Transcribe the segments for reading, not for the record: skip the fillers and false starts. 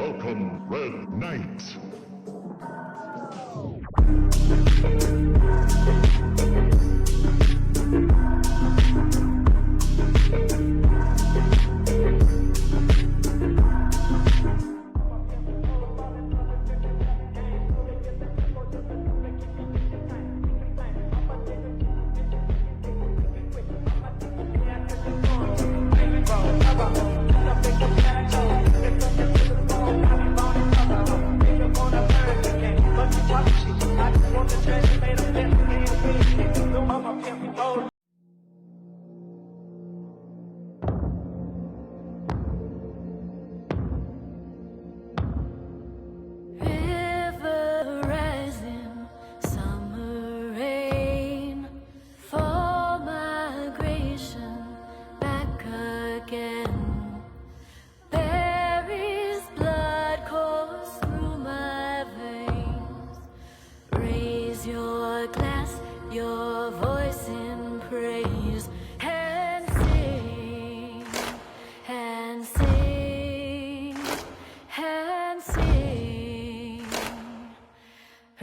Welcome, Red Knight.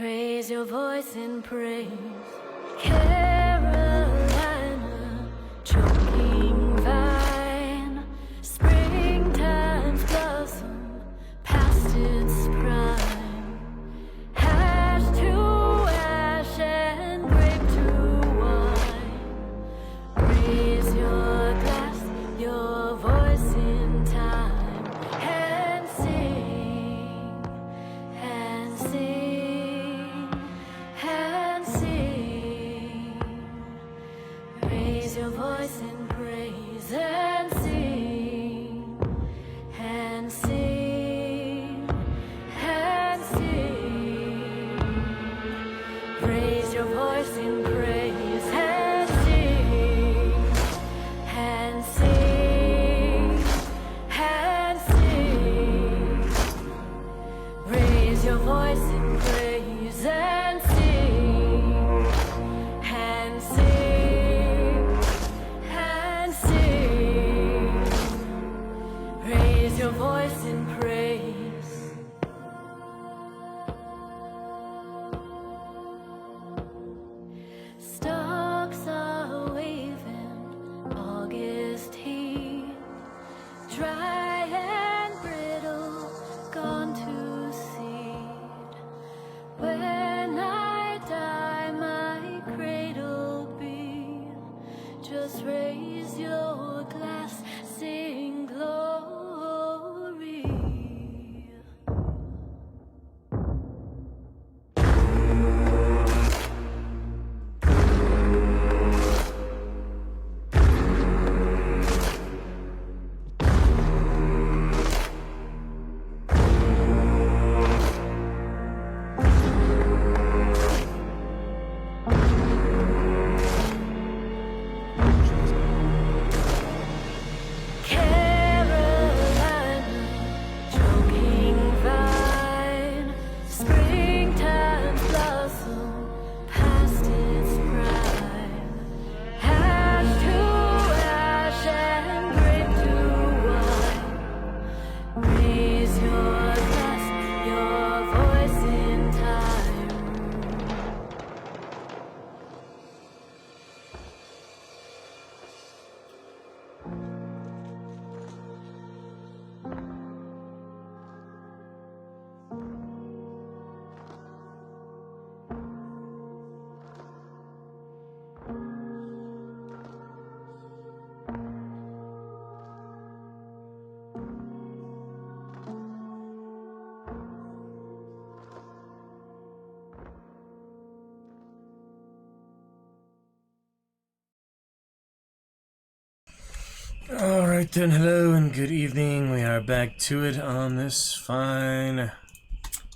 Raise your voice in praise. Carolina, choking vine, springtime's blossom past its prime. Ash to ash and grape to wine. Raise your glass, your voice in time, and sing, and sing. Raise your voice in praise and sing, and sing, and sing. Raise your voice in praise and sing, and sing, and sing. Raise your voice in praise and sing, and sing, and sing. Raise your voice in praise. Stalks are waving, August heat, dry and brittle, gone to seed. When I die, my cradle be. Just raise your glass, sing glory. Alright then, hello and good evening. We are back to it on this fine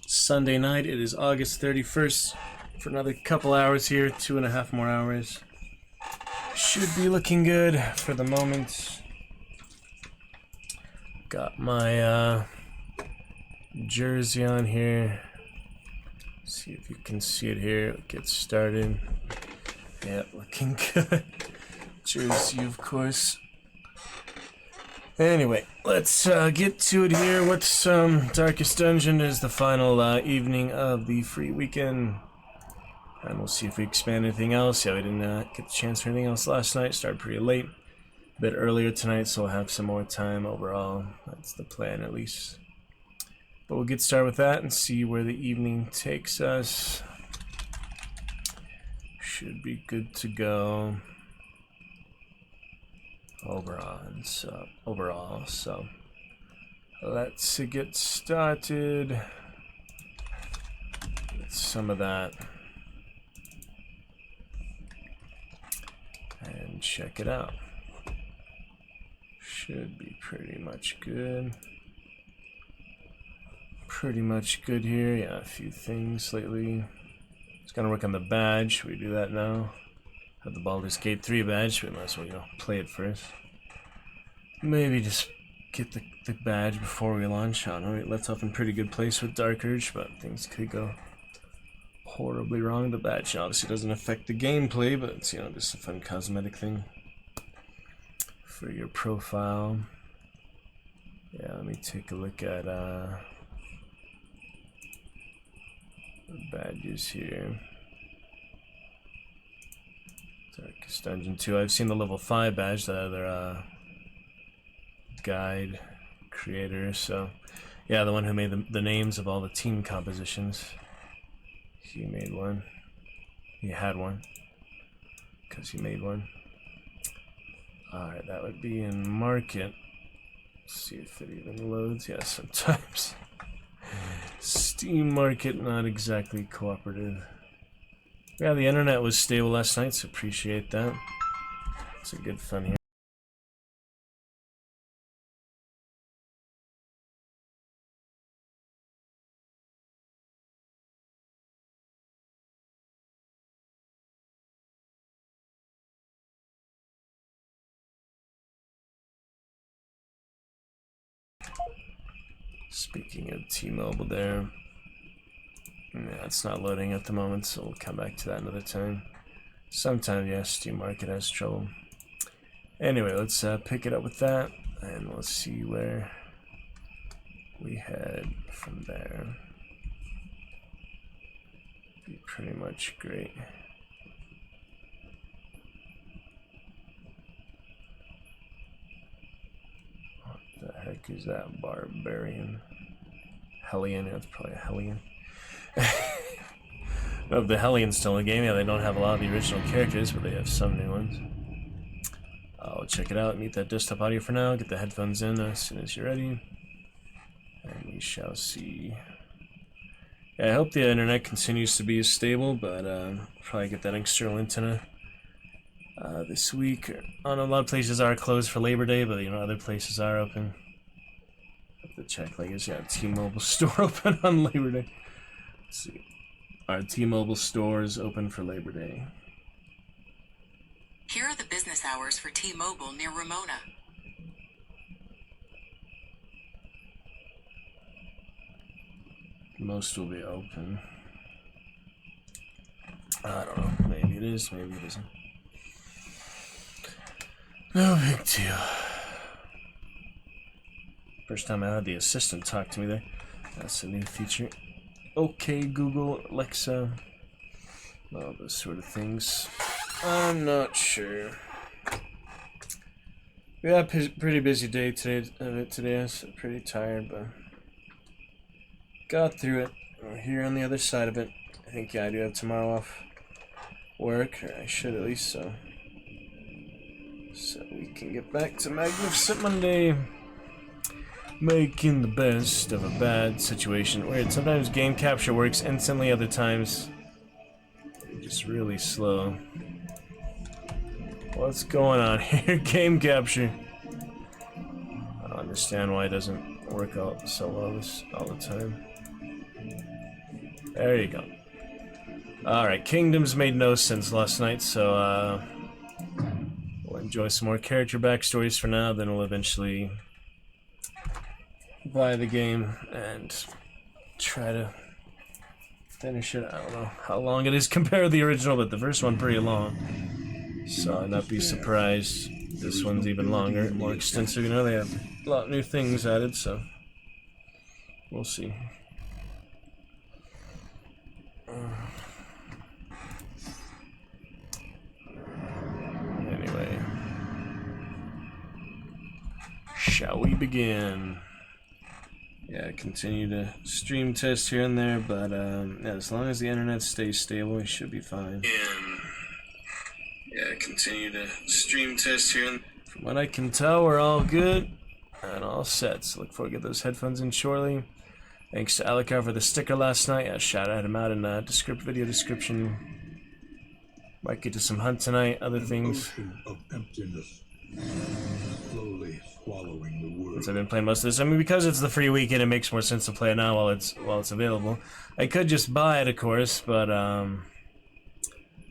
Sunday night. It is August 31st for another couple hours here, 2.5 more hours. Should be looking good for the moment. Got my jersey on here. See if you can see it here. Get started. Yeah, looking good. Jersey, of course. Anyway, let's get to it here. What's Darkest Dungeon is the final evening of the free weekend. And we'll see if we expand anything else. Yeah, we didn't get the chance for anything else last night. Started pretty late. A bit earlier tonight, so we'll have some more time overall. That's the plan, at least. But we'll get started with that and see where the evening takes us. Should be good to go. Overall, so let's get started with some of that and check it out. Should be pretty much good. Pretty much good here. Yeah, a few things lately. It's gonna work on the badge. Should we do that now? Have the Baldur's Gate 3 badge, we might as well, play it first. Maybe just get the badge before we launch. I don't know, we left off in pretty good place with Dark Urge, but things could go horribly wrong. The badge obviously doesn't affect the gameplay, but it's, just a fun cosmetic thing for your profile. Yeah, let me take a look at the badges here. Darkest Dungeon 2. I've seen the level 5 badge, the other guide creator. So, yeah, the one who made the names of all the team compositions. He made one. He had one. Because he made one. Alright, that would be in Market. Let's see if it even loads. Yeah, sometimes. Steam Market, not exactly cooperative. Yeah, the internet was stable last night, so appreciate that. It's a good fun here. Speaking of T-Mobile there. Yeah, it's not loading at the moment, so we'll come back to that another time. Sometimes, yes, Steam Market has trouble. Anyway, let's pick it up with that, and we'll see where we head from there. Be pretty much great. What the heck is that? Barbarian? Hellion? That's probably a Hellion. Of the Hellions still in the game, yeah, they don't have a lot of the original characters, but they have some new ones. I'll check it out, mute that desktop audio for now, get the headphones in as soon as you're ready, and we shall see. Yeah, I hope the internet continues to be stable, but probably get that external antenna this week. I don't know, a lot of places are closed for Labor Day, but other places are open. Have to check, like, is T-Mobile store open on Labor Day? Let's see. Our T-Mobile store is open for Labor Day. Here are the business hours for T-Mobile near Ramona. Most will be open. I don't know. Maybe it is, maybe it isn't. No big deal. First time I had the assistant talk to me there. That's a new feature. Okay, Google, Alexa, all those sort of things. I'm not sure. We had a pretty busy day today. I'm pretty tired, but got through it. We're here on the other side of it. I think, yeah, I do have tomorrow off work, or I should at least, so we can get back to Magnificent Monday. Making the best of a bad situation. Weird, sometimes game capture works instantly, other times it's just really slow. What's going on here? Game capture. I don't understand why it doesn't work out so well all the time. There you go. Alright, Kingdoms made no sense last night, so we'll enjoy some more character backstories for now, then we'll eventually buy the game and try to finish it. I don't know how long it is compared to the original, but the first one pretty long, so I'd not be surprised This one's even longer, more extensive. You know, they have a lot of new things added, so we'll see. Anyway, shall we begin? Yeah, continue to stream test here and there, but yeah, as long as the internet stays stable, we should be fine. Yeah, continue to stream test here. From what I can tell, we're all good and all set. So look forward to get those headphones in shortly. Thanks to Alakar for the sticker last night. I shouted him out in the video description. Might get to some hunt tonight, other things. Of emptiness, slowly swallowing the world. Since I've been playing most of this, I mean, because it's the free weekend, it makes more sense to play it now while it's available. I could just buy it, of course, but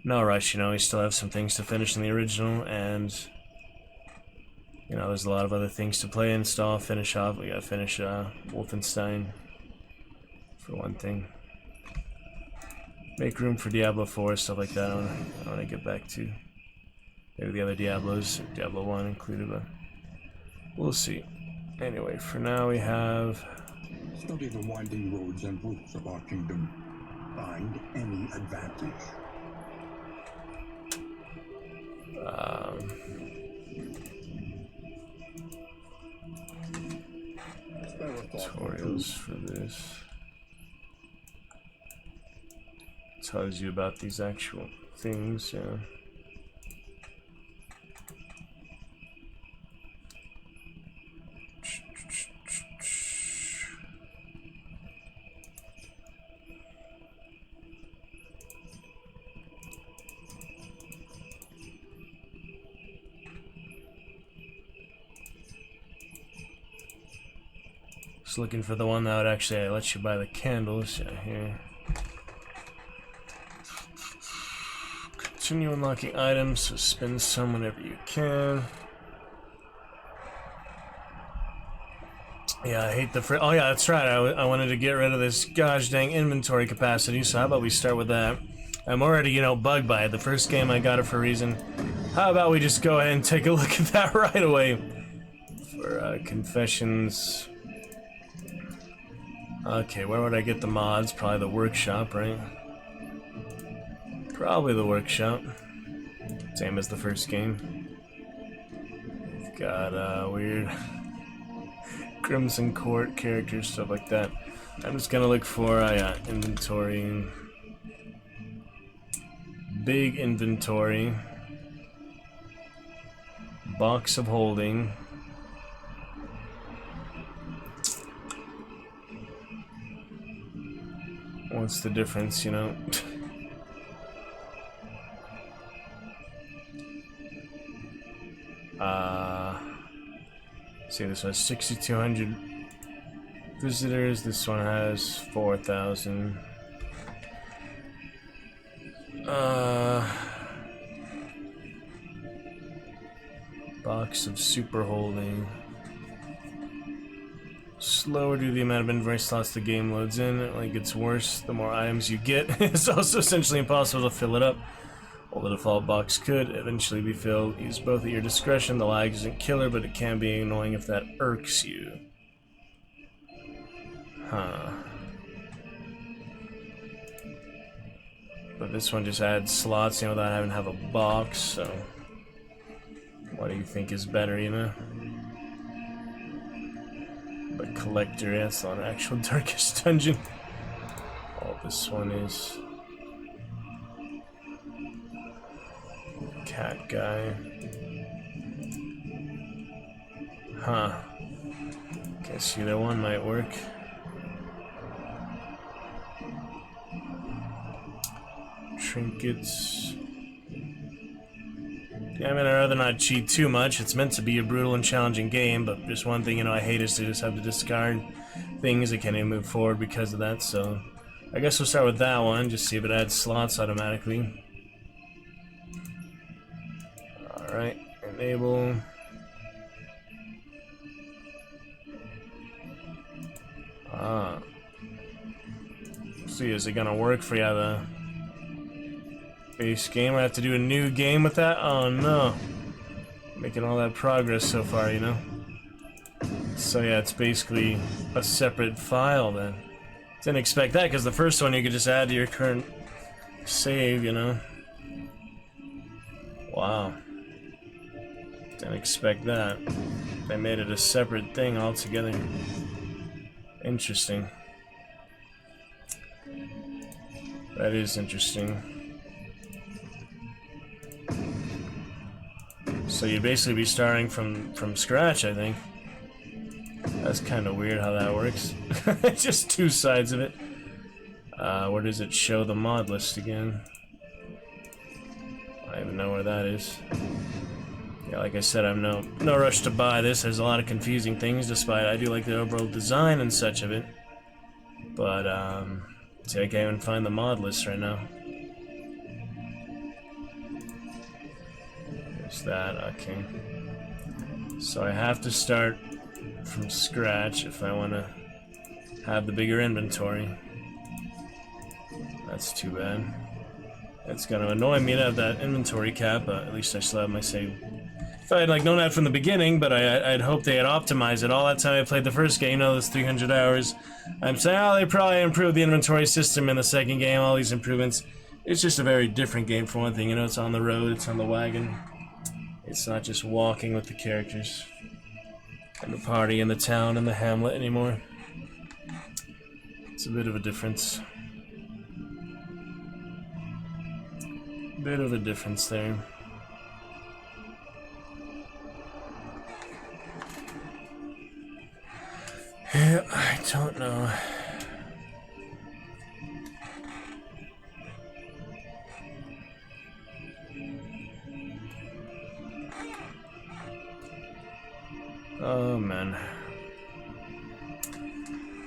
no rush. You know, we still have some things to finish in the original, and you know, there's a lot of other things to play, install, finish off. We gotta finish Wolfenstein for one thing. Make room for Diablo 4, stuff like that. I want to get back to maybe the other Diablos, Diablo 1 included, but we'll see. Anyway, for now we have... Study the winding roads and routes of our kingdom. Find any advantage. Tutorials for this. Tells you about these actual things, yeah. Just looking for the one that would actually let you buy the candles. Yeah, here. Continue unlocking items, so spend some whenever you can. Yeah, I hate the oh yeah, that's right, I wanted to get rid of this gosh dang inventory capacity, so how about we start with that? I'm already, you know, bugged by it. The first game I got it for a reason. How about we just go ahead and take a look at that right away? For confessions. Okay, where would I get the mods? Probably the workshop, right? Probably the workshop. Same as the first game. We've got weird Crimson Court characters, stuff like that. I'm just gonna look for inventory. Big inventory. Box of holding. What's the difference, you know? See, this has 6,200 visitors. This one has 4,000. Box of super holding. Slower due to the amount of inventory slots the game loads in. It only gets worse the more items you get. It's also essentially impossible to fill it up. While the default box could eventually be filled, use both at your discretion. The lag isn't killer, but it can be annoying if that irks you. Huh. But this one just adds slots, you know, without having to have a box, so... What do you think is better, you know? But collector, yeah, it's not an actual darkest dungeon. All this one is... Cat guy. Huh. Guess either one might work. Trinkets. Yeah, I mean, I'd rather not cheat too much. It's meant to be a brutal and challenging game, but just one thing, you know, I hate is to just have to discard things. I can't even move forward because of that, so... I guess we'll start with that one, just see if it adds slots automatically. Alright, enable. See, is it gonna work for the base game? I have to do a new game with that? Oh no. making all that progress so far, you know? So yeah, it's basically a separate file then. Didn't expect that, because the first one you could just add to your current save, you know? Wow. Didn't expect that. They made it a separate thing altogether. Interesting. That is interesting. So you'd basically be starting from scratch, I think. That's kind of weird how that works. Just two sides of it. Where does it show the mod list again? I don't even know where that is. Yeah, like I said, I'm no rush to buy this. There's a lot of confusing things, despite I do like the overall design and such of it. But, see, I can't even find the mod list right now. There's that, okay. So I have to start from scratch if I want to have the bigger inventory. That's too bad. It's gonna annoy me to have that inventory cap, but at least I still have my save. If I had like known that from the beginning, but I'd hoped they had optimized it. All that time I played the first game, you know, those 300 hours. I'm saying, oh, they probably improved the inventory system in the second game, all these improvements. It's just a very different game for one thing, you know, it's on the road, it's on the wagon. It's not just walking with the characters and the party and the town and the hamlet anymore. It's a bit of a difference. Bit of a difference there. Yeah, I don't know. Oh man.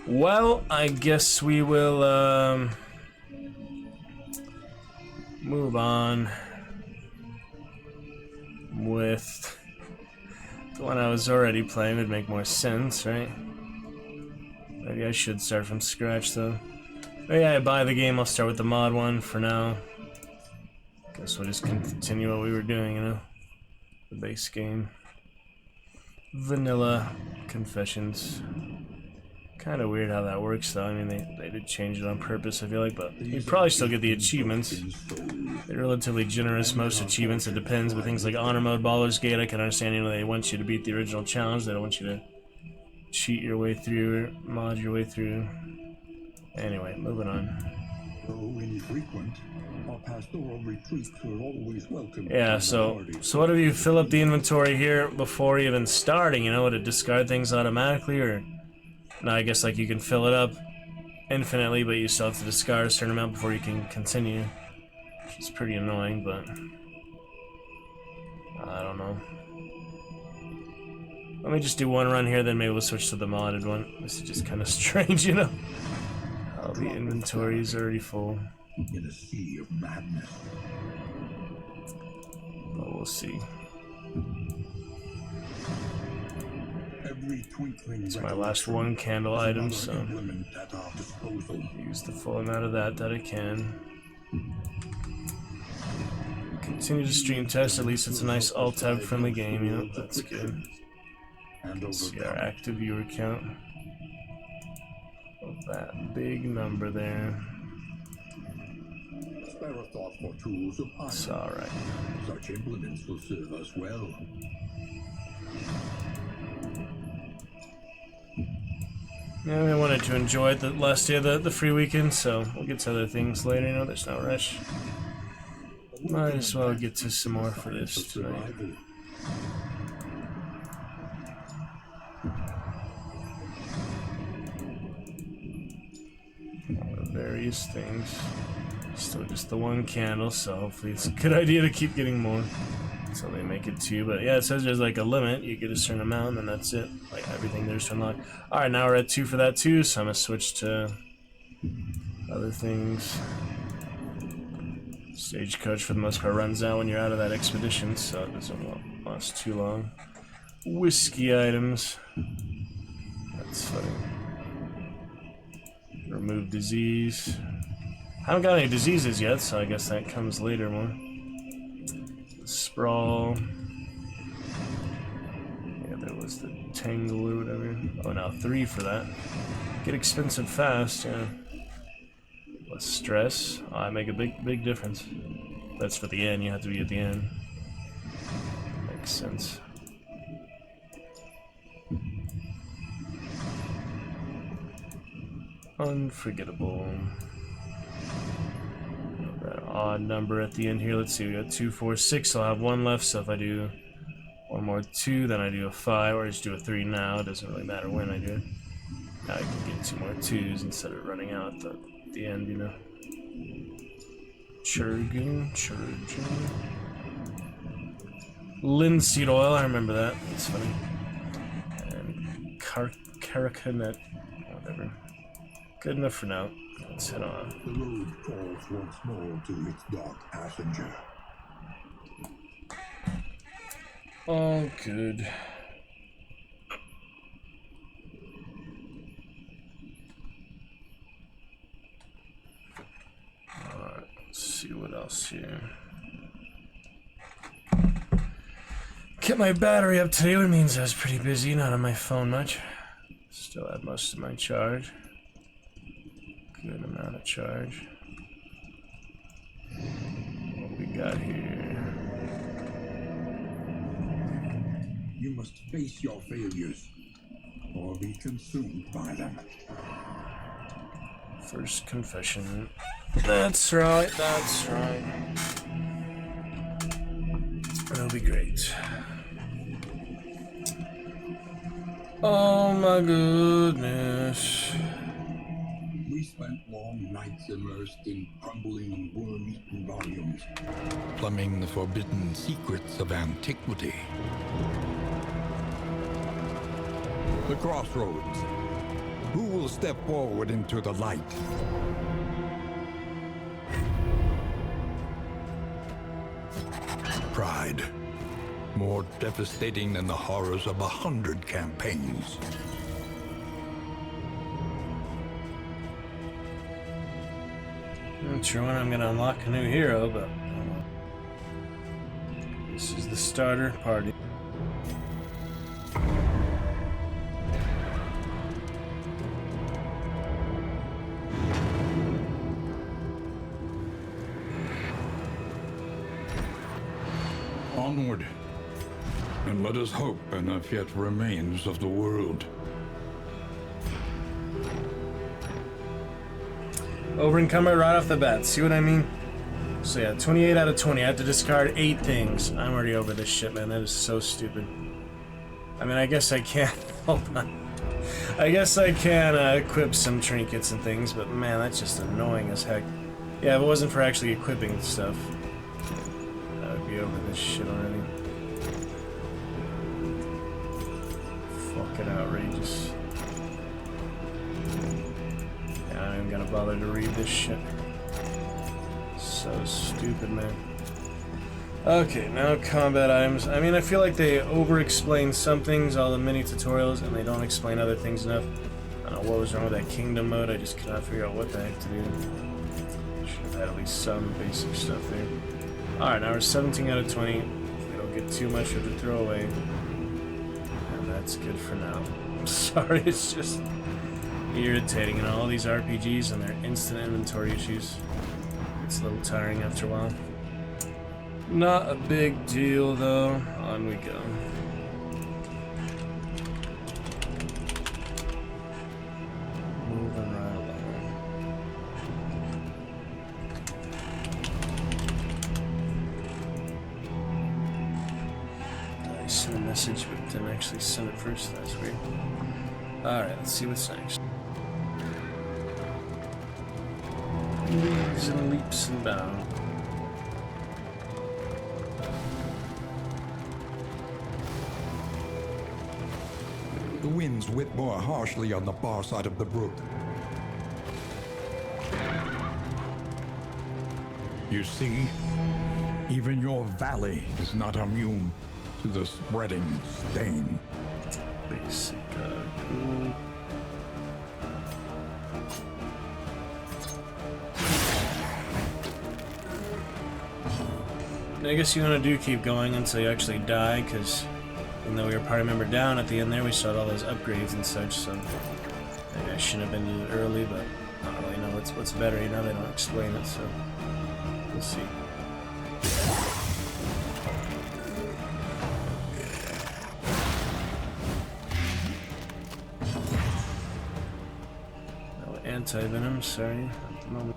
Well, I guess we will move on with the one I was already playing. Would make more sense, right? Maybe I should start from scratch though. Maybe I buy the game, I'll start with the mod one for now. Guess we'll just continue what we were doing, you know? The base game. Vanilla Confessions. Kind of weird how that works though. I mean, they did change it on purpose, I feel like, but you'd probably still get the achievements. They're relatively generous, most achievements. It depends, but things like Honor Mode, Baldur's Gate, I can understand, you know, they want you to beat the original challenge. They don't want you to cheat your way through, or mod your way through. Anyway, moving on. Though infrequent, our pastoral retreats are always welcome. Yeah, so what if you fill up the inventory here before even starting, you know, would it discard things automatically, or... No, I guess like you can fill it up infinitely, but you still have to discard a certain amount before you can continue. Which is pretty annoying, but... I don't know. Let me just do one run here, then maybe we'll switch to the modded one. This is just kind of strange, you know? Oh, the inventory is already full. In a sea of madness. But we'll see. It's my last one candle item, so use the full amount of that I can. Continue to stream test, at least it's a nice alt-tab friendly game, you know, that's good. See our active viewer count. Of that big number there. It's alright. Such implements will serve us well. Yeah, we wanted to enjoy the last day of the free weekend, so we'll get to other things later, you know, there's no rush. Might as well get to some more for this tonight. All the various things. Still just the one candle, so hopefully it's a good idea to keep getting more. So they make it 2, but yeah, it says there's like a limit. You get a certain amount, and then that's it. Like everything there's to unlock. Alright, now we're at 2 for that too, so I'm gonna switch to other things. Stagecoach, for the most part, runs out when you're out of that expedition, so it doesn't last too long. Whiskey items. That's funny. Remove disease. I haven't got any diseases yet, so I guess that comes later more. Sprawl. What's the tangle or whatever? Oh, now 3 for that. Get expensive fast, yeah. Less stress. Oh, I make a big difference. That's for the end, you have to be at the end. Makes sense. Unforgettable. That odd number at the end here. Let's see, we got 2, 4, 6. I'll have 1 left, so if I do 1 more 2, then I do a 5, or I just do a 3 now. It doesn't really matter when I do it. Now I can get 2 more 2s instead of running out at the end, you know. Churgun. Linseed oil, I remember that. That's funny. And Caracanet. Whatever. Good enough for now. Let's head on. The road calls once more to its dark passenger. All good. Alright, let's see what else here. Kept my battery up today, which means I was pretty busy, not on my phone much. Still had most of my charge. Good amount of charge. What we got here? You must face your failures, or be consumed by them. First confession. That's right, that's right. That'll be great. Oh my goodness. We spent long nights immersed in crumbling, worm-eaten volumes, plumbing the forbidden secrets of antiquity. The crossroads. Who will step forward into the light? Pride. More devastating than the horrors of 100 campaigns. I'm not sure when I'm gonna unlock a new hero, but this is the starter party. Onward, and let us hope enough yet remains of the world. Over encumbered right off the bat, see what I mean? So yeah, 28 out of 20. I have to discard 8 things. I'm already over this shit, man. That is so stupid. I mean, I guess I can. Hold on. I guess I can equip some trinkets and things, but man, that's just annoying as heck. Yeah, if it wasn't for actually equipping stuff, I would be over this shit already. Fucking outrageous. Yeah, I ain't gonna bother to read this shit. So stupid, man. Okay, now combat items. I mean, I feel like they over-explain some things, all the mini tutorials, and they don't explain other things enough. I don't know what was wrong with that kingdom mode. I just cannot figure out what the heck to do. Should have had at least some basic stuff there. Alright, now we're 17 out of 20. We don't get too much of the throwaway. And that's good for now. I'm sorry, it's just irritating. And all these RPGs and their instant inventory issues. It's a little tiring after a while. Not a big deal, though. On we go. Moving right along. I sent a message, but didn't actually send it first. That's weird. Alright, let's see what's next. Leaps and leaps and bounds. The winds whip more harshly on the far side of the brook. You see, even your valley is not immune to the spreading stain. Basic, cool. I guess you want to keep going until you actually die, because Even though we were party member down at the end there, we saw all those upgrades and such, so maybe I shouldn't have been early, but I don't really know what's better, you know, they don't explain it, so we'll see. No anti-venom, sorry, at the moment.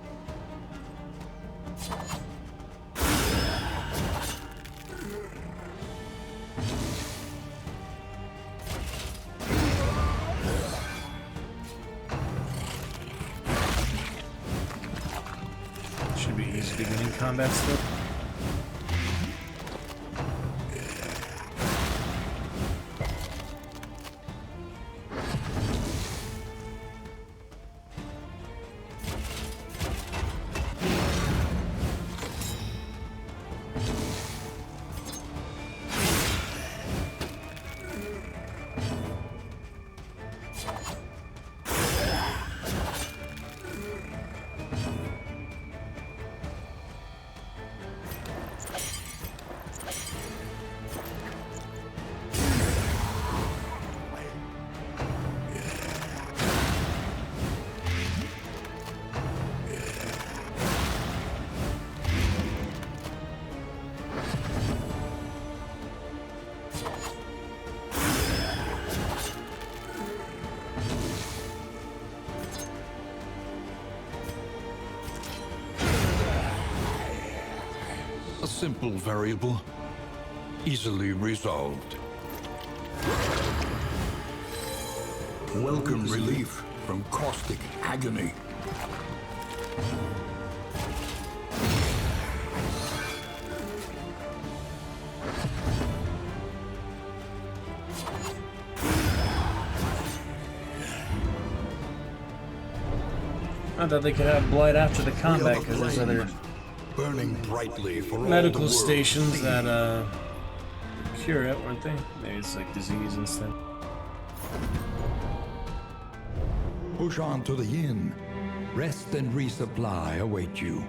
Should be easy beginning combat still. A simple variable, easily resolved. Welcome relief from caustic agony. I thought they could have blood after the combat because there's other burning brightly for medical all the world stations to see. that cure it, weren't they? Maybe it's like disease instead. Push on to the inn. Rest and resupply await you.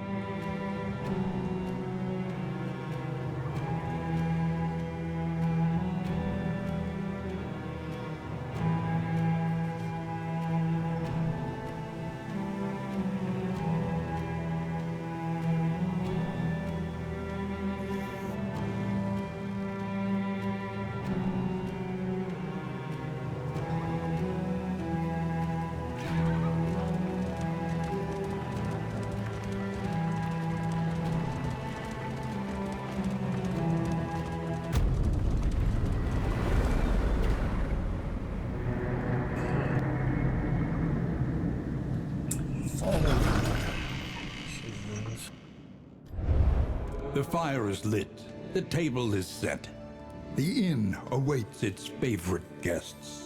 The fire is lit. The table is set. The inn awaits its favorite guests.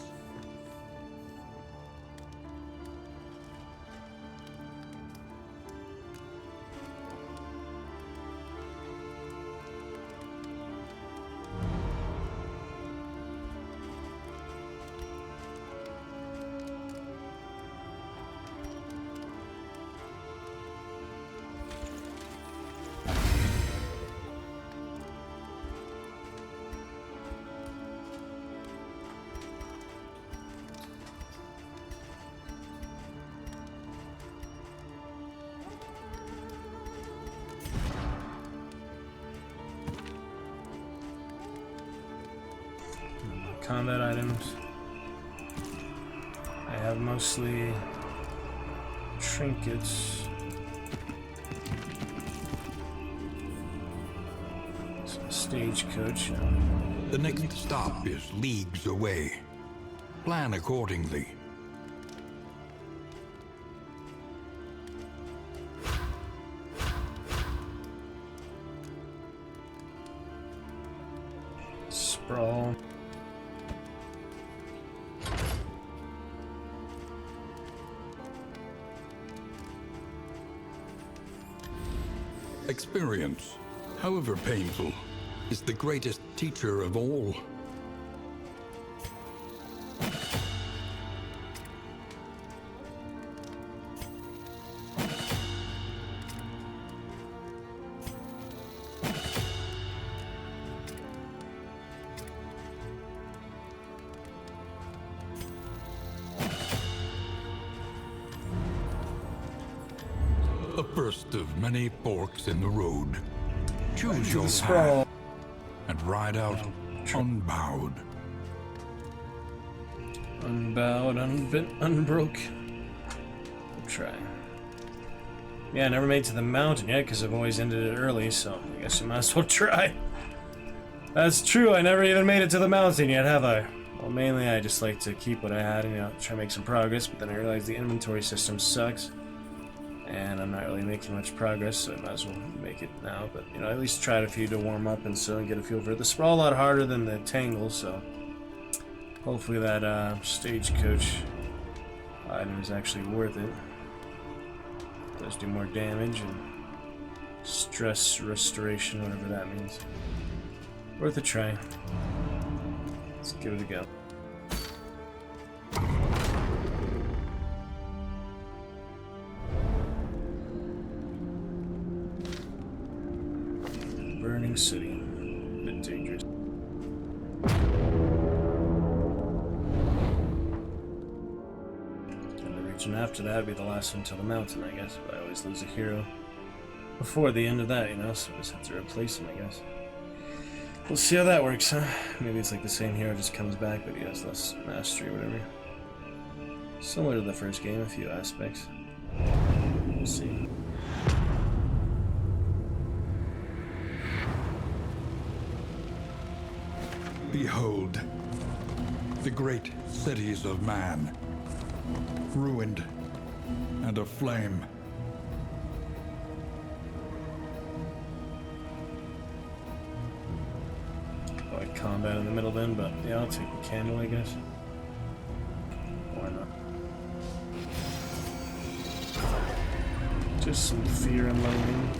Combat items. I have mostly trinkets. Some stagecoach. The next stop is leagues away. Plan accordingly. Sprawl. Experience, however painful, is the greatest teacher of all. The first of many forks in the road. Choose your Sprawl. path and ride out unbowed. Unbowed, unbent, unbroke. We'll try. Yeah, I never made it to the mountain yet because I've always ended it early, so I guess you might as well try. That's true, I never even made it to the mountain yet, have I? Well, mainly I just like to keep what I had and, try to make some progress, but then I realized the inventory system sucks. And I'm not really making much progress, so I might as well make it now. But, at least tried a few to warm up and so and get a feel for it. The sprawl a lot harder than the tangle, so hopefully that stagecoach item is actually worth it. It does do more damage and stress restoration, whatever that means. Worth a try. Let's give it a go. Burning city. A bit dangerous. And the region after that would be the last one to the mountain, I guess. But I always lose a hero before the end of that, so I just have to replace him, I guess. We'll see how that works, huh? Maybe it's like the same hero just comes back, but he has less mastery or whatever. Similar to the first game, a few aspects. We'll see. Behold, the great cities of man, ruined and aflame. Like combat in the middle then, but yeah, I'll take the candle, I guess. Why not? Just some fear and loathing.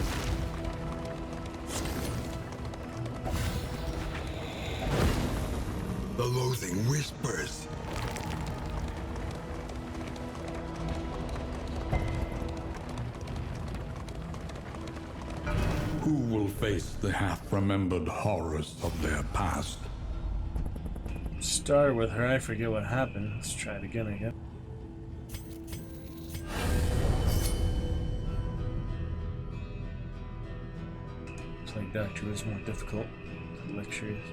The loathing whispers. Who will face the half-remembered horrors of their past? Started with her, I forget what happened. Let's try it again, I guess. Looks like Doctor was more difficult. Luxurious.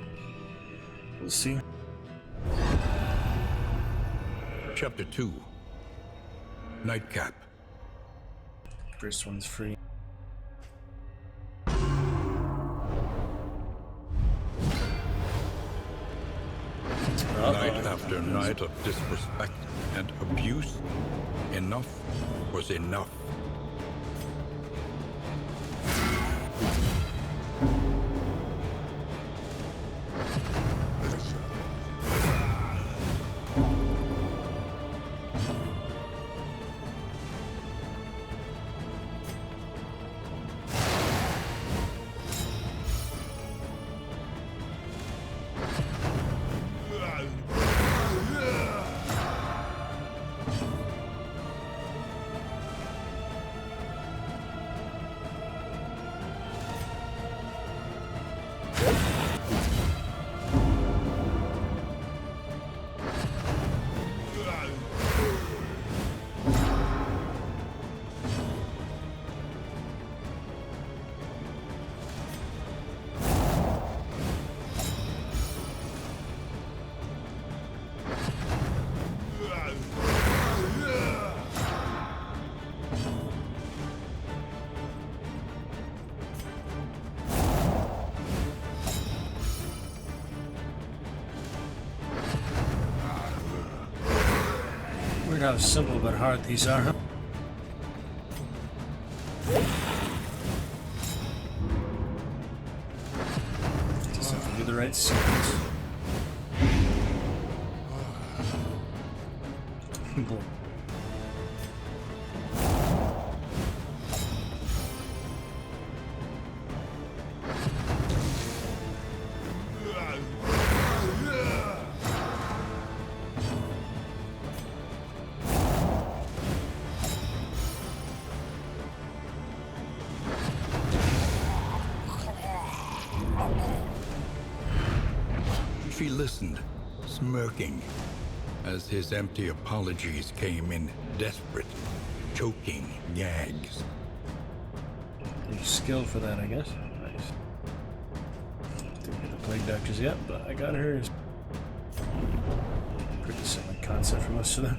We'll see. Chapter 2. Nightcap. First one's free. Night after night of disrespect and abuse, enough was enough. Weird how simple but hard these are, huh? Just have to do the right sequence. Boy. She listened, smirking, as his empty apologies came in desperate, choking gags. New skill for that, I guess. Nice. Didn't get the plague doctors yet, but I got hers. Pretty similar concept for most of them.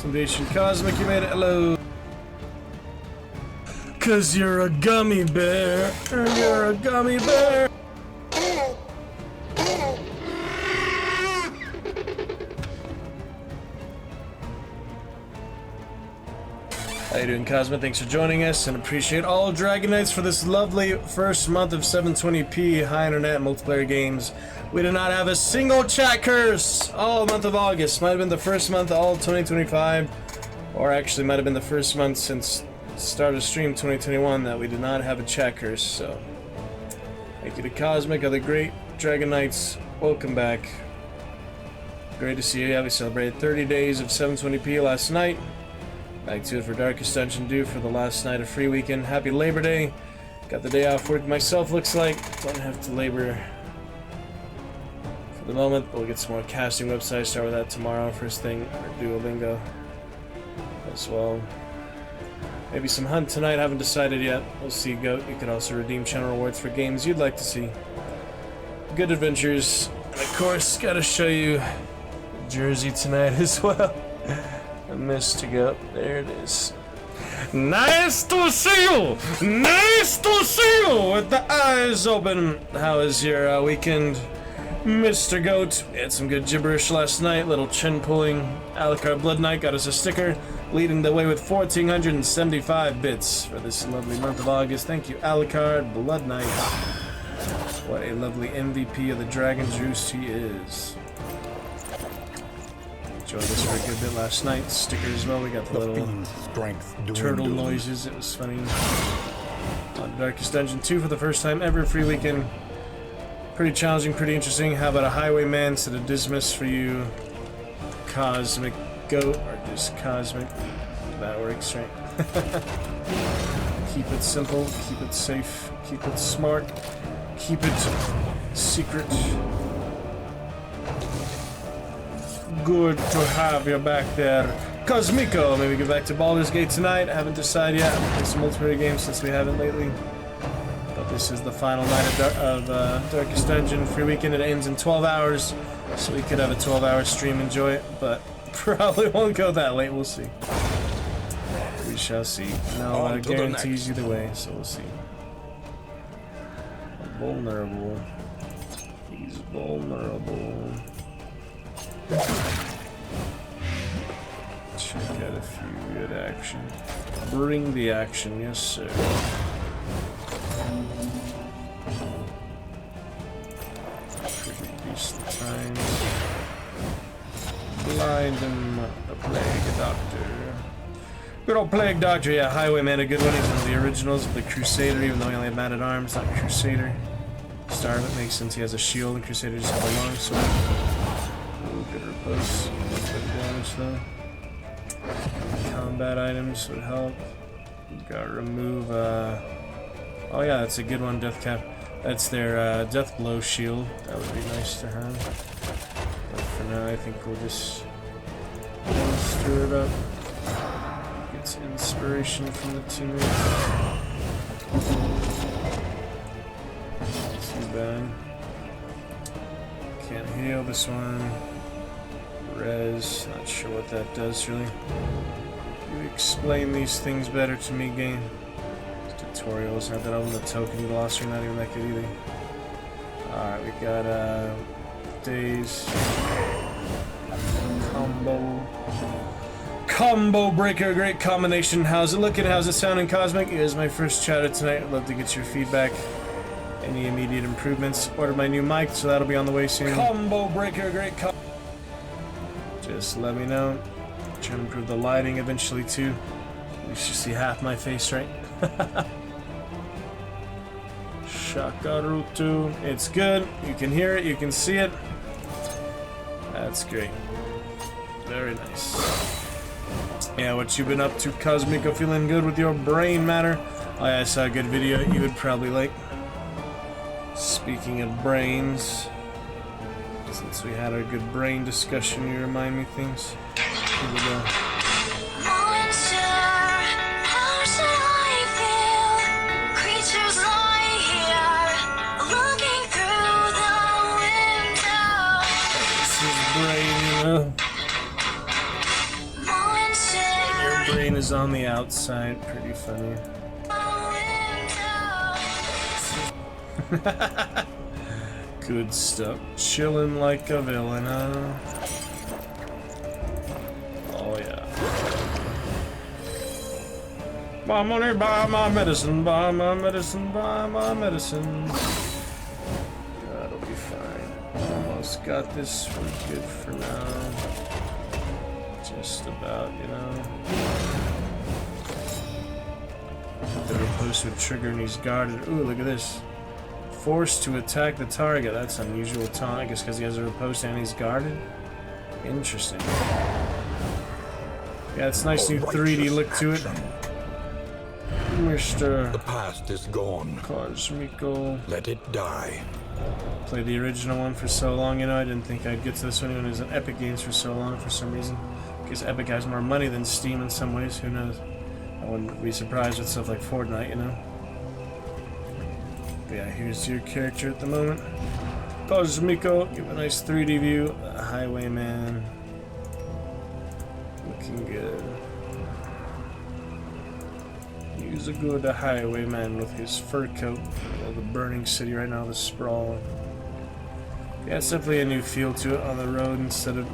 Intimidation Cosmic, you made it. Hello. Cause you're a gummy bear. You're a gummy bear. How you doing, Cosmic? Thanks for joining us, and appreciate all Dragon Knights for this lovely first month of 720p high internet multiplayer games. We did not have a single chat curse all month of August. Might have been the first month of all 2025, or actually might have been the first month since start of stream 2021 that we did not have a chat curse. So thank you to Cosmic, other great Dragon Knights. Welcome back. Great to see you. Yeah, we celebrated 30 days of 720p last night. Back to it for Darkest Dungeon due for the last night of free weekend. Happy Labor Day. Got the day off work myself, looks like. Don't have to labor for the moment. We'll get some more casting websites. Start with that tomorrow, first thing. Or Duolingo as well. Maybe some hunt tonight. Haven't decided yet. We'll see, Goat. You can also redeem channel rewards for games you'd like to see. Good adventures. And of course, gotta show you Jersey tonight as well. I missed to go. There it is. Nice to see you! Nice to see you! With the eyes open. How was your weekend, Mr. Goat? We had some good gibberish last night. Little chin pulling. Alucard Blood Knight got us a sticker, leading the way with 1,475 bits for this lovely month of August. Thank you, Alucard Blood Knight. What a lovely MVP of the Dragon's Roost he is. Enjoyed this for a good bit last night. Sticker as well. We got the little turtle noises. It was funny. On Darkest Dungeon 2 for the first time ever. Free weekend. Pretty challenging, pretty interesting. How about a Highwayman instead of Dismas for you, Cosmic Goat, or just Cosmic? That works, right? Keep it simple, keep it safe, keep it smart, keep it secret. Good to have you back there. Cosmico, maybe get back to Baldur's Gate tonight. I haven't decided yet. I've played some multiplayer games since we haven't lately. But this is the final night of Darkest Dungeon free weekend. It ends in 12 hours, so we could have a 12-hour stream, enjoy it, but probably won't go that late. We'll see. We shall see. No guarantees either way, so we'll see. Vulnerable. He's vulnerable. Check out a few good action. Bring the action, yes sir. Reduce the time. Blind him, the Plague Doctor. Good old Plague Doctor, yeah, Highwayman, a good one. He's one of the originals of the Crusader, even though he only had Man-at-Arms, not Crusader. Star of it makes sense, he has a shield, and Crusader just have a long sword. Ooh, good repose. Good damage though. Combat items would help. Gotta remove, oh yeah, that's a good one, Death Cap. That's their Death Blow shield. That would be nice to have. But for now, I think we'll just stir it up. Get inspiration from the teammates. Not too bad. Can't heal this one. Res, not sure what that does really. You explain these things better to me, game. Tutorials, not that I'm the token glossary, not even that good either. Alright, we got days. Combo breaker, great combination. How's it looking? How's it sounding, Cosmic? It is my first chatter tonight. I'd love to get your feedback. Any immediate improvements? Ordered my new mic, so that'll be on the way soon. Combo breaker, great just let me know. Try to improve the lighting eventually too. You should see half my face, right? Shakarutu. It's good. You can hear it. You can see it. That's great. Very nice. Yeah, what you been up to, Cosmico? Feeling good with your brain matter? Oh yeah, I saw a good video you would probably like. Speaking of brains, since we had our good brain discussion, you remind me things. Here we go. Your brain is on the outside. Pretty funny. Good stuff. Chilling like a villain, huh? Oh yeah. Buy money, buy my medicine, buy my medicine, buy my medicine. That'll be fine. Almost got this. We're good for now. Just about, you know. The riposte would trigger and he's guarded. Ooh, look at this. Forced to attack the target. That's unusual taunt, I guess, because he has a riposte and he's guarded. Interesting. Yeah, it's nice new 3D look to it. Mr. The past is gone. Cosmico. Let it die. Played the original one for so long, you know, I didn't think I'd get to this one when it was on Epic Games for so long for some reason. Because Epic has more money than Steam in some ways, who knows? I wouldn't be surprised with stuff like Fortnite, you know? But yeah, here's your character at the moment. Cosmico, give a nice 3D view. Highwayman. Looking good. He's a good highwayman with his fur coat. The burning city right now, the sprawl. Yeah, it's definitely a new feel to it on the road instead of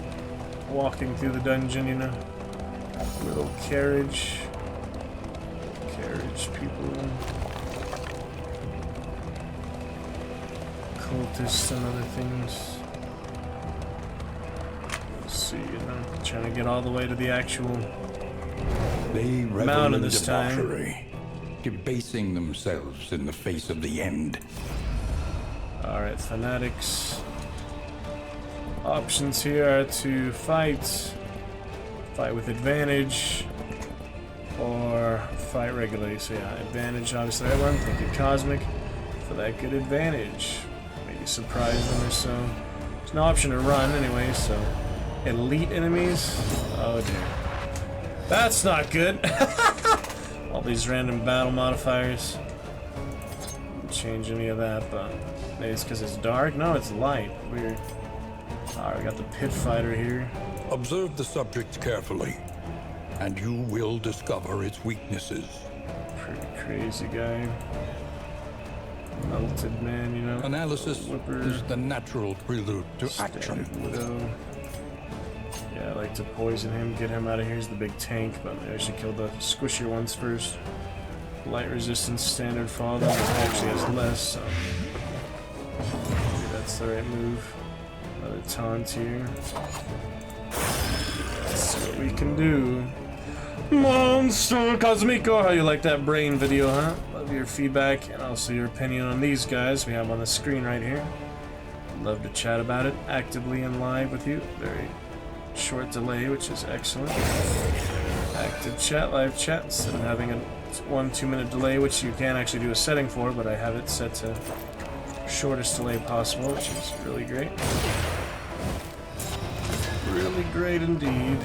walking through the dungeon, you know. Little carriage. Carriage people. Cultists and other things. Let's see, you know, trying to get all the way to the actual They revel mountain in this time. debauchery, debasing themselves in the face of the end. Alright, fanatics. Options here are to fight with advantage, or fight regularly. So yeah, advantage, obviously that one. Thank you, Cosmic, for that good advantage. Maybe surprise them or so. There's no option to run anyway, so elite enemies. Oh dear. That's not good. All these random battle modifiers. Didn't change any of that, but maybe it's because it's dark? No, it's light. Weird. Alright, we got the pit fighter here. Observe the subject carefully, and you will discover its weaknesses. Pretty crazy guy. Melted man, you know. Analysis Whipper. is the natural prelude to action. Standard Widow. Yeah, I like to poison him, get him out of here. He's the big tank, but maybe I should kill the squishier ones first. Light resistance, standard fall. That one actually has less, so maybe that's the right move. Another taunt here. Let's see what we can do. Monster Cosmico! How you like that brain video, huh? Love your feedback and also your opinion on these guys we have on the screen right here. Love to chat about it actively and live with you. Very short delay, which is excellent. Active chat, live chat, instead of having a 1-2 minute delay, which you can actually do a setting for, but I have it set to shortest delay possible, which is really great. Really great indeed.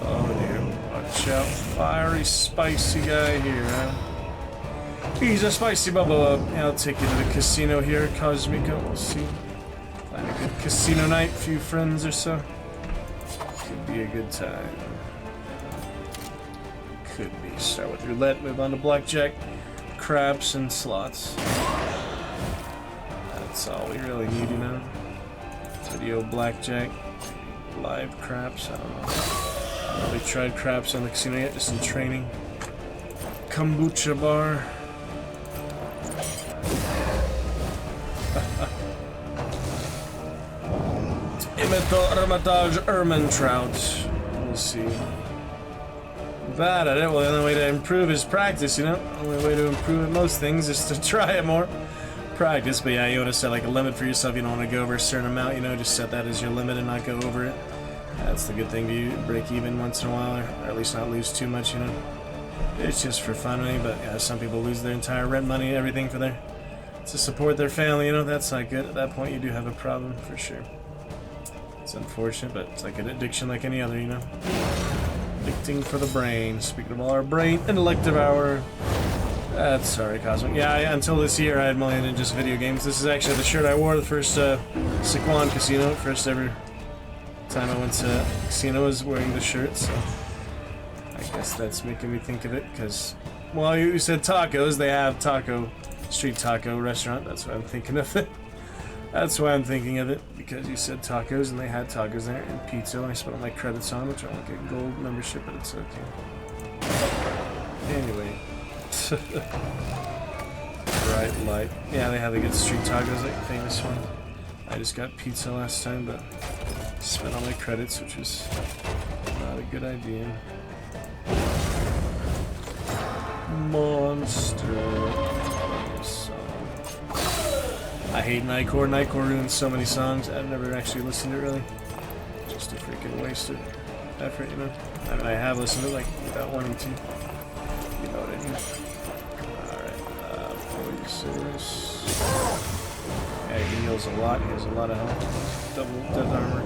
Oh dear, watch out, fiery, spicy guy here, huh? He's a spicy bubble. Yeah, I'll take you to the casino here, Cosmico. We'll see. Find a good casino night, few friends or so. Could be a good time. Could be. Start with roulette, move on to blackjack, craps, and slots. That's all we really need, you know. Video blackjack, live craps. I don't know. I haven't really tried craps on the casino yet, just in training. Kombucha bar. Hermitage Ermentrout. We'll see. Bad at it. Well, the only way to improve is practice, you know? The only way to improve at most things is to try it more. practice, but yeah, you want to set like a limit for yourself. You don't want to go over a certain amount, you know, just set that as your limit and not go over it. That's the good thing, to break even once in a while, or at least not lose too much, you know. It's just for fun, really, but yeah, some people lose their entire rent money and everything to support their family, you know. That's not good. At that point, you do have a problem, for sure. It's unfortunate, but it's like an addiction like any other, you know. Addicting for the brain. Speaking of all our brain, intellect devour. Sorry, Cosmic. Yeah, until this year, I had money in just video games. This is actually the shirt I wore the first Siquan Casino, first ever time I went to casino was wearing the shirt, so I guess that's making me think of it, because, well, you said tacos, they have street taco restaurant, that's why I'm thinking of it. That's why I'm thinking of it, because you said tacos and they had tacos there, and pizza, and I spent all my credits on, which I won't get gold membership, but it's okay. Anyway. Bright light. Yeah, they have a good street tacos, like the famous one. I just got pizza last time, but spent all my credits, which was not a good idea. Monster. I hate Nightcore. Nightcore ruins so many songs. I've never actually listened to it, really. Just a freaking waste of effort, you know? I mean, I have listened to it, like, without wanting to. You know what I mean? Alright, 46. Yeah, he heals a lot. He has a lot of health. Double death armor.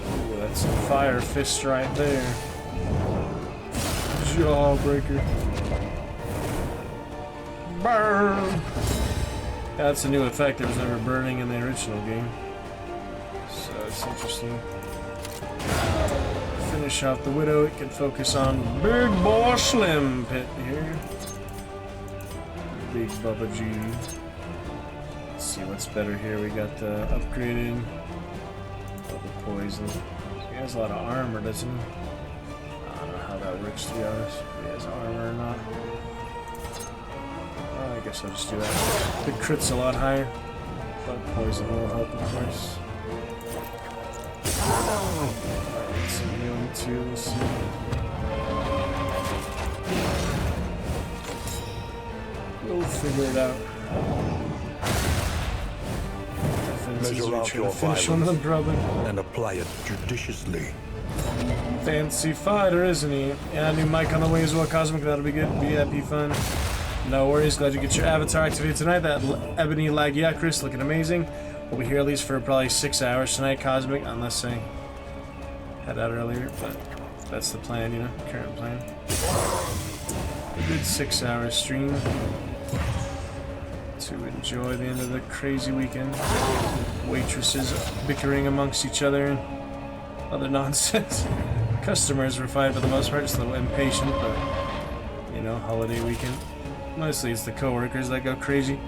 Ooh, that's some fire fist right there. Jawbreaker. Burn! Yeah, that's a new effect. There was never burning in the original game. So it's interesting. Finish off the Widow. It can focus on Big Boy Slim Pit here. Big Bubba G. Let's see what's better here. We got the upgraded Double Poison. He has a lot of armor, doesn't he? I don't know how that works, to be honest. If he has armor or not. I guess I'll just do that. The crit's a lot higher, but poison will help, of course. Alright, so healing too, let's see. We'll figure it out. Measure out your finish one of them, probably. and apply it judiciously. Fancy fighter, isn't he? Yeah, new mic on the way as well, Cosmic. That'll be good. Be happy, fun. No worries. Glad you get your avatar activated tonight. That Ebony Lagiacris looking amazing. We'll be here at least for probably 6 hours tonight, Cosmic, unless I head out earlier. But that's the plan, you know, current plan. A good 6-hour stream to enjoy the end of the crazy weekend. Waitresses bickering amongst each other and other nonsense. Customers were fine for the most part, just a little impatient, but you know, holiday weekend. Mostly it's the coworkers that go crazy.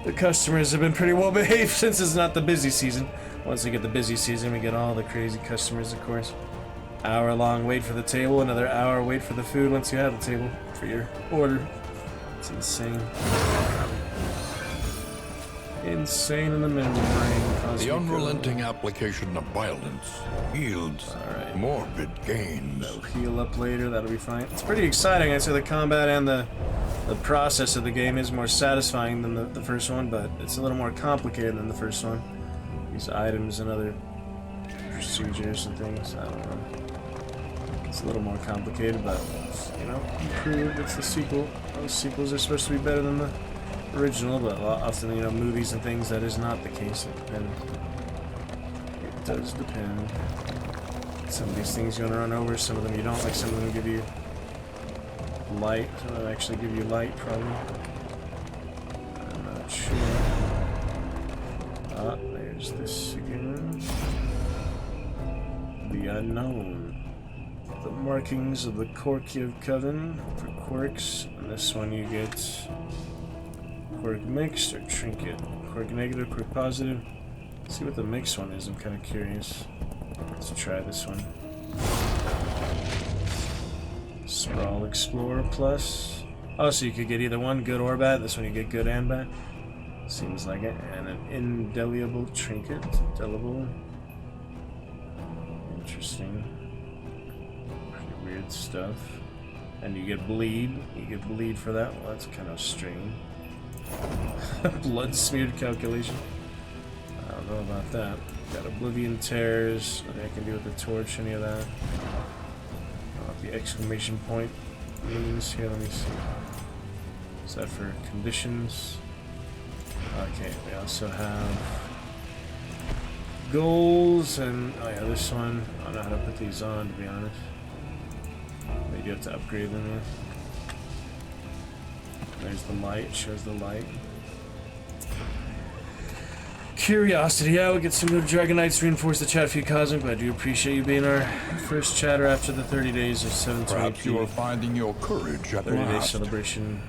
The customers have been pretty well behaved since it's not the busy season. Once we get the busy season, we get all the crazy customers, of course. Hour-long wait for the table, another hour wait for the food once you have the table for your order. It's insane. Insane in the membrane. The unrelenting application of violence yields morbid gains. That'll heal up later, that'll be fine. It's pretty exciting. I'd say the combat and the process of the game is more satisfying than the first one, but it's a little more complicated than the first one. These items and other procedures and things, I don't know. It's a little more complicated, but, you know, improved. It's the sequel. Those sequels are supposed to be better than the original, but often, you know, movies and things, that is not the case. It depends. It does depend. Some of these things you want to run over, some of them you don't. Like, some of them give you light. Some of them actually give you light, probably. I'm not sure. Ah, there's this again. The unknown. The markings of the Korkiev Coven for quirks. And this one you get quirk mixed or trinket. Quirk negative, quirk positive. Let's see what the mixed one is. I'm kind of curious. Let's try this one. Sprawl Explorer Plus. Oh, so you could get either one, good or bad. This one you get good and bad. Seems like it. And an indelible trinket. Indelible. Interesting. Pretty weird stuff. And you get bleed. You get bleed for that. Well, that's kind of strange. Blood smeared calculation. I don't know about that. Got Oblivion Tears. Nothing I can do with the torch, any of that. The exclamation point means here, let me see. Is that for conditions? Okay, we also have goals and oh yeah, this one. I don't know how to put these on, to be honest. Maybe you have to upgrade them. Yeah. There's the light, shows the light. Curiosity, yeah, we'll get some new Dragon Knights to reinforce the chat feed, Cosmic, but I do appreciate you being our first chatter after the 30 days of 720p. Perhaps you are finding your courage at 30-day last. celebration.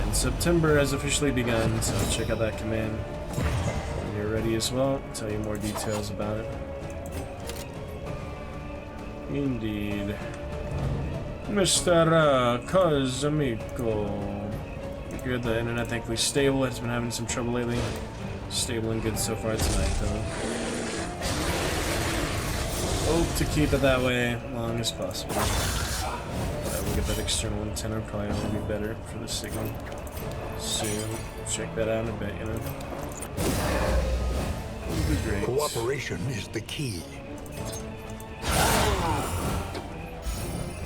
And September has officially begun, so check out that command when you're ready as well. I'll tell you more details about it. Indeed. Mr. Cosmico. Good, the internet thankfully stable. It's been having some trouble lately. Stable and good so far tonight, though. Hope to keep it that way as long as possible. We'll get that external antenna, probably only be better for the signal soon. Check that out in a bit, you know. Would be great. Cooperation is the key.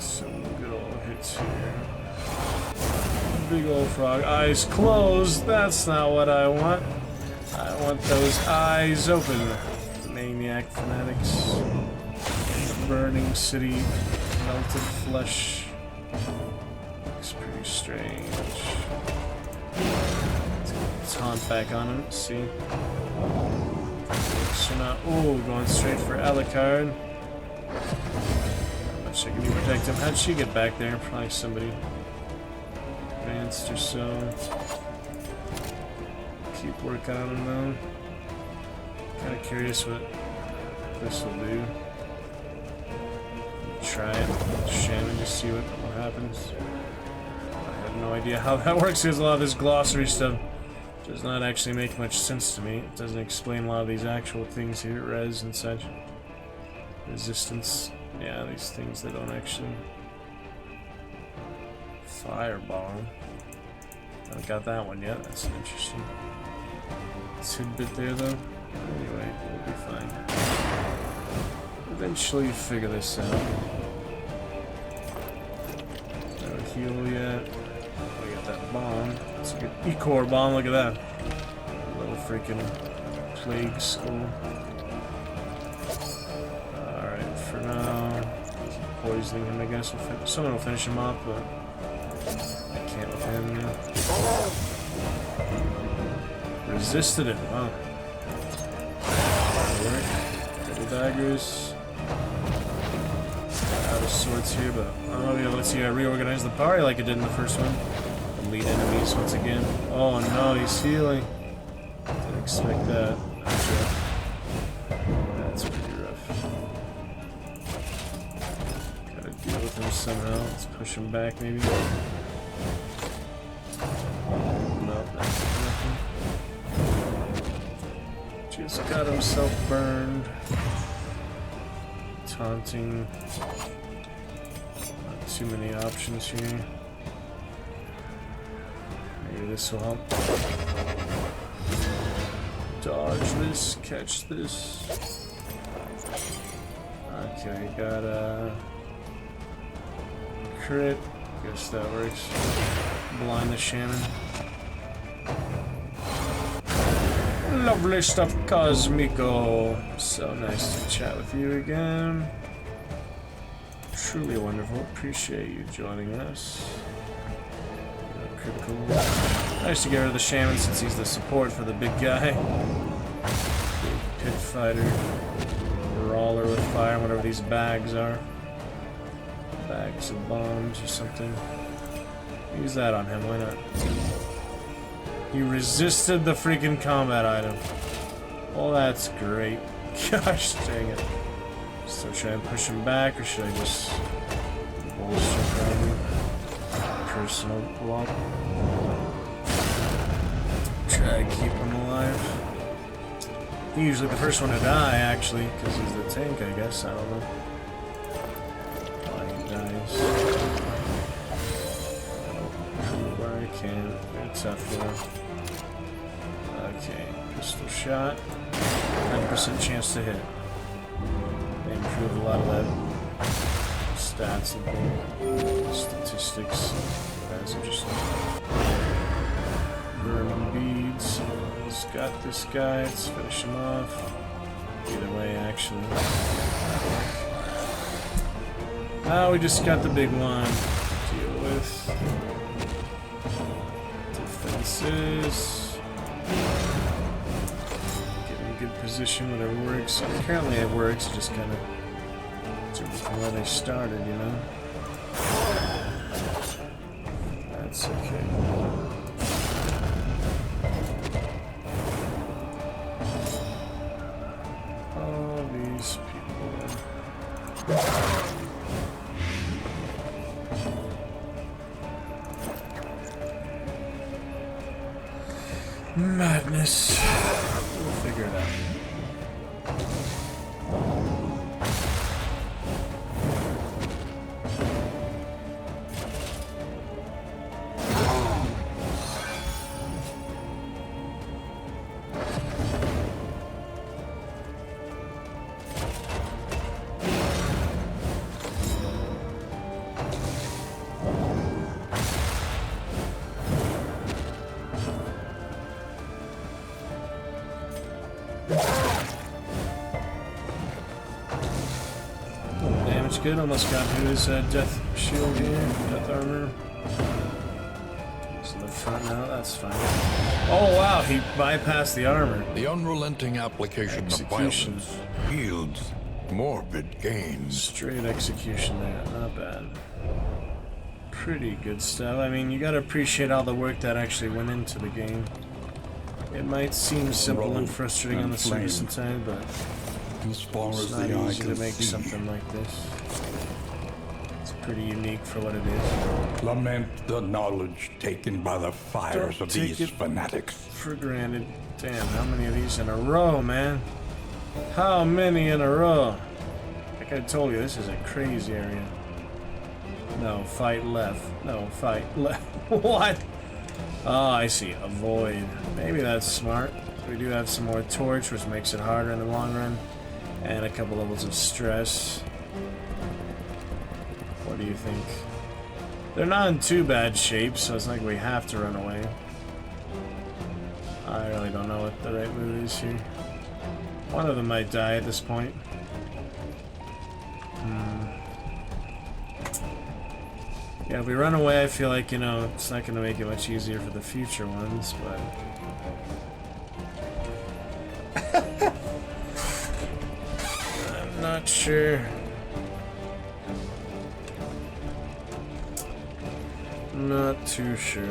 Some good old hits here. Big old frog. Eyes closed. That's not what I want. I want those eyes open. Maniac fanatics. Burning city. Melted flesh. Looks pretty strange. Let's get the taunt back on him. See? So now, oh, going straight for Alucard. Not much I can do to protect him. How'd she get back there? Probably somebody advanced or so. Keep working on him though. Kind of curious what this will do. Try it, Shannon, to see what happens. I have no idea how that works because a lot of this glossary stuff does not actually make much sense to me. It doesn't explain a lot of these actual things here, res and such. Resistance, yeah, these things that don't actually. Fireball. Haven't got that one yet. That's an interesting tidbit there, though. Anyway, we'll be fine. Eventually, figure this out. No heal yet. We got that bomb. It's a good E-core bomb. Look at that. Little freaking plague skull. Alright, for now, keep poisoning him. I guess someone will finish him off, but. Can't with him now. Resisted it, wow. Double daggers. Out of sorts here, but I don't know if you'll let's see I reorganize the party like it did in the first one. And lead enemies once again. Oh no, he's healing. Didn't expect that. That's rough. That's pretty rough. Gotta deal with him somehow. Let's push him back maybe. Just got himself burned. Taunting. Not too many options here. Maybe this will help. Dodge this, catch this. Okay, got a crit. Guess that works. Blind the shaman. Lovely stuff, Cosmico. So nice to chat with you again. Truly wonderful. Appreciate you joining us. Critical. Nice to get rid of the shaman since he's the support for the big guy. Big pit fighter. Brawler with fire, whatever these bags are. Bags of bombs or something. Use that on him, why not? He resisted the freaking combat item. Well, that's great. Gosh dang it. So should I push him back or should I just bullshit him? Personal block. Try to keep him alive. He's usually the first one to die, actually, because he's the tank, I guess. I don't know why he dies. Where I can. It's tough, though. Okay, pistol shot. 100% chance to hit. They improved a lot of that stats and statistics. That's interesting. Burning beads. He's got this guy. Let's finish him off. Either way, actually. Oh, we just got the big one to deal with. Defenses. Get in a good position, whatever works. Apparently it works, it just kind of from where they started, you know? That's okay. All these people. Madness. We'll figure it out. Good, almost got his death shield here, death armor. So the front now, that's fine. Oh wow, he bypassed the armor. The unrelenting application of Execution. violence yields morbid gains. Straight execution there, not bad. Pretty good stuff. I mean, you gotta appreciate all the work that actually went into the game. It might seem simple and frustrating on the surface sometimes, but As far it's as not the eye easy to can make see, something like this. It's pretty unique for what it is. lament the knowledge taken by the fires Don't of take these it fanatics. For granted. Damn, how many of these in a row, man? How many in a row? Like I told you, this is a crazy area. No, fight left. No, fight left. What? Oh, I see. Avoid. Maybe that's smart. We do have some more torch, which makes it harder in the long run. And a couple levels of stress. What do you think? They're not in too bad shape, so it's not like we have to run away. I really don't know what the right move is here. One of them might die at this point. Yeah, if we run away, I feel like, you know, it's not going to make it much easier for the future ones, but... I'm not sure. Not too sure.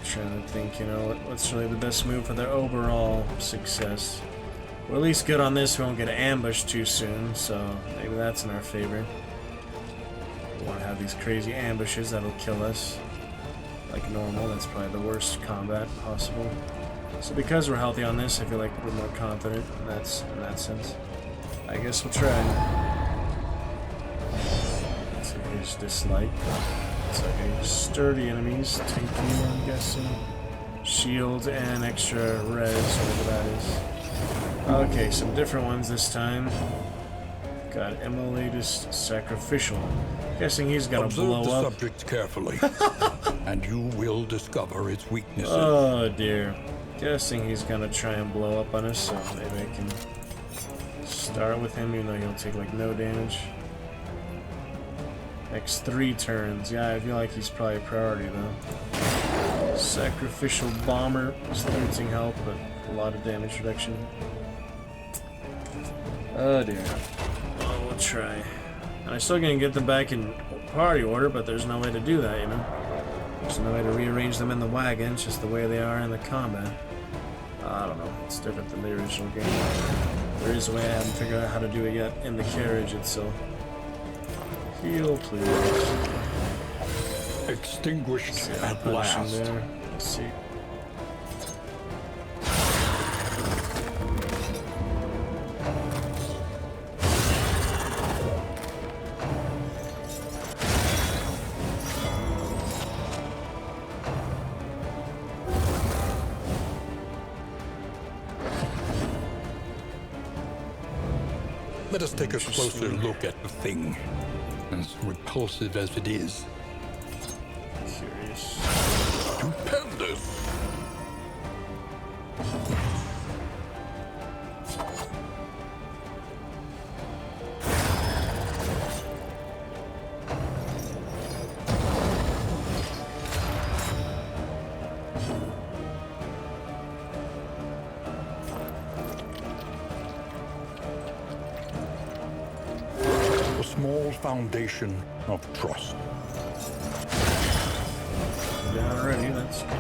Trying to think, you know, what's really the best move for their overall success. We're at least good on this, we won't get ambushed too soon, so maybe that's in our favor. We want to have these crazy ambushes that'll kill us. Like normal, that's probably the worst combat possible. So because we're healthy on this, I feel like we're more confident in that sense. I guess we'll try. Let's see, here's dislike. It's okay. Sturdy enemies, tanky, I'm guessing. Shield and extra res, whatever that is. Okay, some different ones this time. Got Emulatus Sacrificial. Guessing he's gonna blow Observe the up. subject carefully, and you will discover its weaknesses. Oh dear. Guessing he's gonna try and blow up on us, so maybe I can start with him, even though he'll take like no damage. Next 3 turns. Yeah, I feel like he's probably a priority though. Sacrificial Bomber is 13 health, but a lot of damage reduction. Oh dear. Well, we'll try. And I'm still gonna get them back in party order, but there's no way to do that, you know? There's no way to rearrange them in the wagon, it's just the way they are in the combat. I don't know, it's different than the original game. There is a way, I haven't figured out how to do it yet in the carriage itself. Heal, please. Extinguished at Punch him last. there. Let's see. Let us take a closer look at the thing, as repulsive as it is. Curious. Stupendous! A small foundation of trust. Down already, that's good.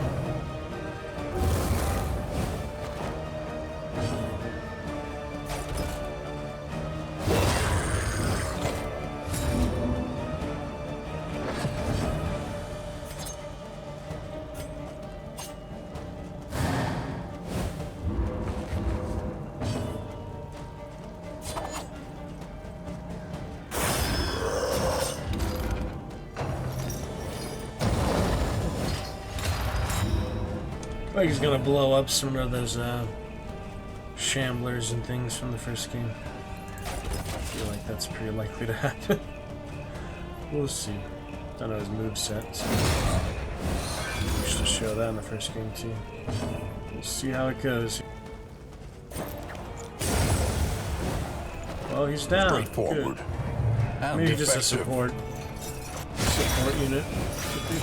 Like he's gonna blow up some of those shamblers and things from the first game. I feel like that's pretty likely to happen. We'll see. Don't know his moveset, so we should show that in the first game too. We'll see how it goes. Well, he's down. Straightforward. Good. And Maybe just a effective. support unit. Could be.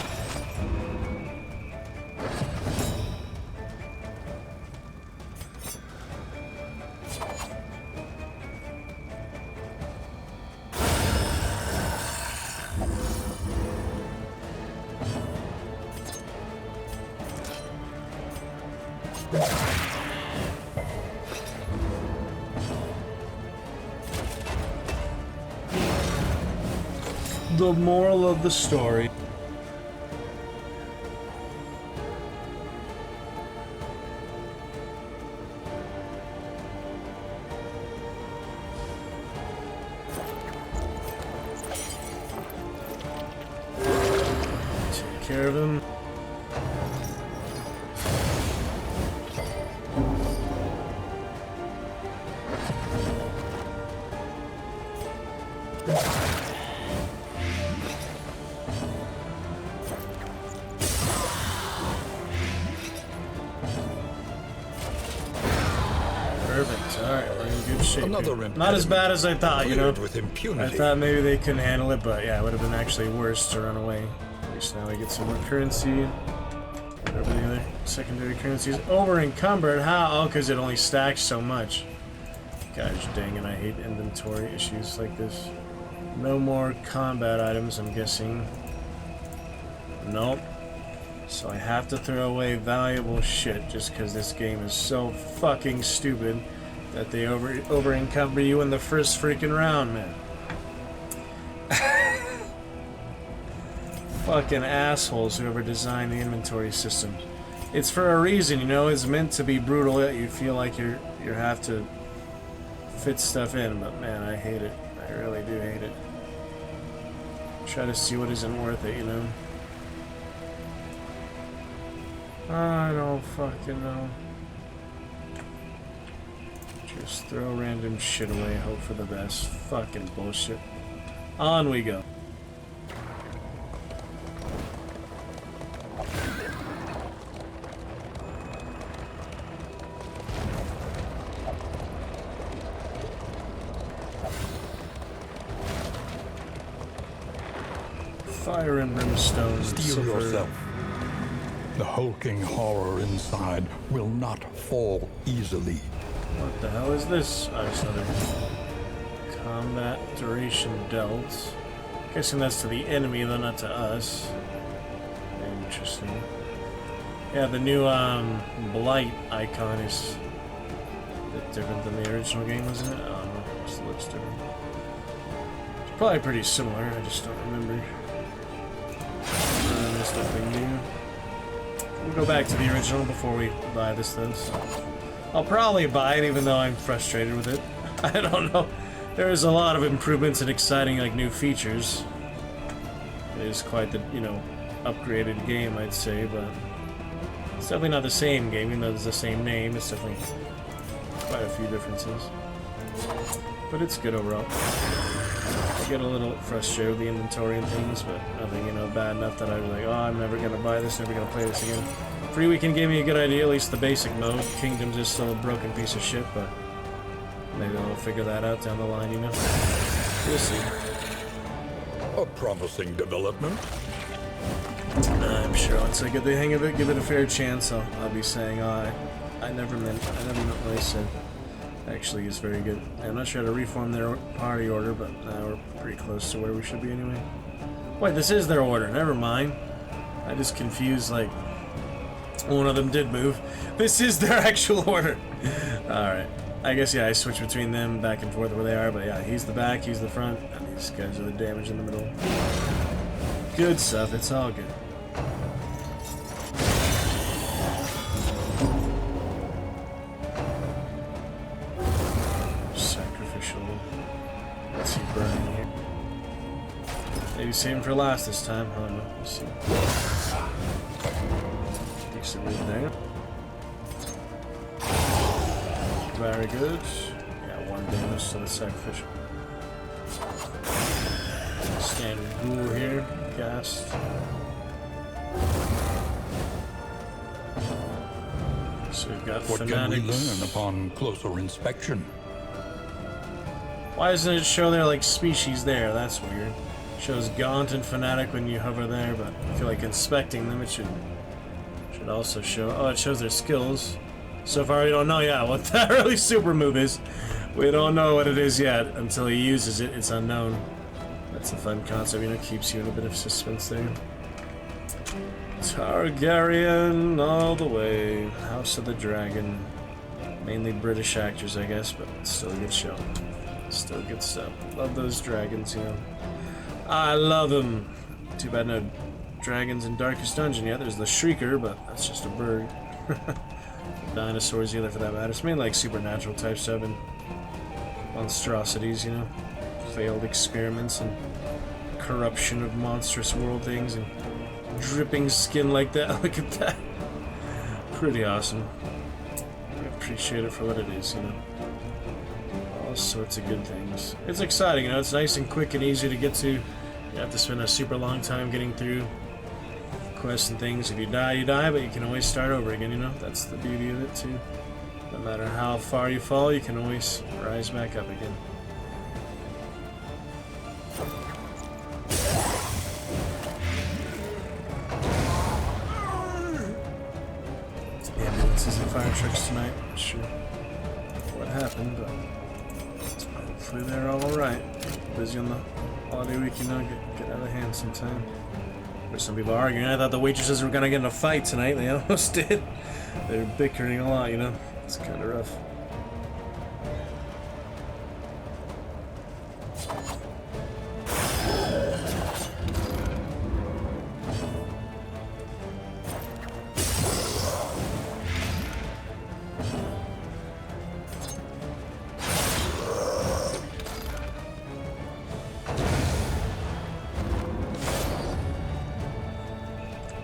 The moral of the story. Take care of him. Perfect. Alright, we're in good shape. Another Not as bad as I thought, you know. cleared with impunity. I thought maybe they couldn't handle it, but yeah, it would have been actually worse to run away. At least now we get some more currency. Whatever the other secondary currency is over encumbered. How? Oh, because it only stacks so much. Gosh dang it, I hate inventory issues like this. No more combat items, I'm guessing. Nope. So I have to throw away valuable shit just because this game is so fucking stupid that they over encumber you in the first freaking round, man. Fucking assholes whoever designed the inventory system. It's for a reason, you know. It's meant to be brutal. You feel like you have to fit stuff in, but man, I hate it. I really do hate it. Try to see what isn't worth it, you know. I don't fucking know. Just throw random shit away, hope for the best. Fucking bullshit. On we go. Fire and brimstone. Steel silver. yourself. The hulking horror inside will not fall easily. What the hell is this? Oh, it's another combat duration dealt. Guessing that's to the enemy, though not to us. Interesting. Yeah, the new blight icon is a bit different than the original game, wasn't it? I don't know. It just looks different. It's probably pretty similar. I just don't remember. There's nothing new. We'll go back to the original before we buy this though. So I'll probably buy it even though I'm frustrated with it. I don't know. There's a lot of improvements and exciting like new features. It is quite the, you know, upgraded game, I'd say, but it's definitely not the same game, even though it's the same name. It's definitely quite a few differences. But it's good overall. I get a little frustrated with the inventory and things, but nothing, you know, bad enough that I was like, oh, I'm never gonna buy this, never gonna play this again. Free Weekend gave me a good idea, at least the basic mode. Kingdoms is still a broken piece of shit, but maybe I'll figure that out down the line, you know? We'll see. A promising development. I'm sure once I get the hang of it, give it a fair chance, I'll be saying, oh, I never meant what I said. Actually, it's very good. I'm not sure how to reform their party order, but we're pretty close to where we should be anyway. Wait, this is their order. Never mind. I just confused, like, one of them did move. This is their actual order. Alright. I guess, yeah, I switch between them back and forth where they are, but yeah, he's the back, he's the front, and these guys are the damage in the middle. Good stuff. It's all good. Burning here. Maybe save him for last this time. I don't know. We'll see. Fix it right there. Very good. Yeah, 1 damage to the sacrificial. Standard rule here. Cast. So we've got What fanatics. can we learn upon closer inspection? Why doesn't it show their, like, species there? That's weird. It shows Gaunt and Fanatic when you hover there, but I feel like inspecting them, it should also show... Oh, it shows their skills. So far, we don't know yet what that early super move is. We don't know what it is yet. Until he uses it, it's unknown. That's a fun concept, you know, keeps you in a bit of suspense there. Targaryen all the way. House of the Dragon. Mainly British actors, I guess, but it's still a good show. Still good stuff. Love those dragons, you know. I love them. Too bad no dragons in Darkest Dungeon yet. There's the Shrieker, but that's just a bird. Dinosaurs either for that matter. It's mainly like supernatural type stuff and monstrosities, you know. Failed experiments and corruption of monstrous world things and dripping skin like that. Look at that. Pretty awesome. I appreciate it for what it is, you know. All sorts of good things. It's exciting, you know, it's nice and quick and easy to get to. You have to spend a super long time getting through quests and things. If you die, you die, but you can always start over again, you know? That's the beauty of it, too. No matter how far you fall, you can always rise back up again. Ambulances and fire trucks tonight. Not sure what happened, but hopefully they're all alright. Busy on the holiday week, you know, get out of hand sometime. There's some people arguing. I thought the waitresses were gonna get in a fight tonight. They almost did. They're bickering a lot, you know. It's kind of rough.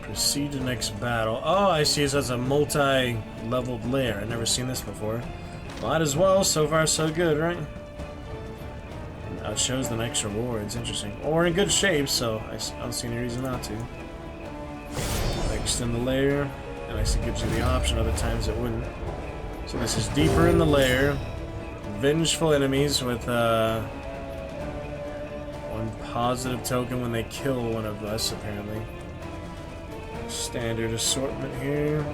Proceed to next battle. Oh, I see. So it's a multi-leveled lair. I've never seen this before. Might as well. So far, so good, right? It shows the next rewards. Interesting. Well, we're in good shape, so I don't see any reason not to. Extend the lair, and I see it gives you the option. Other times it wouldn't. So this is deeper in the lair. Vengeful enemies with one positive token when they kill one of us, apparently. Standard assortment here.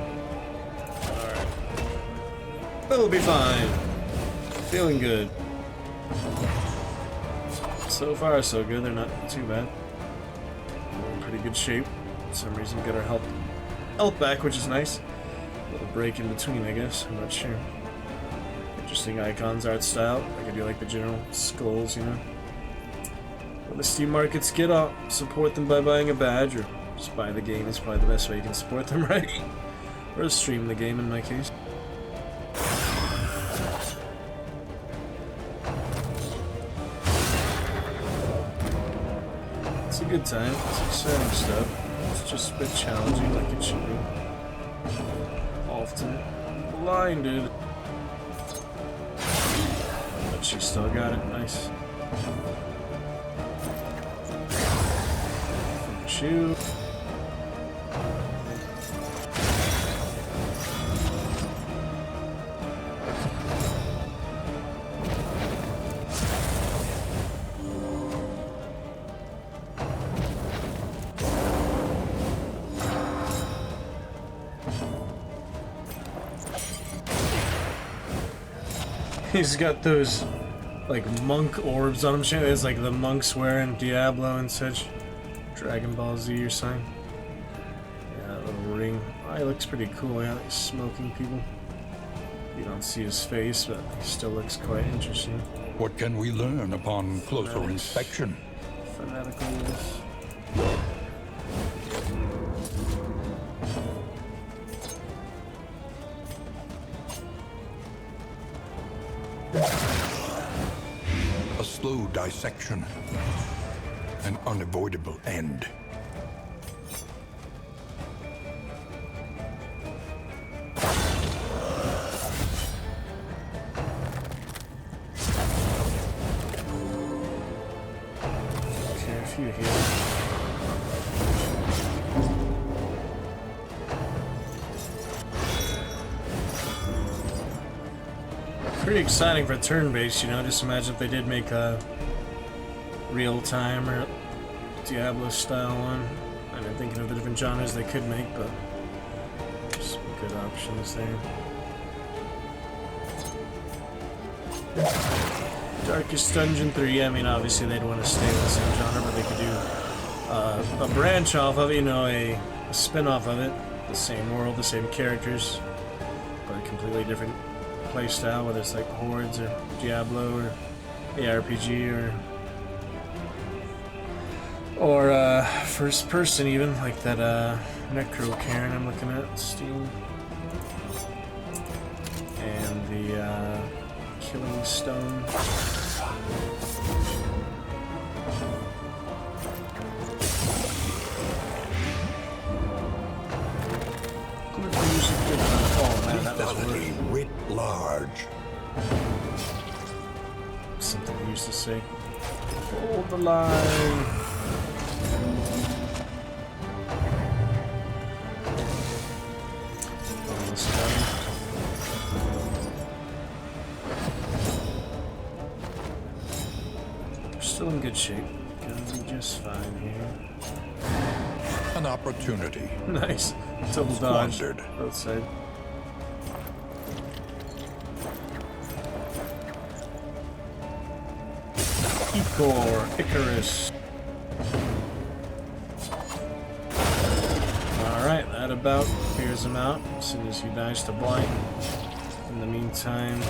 Alright. It'll be fine. Feeling good. So far, so good. They're not too bad. We're in pretty good shape. For some reason, get our health back, which is nice. A little break in between, I guess. I'm not sure. Interesting icons, art style. I do like the general skulls, you know. When the Steam markets get up, support them by buying a badge or just buy the game. It's probably the best way you can support them, right? Or stream the game in my case. It's a good time. It's exciting stuff. It's just a bit challenging like it should be. Often blinded. But She still got it. Nice. Shoot. He's got those, like, monk orbs on him. It's like the monks wearing Diablo and such. Dragon Ball Z or something. Yeah, that little ring. Oh, he looks pretty cool, yeah. He's smoking people. You don't see his face, but he still looks quite interesting. What can we learn upon closer Fanatics. inspection? Fanaticals. A slow dissection. An unavoidable end. Okay, a few here. Pretty exciting for turn-based, you know. Just imagine if they did make a real-time or Diablo-style one. I'm thinking of the different genres they could make, but some good options there. Darkest Dungeon 3, I mean, obviously they'd want to stay with the same genre, but they could do a branch off of it, you know, a spin-off of it. The same world, the same characters, but a completely different playstyle, whether it's like Hordes or Diablo or ARPG or first person even, like that Necro Cairn I'm looking at, Steam. And the Killing Stone. Lethality writ large. Something he used to say. Hold the line. Almost done. We're still in good shape. Gonna be just fine here. An opportunity. Nice. Double dodge. Squandered. Both sides. Icor, Icarus. Alright, that about clears him out as soon as he dies to blight. In the meantime,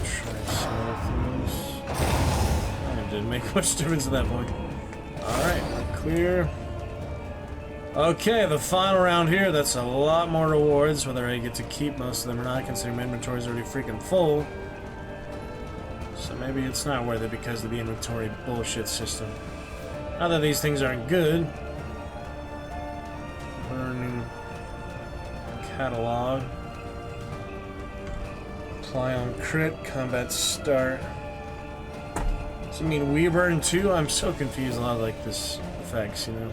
try some other things. It didn't make much difference at that point. Alright, we're clear. Okay, the final round here, that's a lot more rewards, whether I get to keep most of them or not, considering my inventory is already freaking full. So maybe it's not worth it because of the inventory bullshit system. Not that these things aren't good. Burning catalog. Apply on crit, combat start. Does it mean we burn too? I'm so confused a lot of like this effects, you know.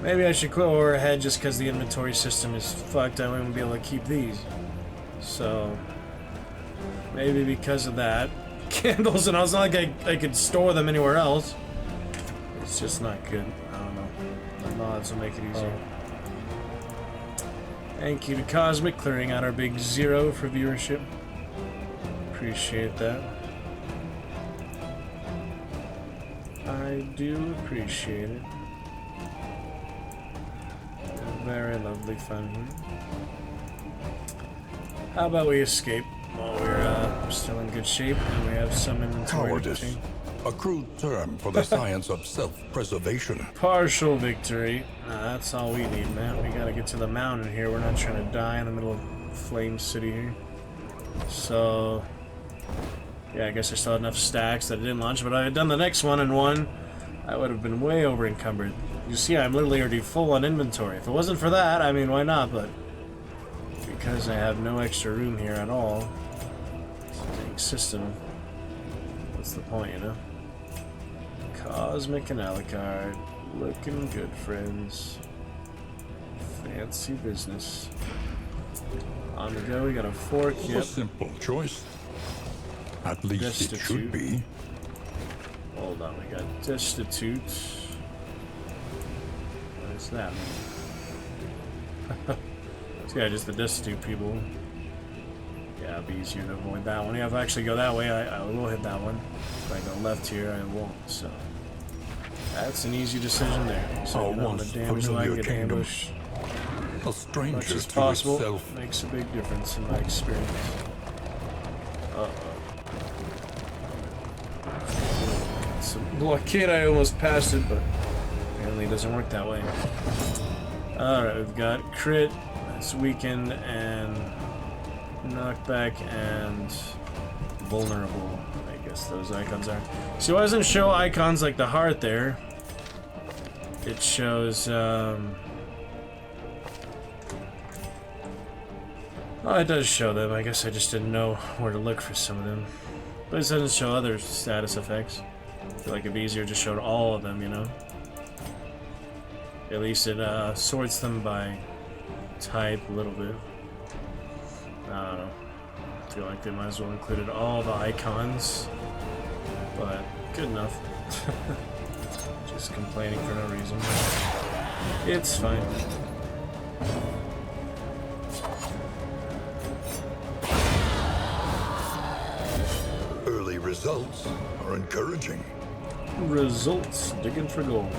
Maybe I should quit over ahead just because the inventory system is fucked. I wouldn't be able to keep these. So maybe because of that. Candles, and it's not like I could store them anywhere else. It's just not good. I don't know. The mods will make it easier. Thank you to Cosmic, clearing out our big 0 for viewership. Appreciate that. I do appreciate it. Very lovely fun here. How about we escape while we're still in good shape and we have some inventory. Cowardice. A crude term for the science of self-preservation. Partial victory. That's all we need, man. We gotta get to the mountain here. We're not trying to die in the middle of Flame City here. So, yeah, I guess I still had enough stacks that I didn't launch, but if I had done the next one and won, I would have been way over encumbered. You see, I'm literally already full on inventory. If it wasn't for that, I mean, why not? But because I have no extra room here at all. Dang system. What's the point, you know? Cosmic and Alucard. Looking good, friends. Fancy business. On the go, we got a fork. A Yep. simple choice. At least it should be. Hold on, we got destitute. What is that? This guy just the destitute people. Yeah, it'd be easier to avoid that one. Yeah, if I actually go that way, I will hit that one. If I go left here, I won't. So that's an easy decision there. So Oh, you know, once the damage line, familiar get kingdom. ambush A as stranger much as to possible. itself. Makes a big difference in my experience. It's a blockade. I almost passed it, but apparently it doesn't work that way. Alright, we've got crit, that's weakened, and knockback, and vulnerable. I guess those icons are. See, why doesn't it show icons like the heart there? It shows, oh, it does show them. I guess I just didn't know where to look for some of them. But it doesn't show other status effects. I feel like it'd be easier to show all of them, you know? At least it sorts them by type a little bit. I don't know. I feel like they might as well included all the icons. But good enough. Just complaining for no reason. It's fine. Early results are encouraging. Results. Digging for gold.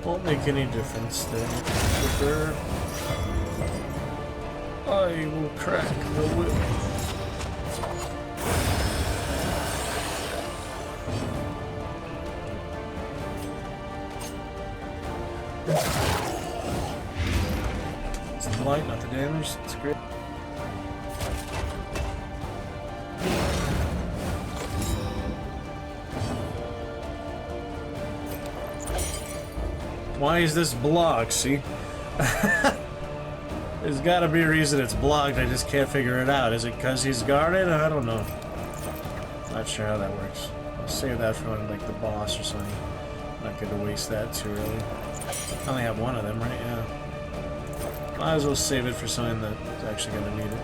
Won't make any difference then. Prefer. I will crack the whip. It's the blight, not the damage. That's great. Why is this blocked? See? There's gotta be a reason it's blocked, I just can't figure it out. Is it because he's guarded? I don't know. Not sure how that works. I'll save that for like the boss or something. Not going to waste that too early. I only have one of them, right? Yeah. Might as well save it for something that's actually going to need it.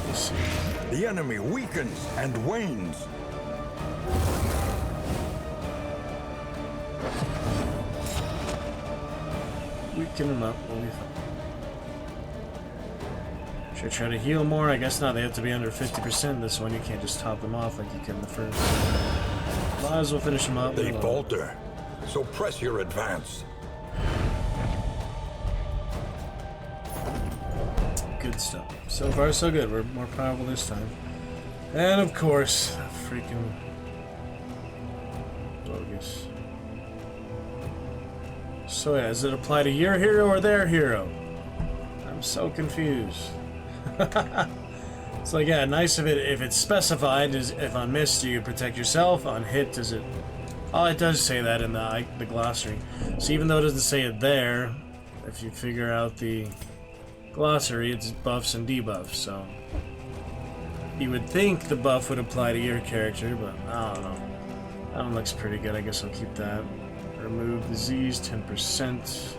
Let's see. The enemy weakens and wanes. Weaken him up. We'll be fine. Should I try to heal more? I guess not. They have to be under 50% this one. You can't just top them off like you can the first. Might as well finish them up. They falter, so press your advance. Good stuff. So far, so good. We're more powerful this time. And of course, freaking bogus. So yeah, does it apply to your hero or their hero? I'm so confused. It's like, yeah, nice if it's specified. Is if on miss, do you protect yourself? On hit, does it? Oh, it does say that in the glossary. So even though it doesn't say it there, if you figure out the glossary, it's buffs and debuffs. So You would think the buff would apply to your character, but I don't know. That one looks pretty good. I guess I'll keep that. Remove disease, 10%. So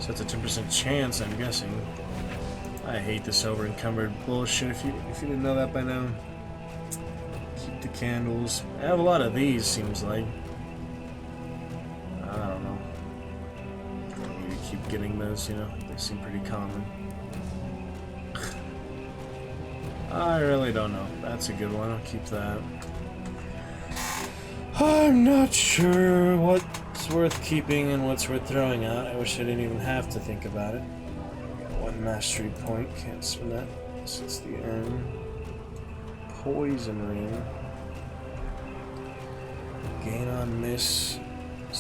that's a 10% chance, I'm guessing. I hate this over-encumbered bullshit. If you didn't know that by now. Keep the candles. I have a lot of these, seems like. I don't know. I need to keep getting those, you know. They seem pretty common. I really don't know. That's a good one. I'll keep that. I'm not sure what's worth keeping and what's worth throwing out. I wish I didn't even have to think about it. Got one mastery point. Can't spend that since the end. Poison ring. Gain on miss.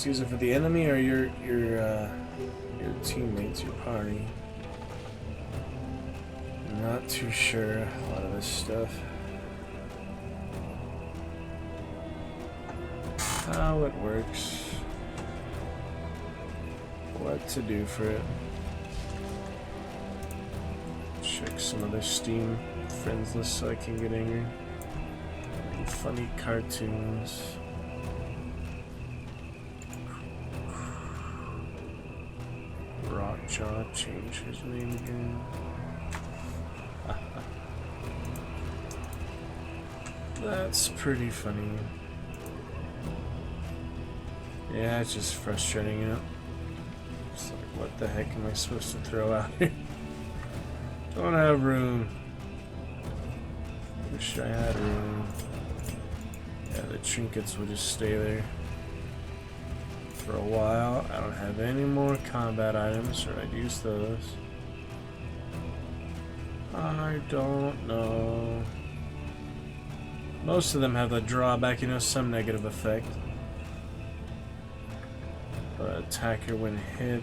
Use it for the enemy or your teammates, your party. Not too sure. A lot of this stuff. How it works. What to do for it. Check some other Steam friends list so I can get angry. Funny cartoons. Rockjaw, change his name again. That's pretty funny. Yeah, it's just frustrating, you know? It's like, what the heck am I supposed to throw out here? Don't have room. Wish I had room. Yeah, the trinkets will just stay there for a while. I don't have any more combat items, or I'd use those. I don't know. Most of them have a drawback, you know, some negative effect. But attacker when hit.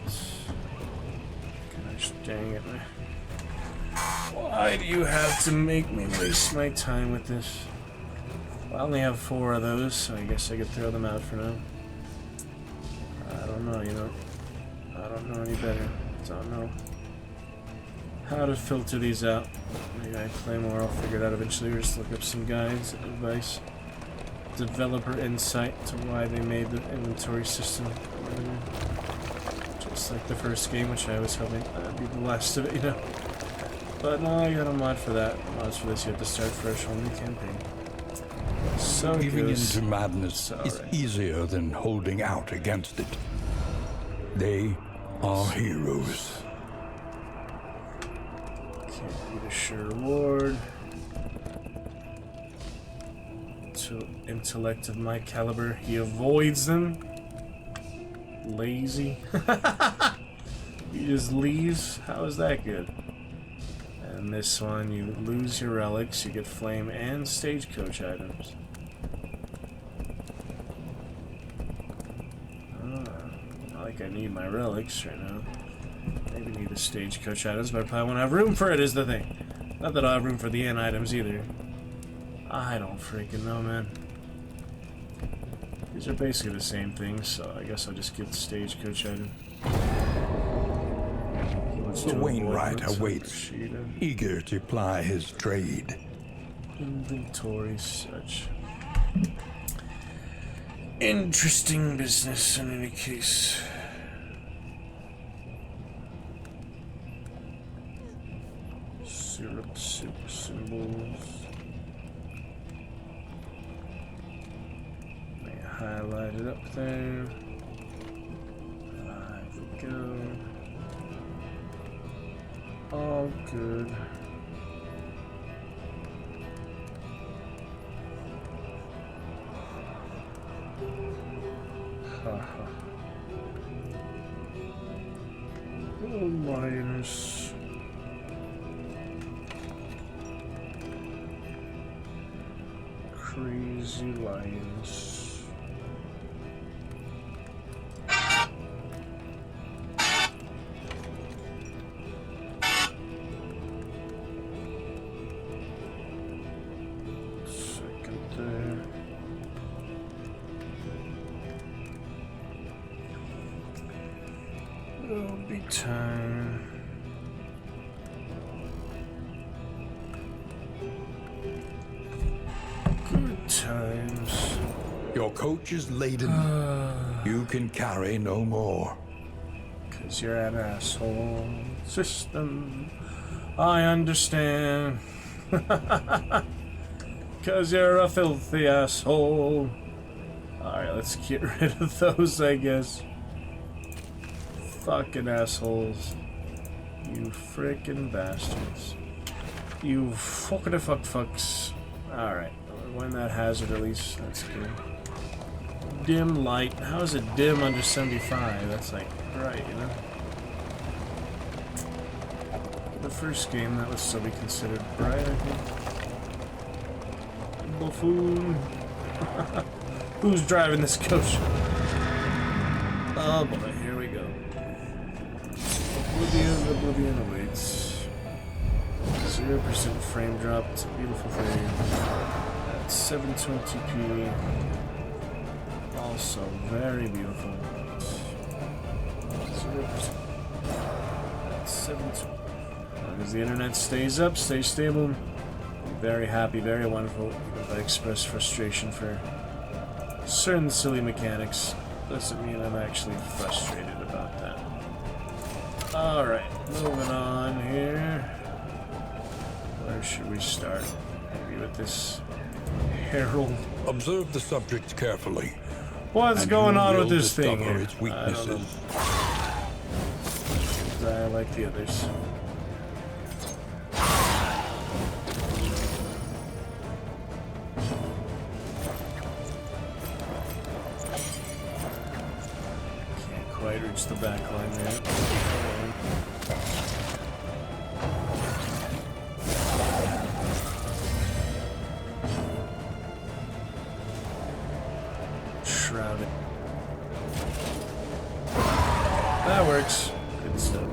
Gosh dang it. Why do you have to make me waste my time with this? Well, I only have 4 of those, so I guess I could throw them out for now. I don't know, you know. I don't know any better. Don't know how to filter these out. Maybe I play more, I'll figure it out eventually, or just look up some guides, advice, developer insight to why they made the inventory system. Just like the first game, which I was hoping that'd be the last of it, you know. But no, I got a mod for that. Mods for this, you have to start fresh on the campaign. So Giving into madness is easier than holding out against it. They are heroes. Can't beat a sure reward. To intellect of my caliber, he avoids them. Lazy. He just leaves. How is that good? And this one, you lose your relics, you get flame and stagecoach items. Not like I need my relics right now. Maybe need the stagecoach items, but I probably won't have room for it, is the thing. Not that I'll have room for the end items either. I don't freaking know, man. These are basically the same thing, so I guess I'll just get the stagecoach item. The Wainwright awaits, eager to ply his trade. Inventory such. Interesting business in any case. Syrup soup symbols. May I highlight it up there. There we go. All good. Haha. Oh, lioness. Crazy lions. It'll be time. times. Your coach is laden. You can carry no more. 'Cause you're an asshole. System. I understand. 'Cause you're a filthy asshole. Alright, let's get rid of those, I guess. Fucking assholes. You frickin' bastards. You fucking fucks. Alright, when that hazard release, that's good. Dim light. How is it dim under 75? That's like, right, you know? The first game, that would still be considered bright, I think. Buffoon. Who's driving this coach? Oh boy, here we go. Oblivion awaits. 0% frame drop, it's a beautiful thing. At 720p. Also very beautiful. 0%. At 720p. As long as the internet stays up, stays stable. Very happy, very wonderful. Even if I express frustration for certain silly mechanics, doesn't mean I'm actually frustrated about that. Alright, moving on here. Where should we start? Maybe with this Herald. Observe the subject carefully. What's and going you on will with this thing discover here? its weaknesses. I like the others. Can't quite reach the back line there. Shrouded. That works. Good stuff.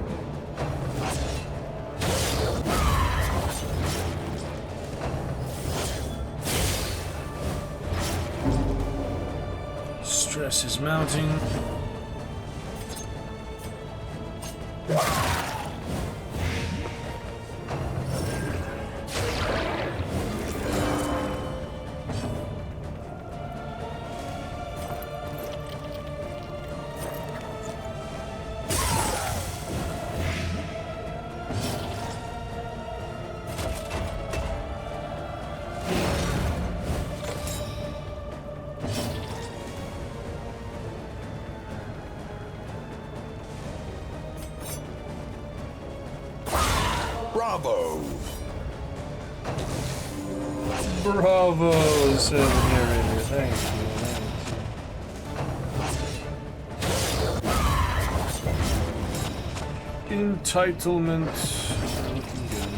Stress is mounting. Bravo! Bravo, said the narrator. Thank you. Entitlement. Looking good.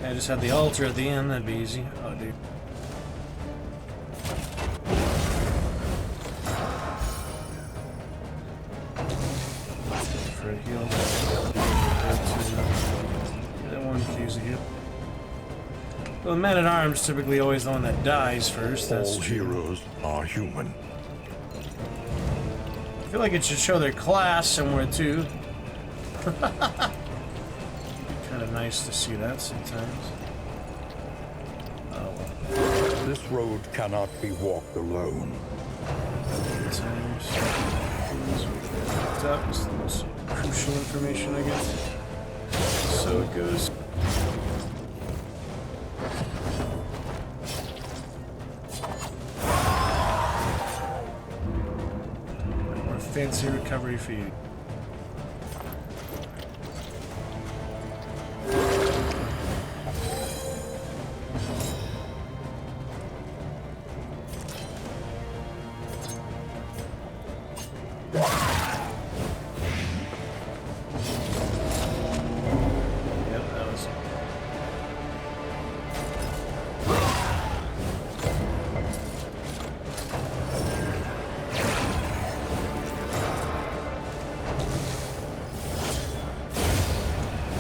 I just had the altar at the end, that'd be easy. Oh, dude. For a heal. That one could use a heal. Well, the man at arms typically always the one that dies first. That's All true. heroes are human. I feel like it should show their class somewhere too. Kind of nice to see that sometimes. Oh well. This road cannot be walked alone. Sometimes up is the most crucial information, I guess. So it goes. More fancy recovery for you. Yep, that was.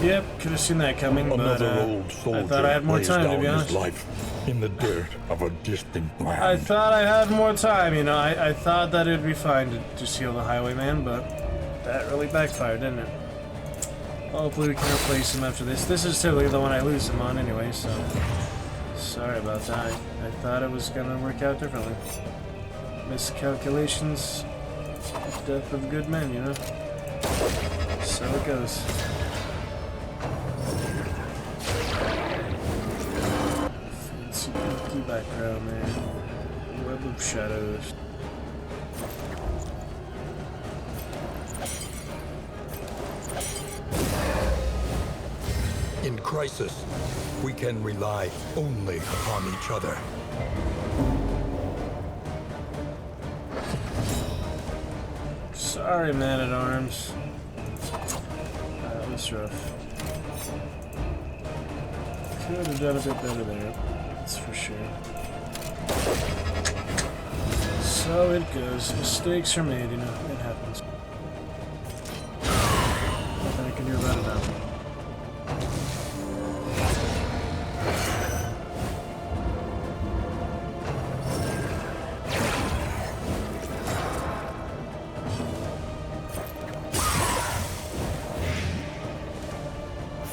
Yep, could have seen that coming, but Another old soldier I thought I had more lays time, to down be his honest. life in the dirt of a distant land. I thought I had more time, you know. I thought that it'd be fine to just heal the highwayman, but that really backfired, didn't it? Hopefully we can replace him after this. This is typically the one I lose him on anyway, so... Sorry about that. I thought it was gonna work out differently. Miscalculations, death of good men, you know? So it goes. Fancy pinky background there. Web of shadows. In crisis, we can rely only upon each other. Sorry, man-at-arms. That was rough. Could have done a bit better there, that's for sure. So it goes. Mistakes are made, you know. It happens. Nothing I can do about it now.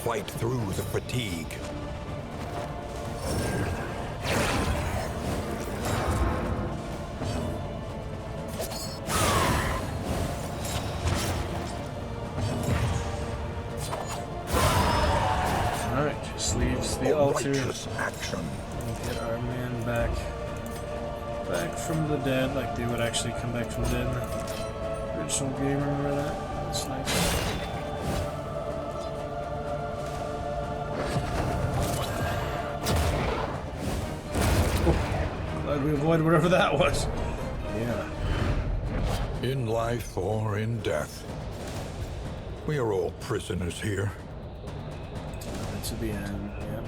Fight through the fatigue. Alright, just leaves the A altar. righteous action. And get our man back from the dead, like they would actually come back from the dead in the original game. Remember that? That's nice. Oh, glad we avoided whatever that was. Yeah. In life or in death, we are all prisoners here. To the end, yep.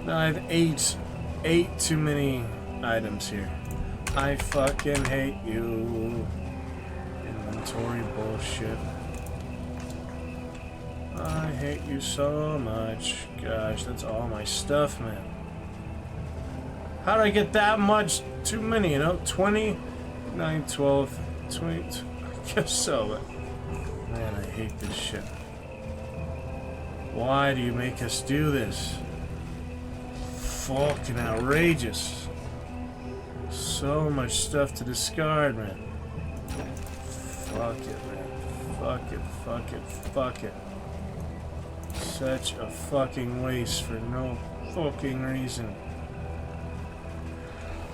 No, I have eight too many items here. I fucking hate you. Inventory bullshit. I hate you so much. Gosh, that's all my stuff, man. How did I get that much? Too many, you know? 20, 9, 12, 20... I guess so, but... Man, I hate this shit. Why do you make us do this? Fucking outrageous. So much stuff to discard, man. Fuck it, man. Fuck it, fuck it, fuck it. Such a fucking waste for no fucking reason.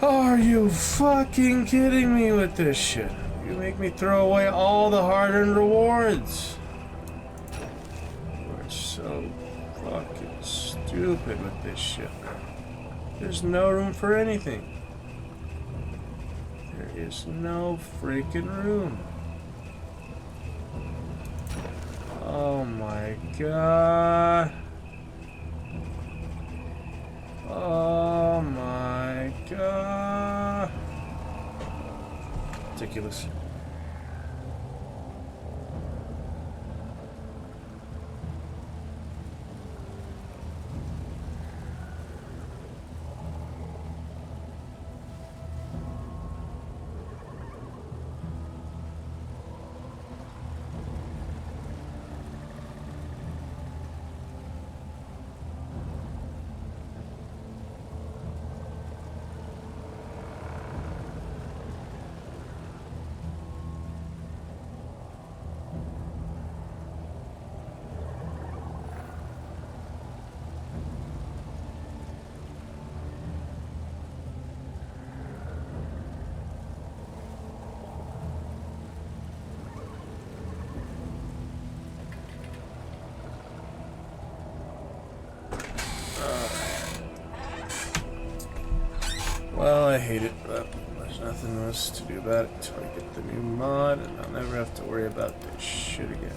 Are you fucking kidding me with this shit? You make me throw away all the hard-earned rewards. You're so fucking stupid with this shit. There's no room for anything. There is no freaking room. Oh my god. Oh my god. Ridiculous. Well, I hate it, but there's nothing else to do about it until I get the new mod, and I'll never have to worry about this shit again.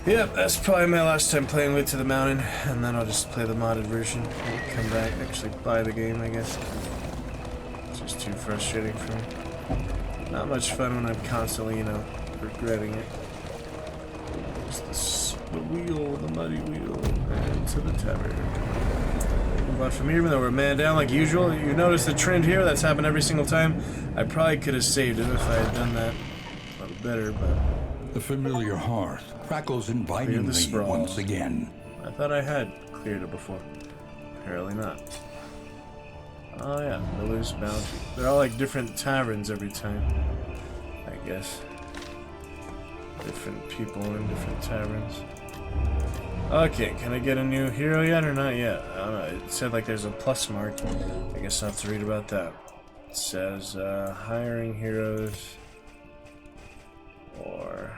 Yep, that's probably my last time playing Way to the Mountain, and then I'll just play the modded version and come back, actually buy the game, I guess. It's just too frustrating for me. Not much fun when I'm constantly, you know, regretting it. The wheel, the muddy wheel, and to the tavern. Move on from here, even though we're man down like usual. You notice the trend here? That's happened every single time. I probably could have saved it if I had done that a little better, but... The familiar hearth crackles invitingly once again. I thought I had cleared it before. Apparently not. Oh yeah, Miller's Bounty. They're all like different taverns every time, I guess. Different people in different taverns. Okay, can I get a new hero yet or not yet? I don't know. It said like there's a plus mark. I guess I'll have to read about that. It says hiring heroes or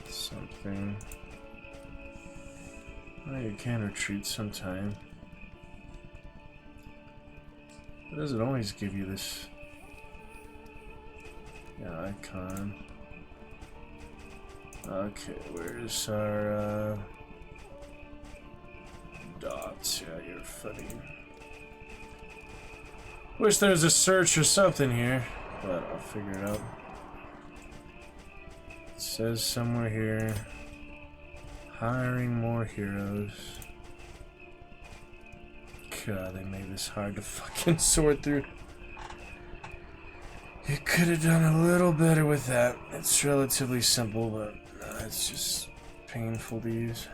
something. Oh, you can retreat sometime. Why does it always give you this? Yeah, icon. Okay, where's our dots? Yeah, you're funny. Wish there was a search or something here, but I'll figure it out. It says somewhere here, hiring more heroes. God, they made this hard to fucking sort through. You could have done a little better with that. It's relatively simple, but it's just painful to use.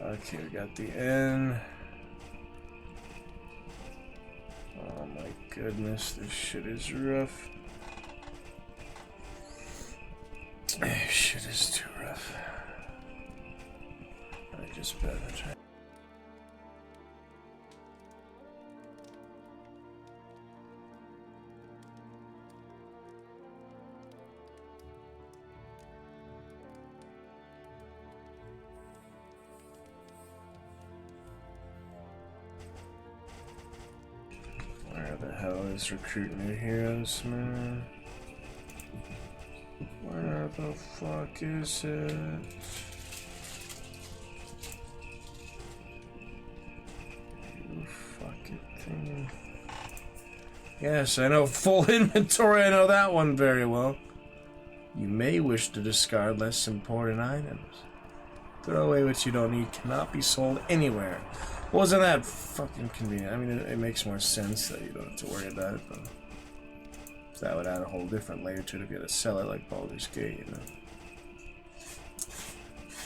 Okay, we got the N. Oh my goodness, this shit is rough. This shit is too rough. I just better try. Where the hell is recruit new heroes, man? Where the fuck is it? You fucking thing. Yes, I know full inventory, I know that one very well. You may wish to discard less important items. Throw away what you don't need cannot be sold anywhere. Wasn't that fucking convenient? I mean, it makes more sense that you don't have to worry about it, but that would add a whole different layer to it if you had to sell it like Baldur's Gate, you know.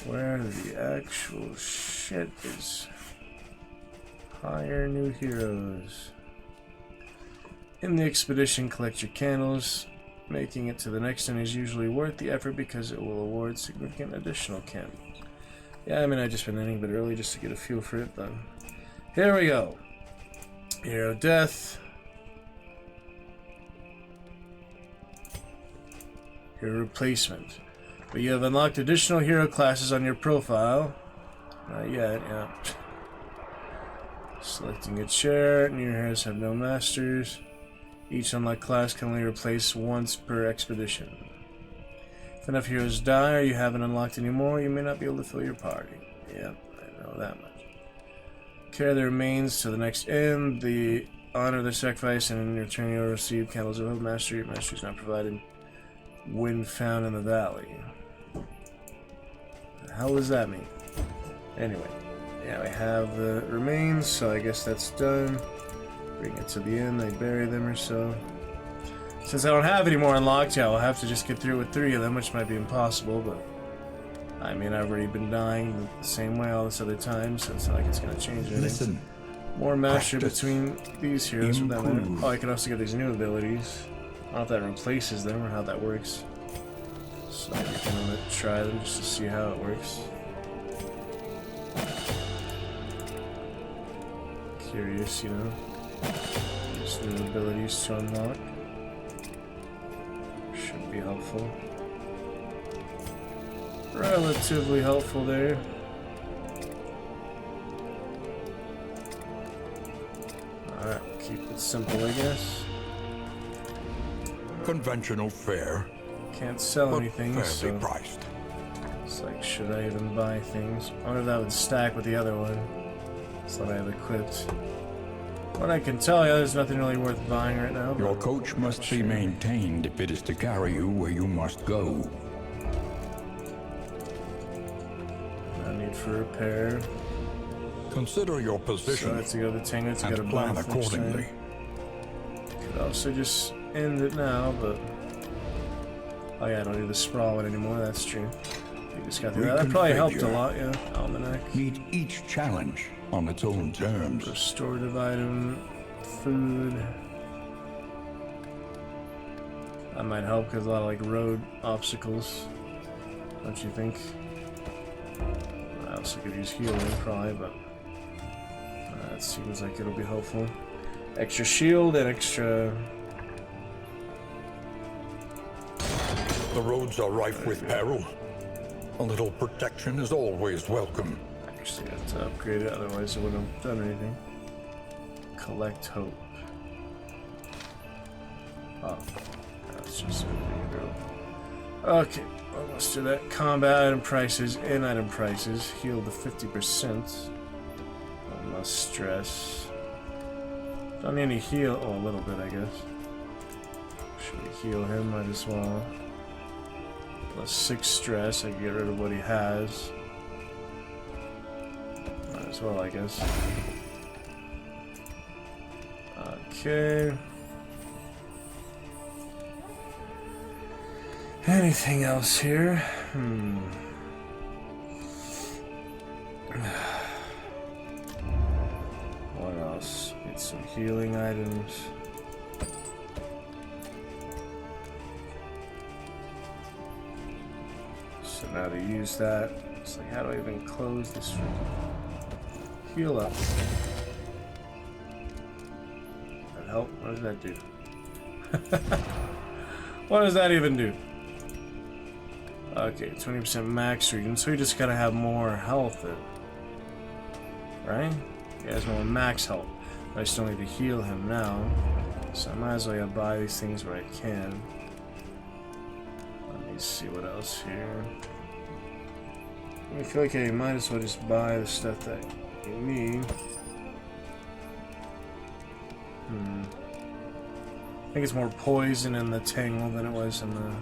Where the actual shit is. Hire new heroes. In the expedition, collect your candles. Making it to the next one is usually worth the effort because it will award significant additional candles. Yeah, I mean, I've just been ending a bit early just to get a feel for it, but here we go. Hero Death. Hero Replacement. But you have unlocked additional hero classes on your profile. Not yet, yeah. Selecting a chair. New heroes have no masters. Each unlocked class can only replace once per expedition. If enough heroes die or you haven't unlocked any more, you may not be able to fill your party. Yep, I know that much. Carry the remains to the next end. The honor of the sacrifice, and in return you will receive candles of hope. Mastery. Your mastery is not provided when found in the valley. The hell does that mean? Anyway, yeah, we have the remains, so I guess that's done. Bring it to the end, they bury them or so. Since I don't have any more unlocked, yeah, I'll have to just get through with 3 of them, which might be impossible, but I mean, I've already been dying the same way all this other time, so it's not like it's going to change anything. Listen. More mastery between these heroes. Improve. Oh, I can also get these new abilities. I don't know if that replaces them or how that works. So I'm going to try them just to see how it works. Curious, you know. Just new abilities to unlock. Should be helpful. Relatively helpful there. Alright, keep it simple, I guess. Conventional fare, Can't sell but anything, fairly so priced. it's like, should I even buy things? I wonder if that would stack with the other one. It's what I have equipped. What I can tell you, there's nothing really worth buying right now. Your coach must be maintained if it is to carry you where you must go. No need for repair. Consider your So position that's to go to the Tango to get a and plan buff next time. accordingly. Could also just end it now, but... Oh yeah, I don't need the sprawl one anymore, that's true. You just got through that. That probably helped a lot, yeah. Almanac. Meet each challenge on its own terms. Restorative item. Food. That might help because a lot of like road obstacles. Don't you think? I also could use healing probably, but that seems like it'll be helpful. Extra shield and extra. The roads are rife with peril. A little protection is always welcome. Actually, have to upgrade it, otherwise it wouldn't have done anything. Collect hope. Oh, that's just a okay, well, let's do that. Combat item prices, in-item prices. Heal to 50%. Less stress. Don't need any heal. Oh, a little bit, I guess. Should we heal him? Might as well. Plus 6 stress. I can get rid of what he has. Might as well, I guess. Okay. Anything else here? What else? Need some healing items. So now to use that, it's like, how do I even close this room? Heal up. That help? What does that do? What does that even do? Okay, 20% max regen, so we just gotta have more health then. Right? He has more max health. I still need to heal him now. So I might as well buy these things where I can. Let me see what else here. I feel like I might as well just buy the stuff that you need. I think it's more poison in the Tangle than it was in the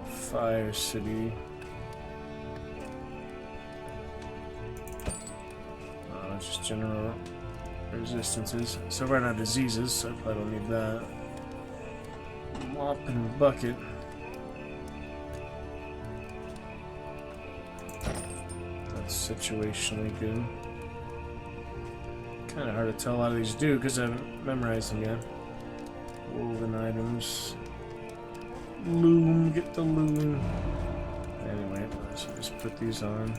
Fire City. It's just general resistances. So right now diseases, so I probably don't need that. Mop and bucket. That's situationally good. Kind of hard to tell a lot of these do because I haven't memorized them yet. Woven items. Loom, get the loom. Anyway, so just put these on.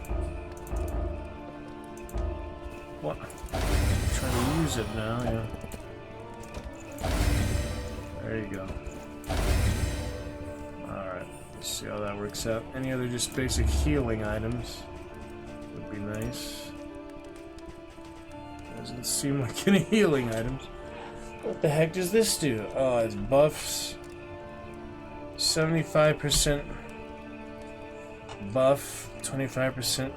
What? I'm trying to use it now, yeah. There you go. Alright, let's see how that works out. Any other just basic healing items would be nice. Doesn't seem like any healing items. What the heck does this do? Oh, it's buffs. 75% buff, 25%.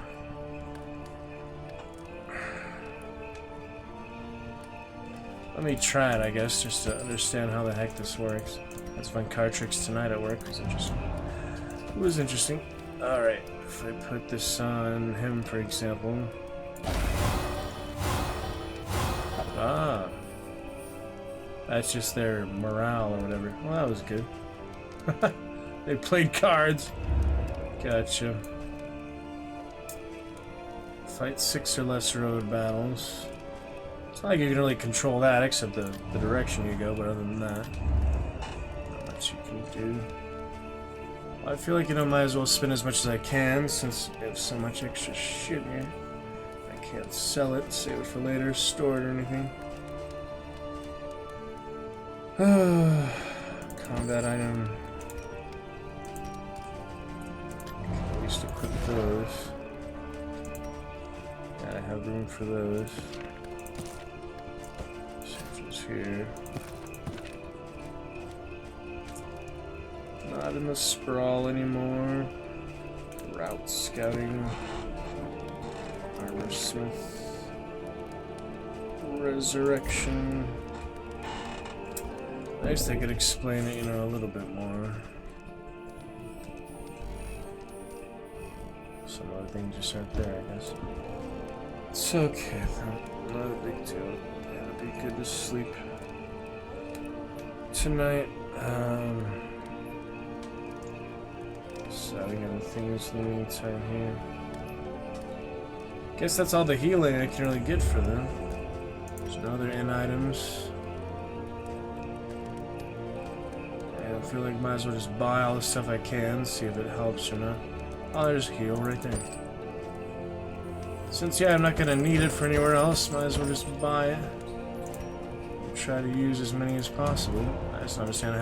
Let me try it, I guess, just to understand how the heck this works. Let's find card tricks tonight at work. It was interesting. It was interesting. Alright, if I put this on him, for example. Ah. That's just their morale or whatever. Well, that was good. They played cards. Gotcha. Fight 6 or less road battles. It's not like you can really control that except the direction you go, but other than that, not much you can do. Well, I feel like, you know, might as well spend as much as I can since I have so much extra shit here. I can't sell it, save it for later, store it or anything. Combat item. At least equip those. Yeah, I have room for those. Searches here. Not in the sprawl anymore. Route scouting. Armor smith. Resurrection. I guess they could explain it, you know, a little bit more. Some other things just aren't there, I guess. It's okay, though. Not a big deal. It'll be good to sleep tonight. Setting other things in the meantime here. Guess that's all the healing I can really get for them. There's no other end items. I feel like might as well just buy all the stuff I can, see if it helps or not. Oh, there's heal right there. Since, yeah, I'm not gonna need it for anywhere else, might as well just buy it. Try to use as many as possible. I just don't understand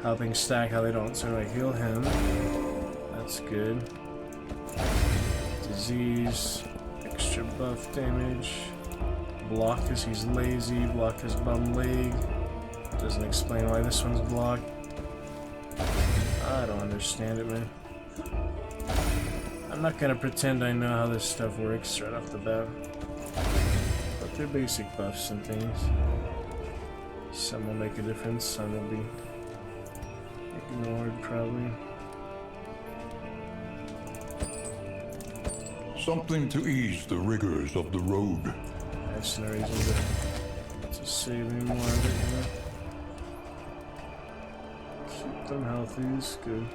how things stack, how they don't. So I heal him. That's good. Disease. Extra buff damage. Block because he's lazy. Block his bum leg. Doesn't explain why this one's blocked. I don't understand it, man. I'm not gonna pretend I know how this stuff works right off the bat. But they're basic buffs and things. Some will make a difference, some will be ignored probably. Something to ease the rigors of the road. That's no reason to save any more of it, you know? Keep them healthy is good.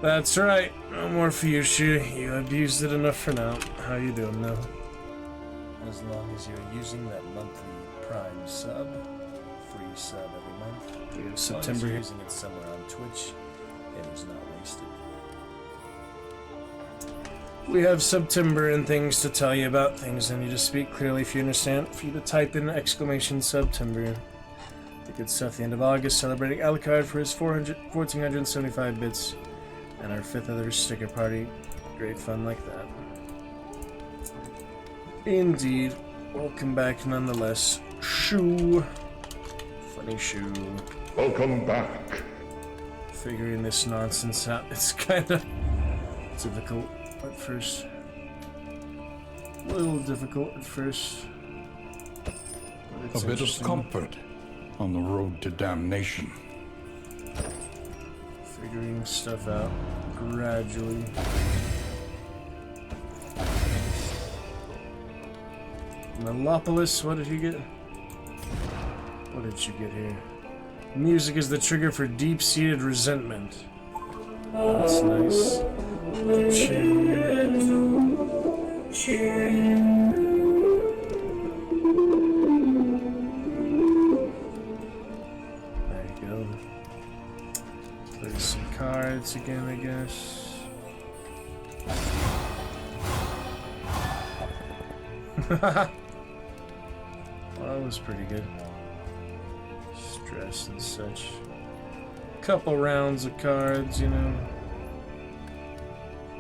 That's right, no more Fuchsia. You abused it enough for now. How you doing now? As long as you're using that monthly Prime sub, free sub every month. We have As long as September you're here. using it somewhere on Twitch, it is not wasted. We have Subtember and things to tell you about. Things I need to speak clearly if you understand. For you to type in exclamation Subtember. The good stuff at the end of August, celebrating Alucard for his 1,475 bits. And our 5th other sticker party. Great fun like that. Indeed. Welcome back nonetheless. Shoo. Funny shoo. Welcome back. Figuring this nonsense out. It's kind of difficult at first. A little difficult at first. But it's A bit of interesting. comfort on the road to damnation. Figuring stuff out gradually. Melopolis, what did you get? What did you get here? Music is the trigger for deep-seated resentment. That's nice. There you go. Play some cards again, I guess. Well, that was pretty good. Stress and such. Couple rounds of cards, you know.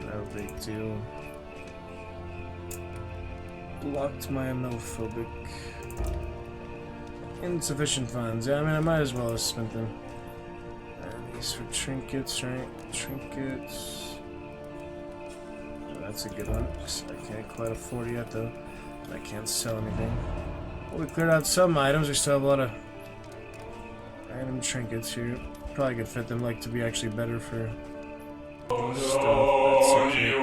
No big deal. Blocked my homophobic. Insufficient funds. Yeah, I mean, I might as well have spent them. These for trinkets, right? Trinkets. Oh, that's a good one. I can't quite afford it yet, though. I can't sell anything. Well, we cleared out some items. We still have a lot of random trinkets here. Probably could fit them, like, to be actually better for stuff. That's okay.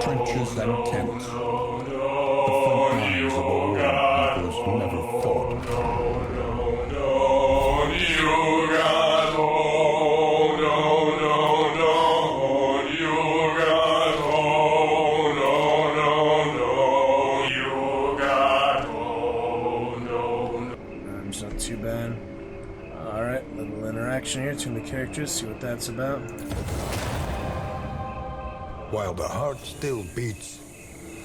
Trenches and tents. The front lines of a war eagles never fought. It's not too bad. Alright, little interaction here between the characters, see what that's about. While the heart still beats,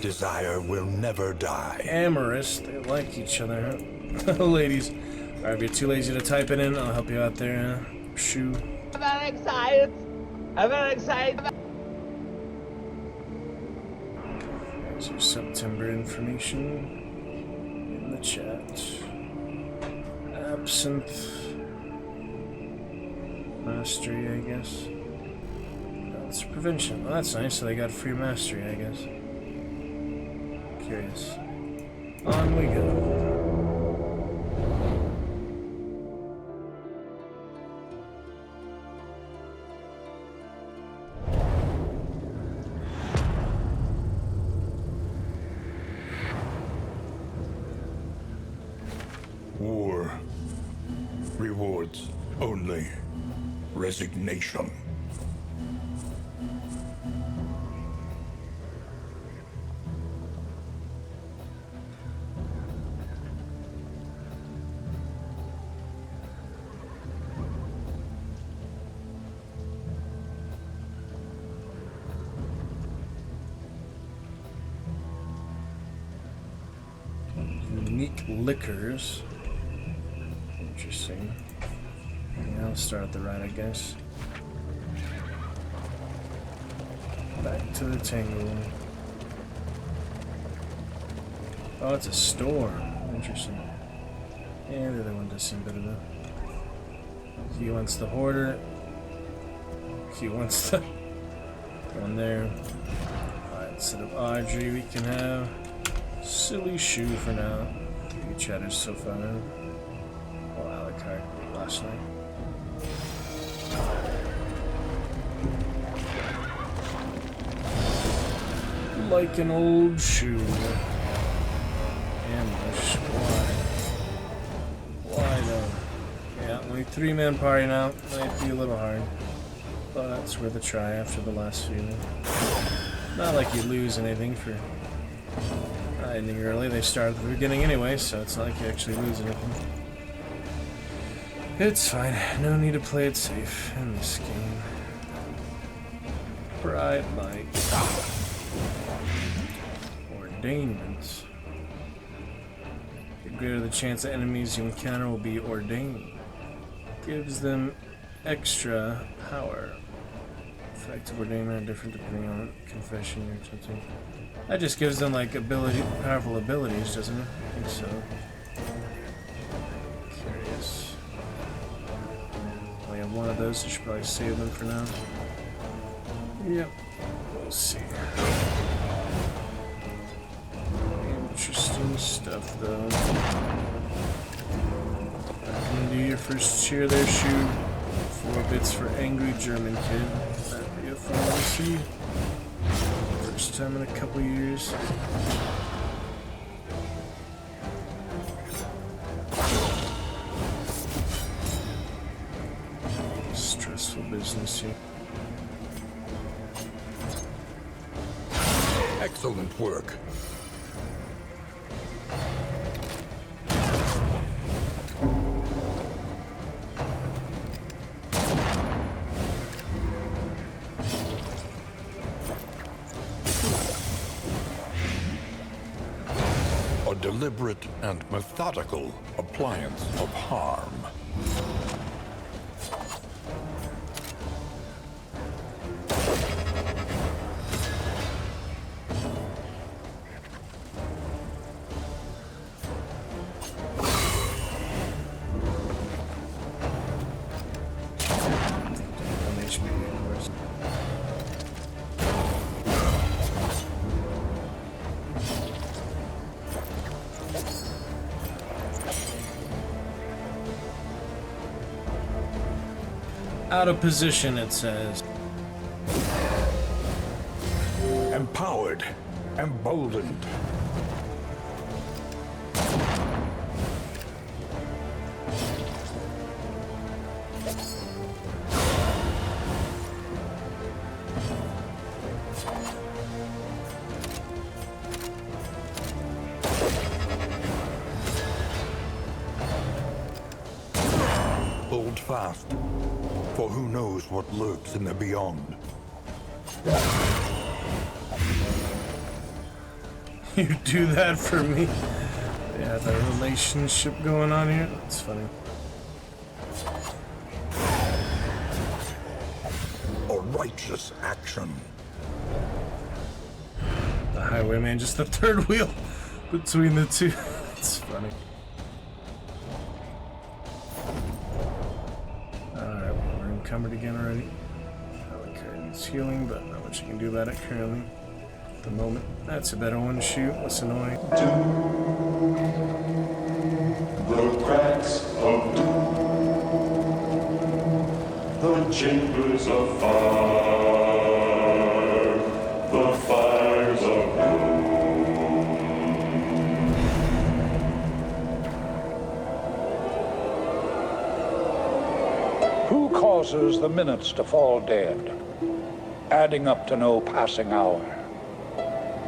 desire will never die. Amorous, they like each other, huh? Ladies. Alright, if you're too lazy to type it in, I'll help you out there, huh? Shoo. I'm very excited. I'm very excited. There's your September information. the chat. Absinthe. Mastery, I guess. That's prevention. Well, that's nice. So they got free mastery, I guess. Curious. On we go. War rewards only resignation. Unique liquors. Interesting. Yeah, I'll start at the right, I guess. Back to the tangle. Oh, it's a store. Interesting. Yeah, the other one does seem better though. He wants the hoarder. He wants the one there. Alright, instead of Audrey, we can have Silly Shoe for now. He chatters so far. Oh, Alucard last night. Like an old shoe. Ambush. Why though? Yeah, only 3-man party now. Might be a little hard. But it's worth a try after the last few. Not like you lose anything for ending early. They start at the beginning anyway, so it's not like you actually lose anything. It's fine. No need to play it safe in this game. Bright light. Ordainment. The greater the chance that enemies you encounter will be ordained. Gives them extra power. Effective ordainment are different depending on confession or something. That just gives them like powerful abilities, doesn't it? I think so. Curious. We have one of those, so I should probably save them for now. Yep. We'll see. Interesting stuff, though. Back into your first cheer there, Shoe. 4 bits for Angry German Kid. That'd be a fun one to see. First time in a couple years. Stressful business here. Excellent work. A deliberate and methodical appliance of harm. Out of position, it says. Empowered, emboldened. Hold fast, for who knows what lurks in the beyond. You do that for me. They have a relationship going on here. That's funny. A righteous action. The highwayman, just the third wheel between the two. That's funny. Alright, well, we're encumbered again already. It's healing, but not much you can do about it currently. At the moment. That's a better one to shoot. What's annoying? The cracks of doom, the chambers of fire, the fires of doom. Who causes the minutes to fall dead, adding up to no passing hour,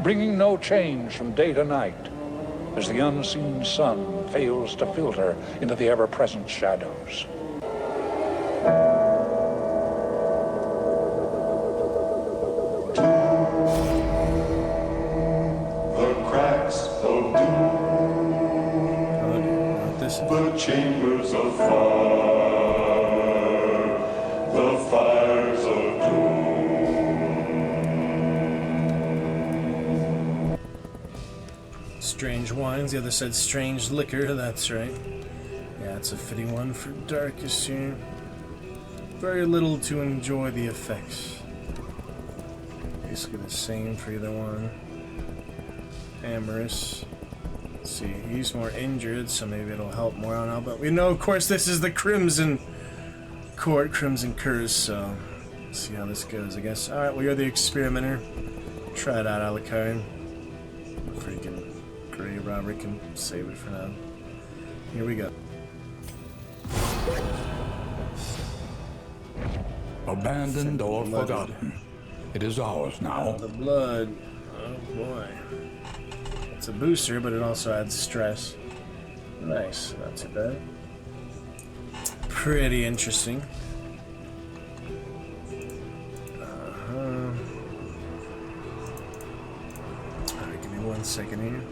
bringing no change from day to night, as the unseen sun fails to filter into the ever-present shadows? The cracks of doom, the chambers of fire, the fires of doom. Strange wines, the other said strange liquor, that's right. Yeah, it's a fitting one for darkest here. Very little to enjoy the effects. Basically the same for either one. Amorous. Let's see, he's more injured, so maybe it'll help more on out. But we know, of course, this is the Crimson Court, Crimson Curse, so let's see how this goes, I guess. Alright, well, you're the experimenter. Try it out, Alucard. Freaking grave robber can save it for now. Here we go. Abandoned or forgotten. It is ours now. The blood. Oh boy. It's a booster, but it also adds stress. Nice, not too bad. Pretty interesting. Alright, give me 1 second here.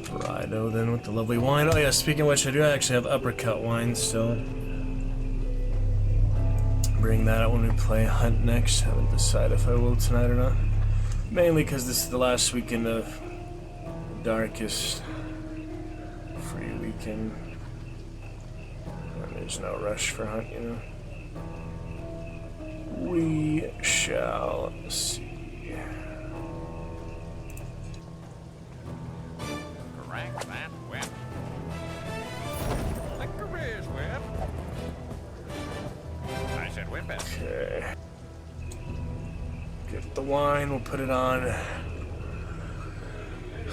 Righto then with the lovely wine. Oh yeah, speaking of which, I do actually have uppercut wine still. Bring that out when we play Hunt next. Haven't decided if I will tonight or not. Mainly because this is the last weekend of Darkest free weekend. And there's no rush for Hunt, you know. We shall see. Okay. Get the wine, we'll put it on.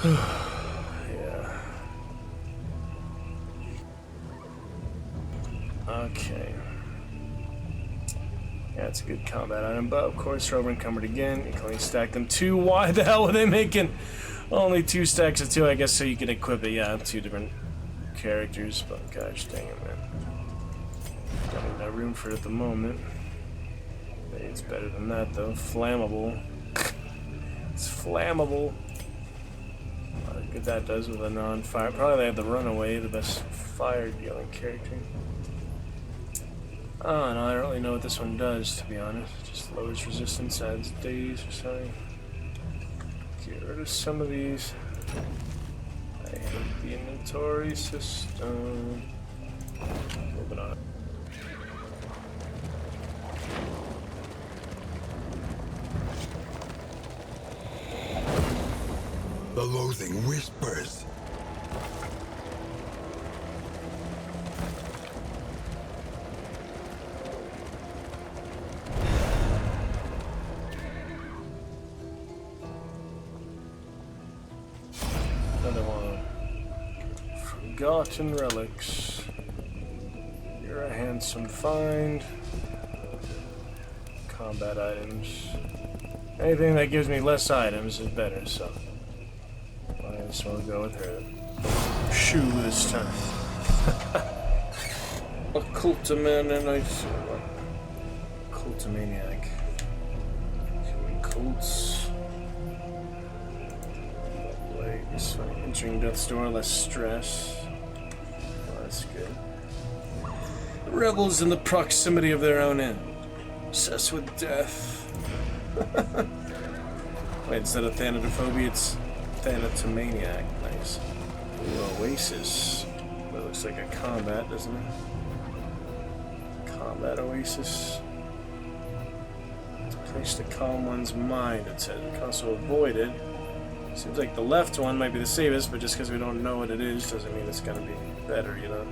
Yeah. Okay. Yeah, it's a good combat item, but of course, we're over encumbered again. You can only stack them 2. Why the hell were they making only 2 stacks of 2? I guess so you can equip it, yeah, 2 different characters, but gosh dang it, man. Don't even have room for it at the moment. Maybe it's better than that, though. Flammable. It's flammable. What good that does with a non-fire. Probably they have the Runaway, the best fire-dealing character. Oh, no, I don't really know what this one does, to be honest. Just lowers resistance, adds days or something. Get rid of some of these. I hate the inventory system. Moving on. The loathing whispers. Another one. Forgotten relics. You're a handsome find. Combat items. Anything that gives me less items is better, so might as well go with her. Shoe this time. Cultomaniac. Cults. Legs. Entering death's door, less stress. Oh, that's good. Rebels in the proximity of their own end. Obsessed with death. Wait, instead of Thanatophobia, it's Thanatomaniac. Nice. Ooh, Oasis. That looks like a combat, doesn't it? Combat Oasis. It's a place to calm one's mind, it says. We can also avoid it. Seems like the left one might be the safest, but just because we don't know what it is doesn't mean it's going to be better, you know?